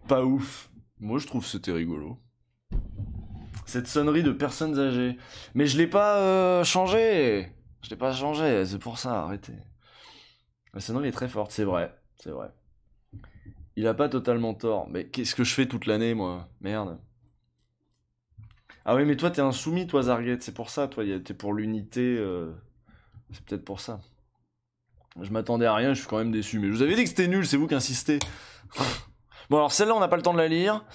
Pas ouf. Moi, je trouve que c'était rigolo. Cette sonnerie de personnes âgées. Mais je l'ai pas changé. Je l'ai pas changé. C'est pour ça. Arrêtez. La sonnerie est très forte, c'est vrai. C'est vrai. Il a pas totalement tort. Mais qu'est-ce que je fais toute l'année, moi? Merde. Ah oui, mais toi, t'es insoumis, toi, Zarguette. C'est pour ça, toi. T'es pour l'unité. C'est peut-être pour ça. Je m'attendais à rien, je suis quand même déçu. Mais je vous avais dit que c'était nul, c'est vous qui insistez. Bon, alors celle-là, on n'a pas le temps de la lire.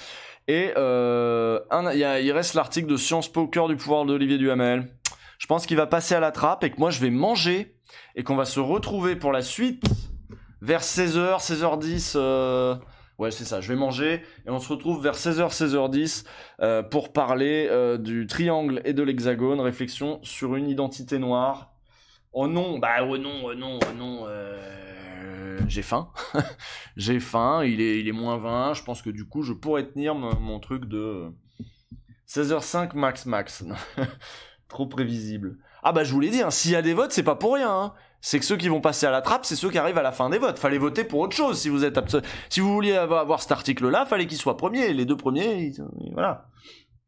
Et il reste l'article de Sciences Po au cœur du pouvoir d'Olivier Duhamel. Je pense qu'il va passer à la trappe et que moi, je vais manger. Et qu'on va se retrouver pour la suite vers 16h, 16h10. Ouais, c'est ça, je vais manger. Et on se retrouve vers 16h, 16h10 pour parler du triangle et de l'hexagone. Réflexion sur une identité noire. Oh non, bah oh non, oh non, oh non. J'ai faim. J'ai faim, il est moins 20. Je pense que du coup, je pourrais tenir mon truc de 16h05 max. Trop prévisible. Ah bah je vous l'ai dit, hein, s'il y a des votes, c'est pas pour rien. Hein. C'est que ceux qui vont passer à la trappe, c'est ceux qui arrivent à la fin des votes. Fallait voter pour autre chose si vous êtes si vous vouliez avoir cet article-là, fallait qu'il soit premier. Les deux premiers, voilà.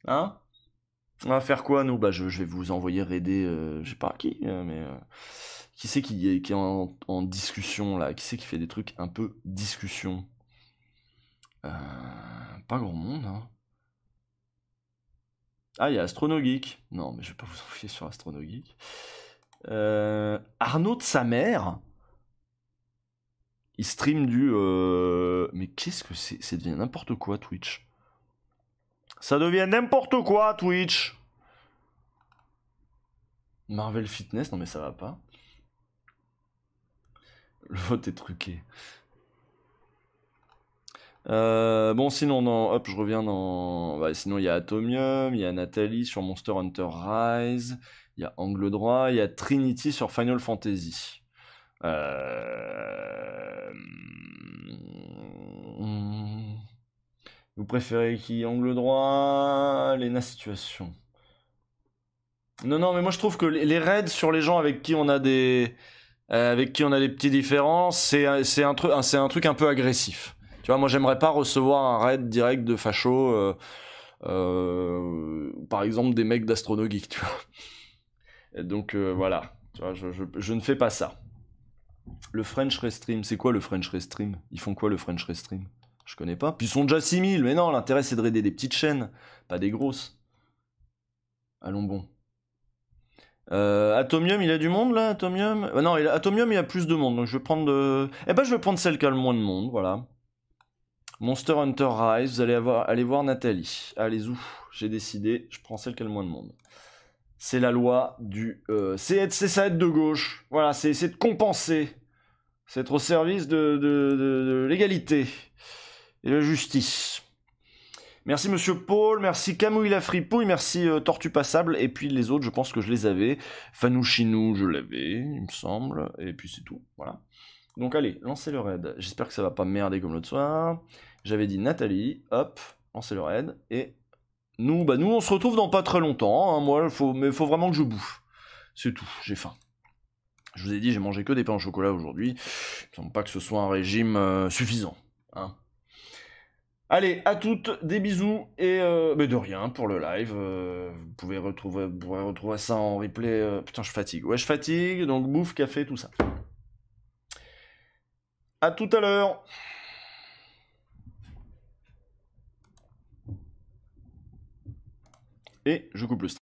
Hein? On va faire quoi nous? Bah je vais vous envoyer raider, je sais pas qui, mais qui c'est qui est en discussion là? Qui c'est qui fait des trucs un peu discussion? Pas grand monde. Hein. Ah, il y a Astronogeek. Non, mais je vais pas vous envoyer sur Astronogeek. Arnaud de sa mère. Il stream du... Mais qu'est-ce que c'est? Ça devient n'importe quoi, Twitch. Ça devient n'importe quoi, Twitch. Marvel Fitness, non mais ça va pas. Le vote est truqué. Bon, sinon, hop, je reviens dans... Bah, sinon, il y a Atomium, il y a Nathalie sur Monster Hunter Rise, il y a Angle Droit, il y a Trinity sur Final Fantasy. Vous préférez qui? Angle droit, Lena Situation. Non, mais moi je trouve que les raids sur les gens avec qui on a des petits différences, c'est un truc un peu agressif. Tu vois, moi j'aimerais pas recevoir un raid direct de facho, par exemple des mecs d'Astronogeek, tu vois. Et donc voilà, tu vois, je ne fais pas ça. Le French Restream, c'est quoi le French Restream? Ils font quoi le French Restream? Je connais pas. Puis ils sont déjà 6000, mais non, l'intérêt c'est de raider des petites chaînes, pas des grosses. Allons bon. Atomium, il a du monde là, Atomium? Non, Atomium, il y a plus de monde, donc je vais prendre je vais prendre celle qui a le moins de monde, voilà. Monster Hunter Rise, vous allez aller voir Nathalie. Allez, où? J'ai décidé, je prends celle qui a le moins de monde. C'est la loi du... c'est ça être de gauche. Voilà, c'est essayer de compenser. C'est être au service de l'égalité et de la justice. Merci Monsieur Paul, merci Camouille la fripouille, merci Tortue Passable, et puis les autres, je pense que je les avais. Fanouchinou, je l'avais, il me semble, et puis c'est tout, voilà. Donc allez, lancez le raid. J'espère que ça va pas merder comme l'autre soir. J'avais dit Nathalie, hop, lancez le raid, et nous, on se retrouve dans pas très longtemps, hein, moi, mais faut vraiment que je bouffe. C'est tout, j'ai faim. Je vous ai dit, j'ai mangé que des pains au chocolat aujourd'hui. Il me semble pas que ce soit un régime suffisant, hein. Allez, à toutes, des bisous, et mais de rien pour le live. Vous pourrez retrouver ça en replay. Putain, je fatigue. Ouais, je fatigue, donc bouffe, café, tout ça. À tout à l'heure. Et je coupe le stream.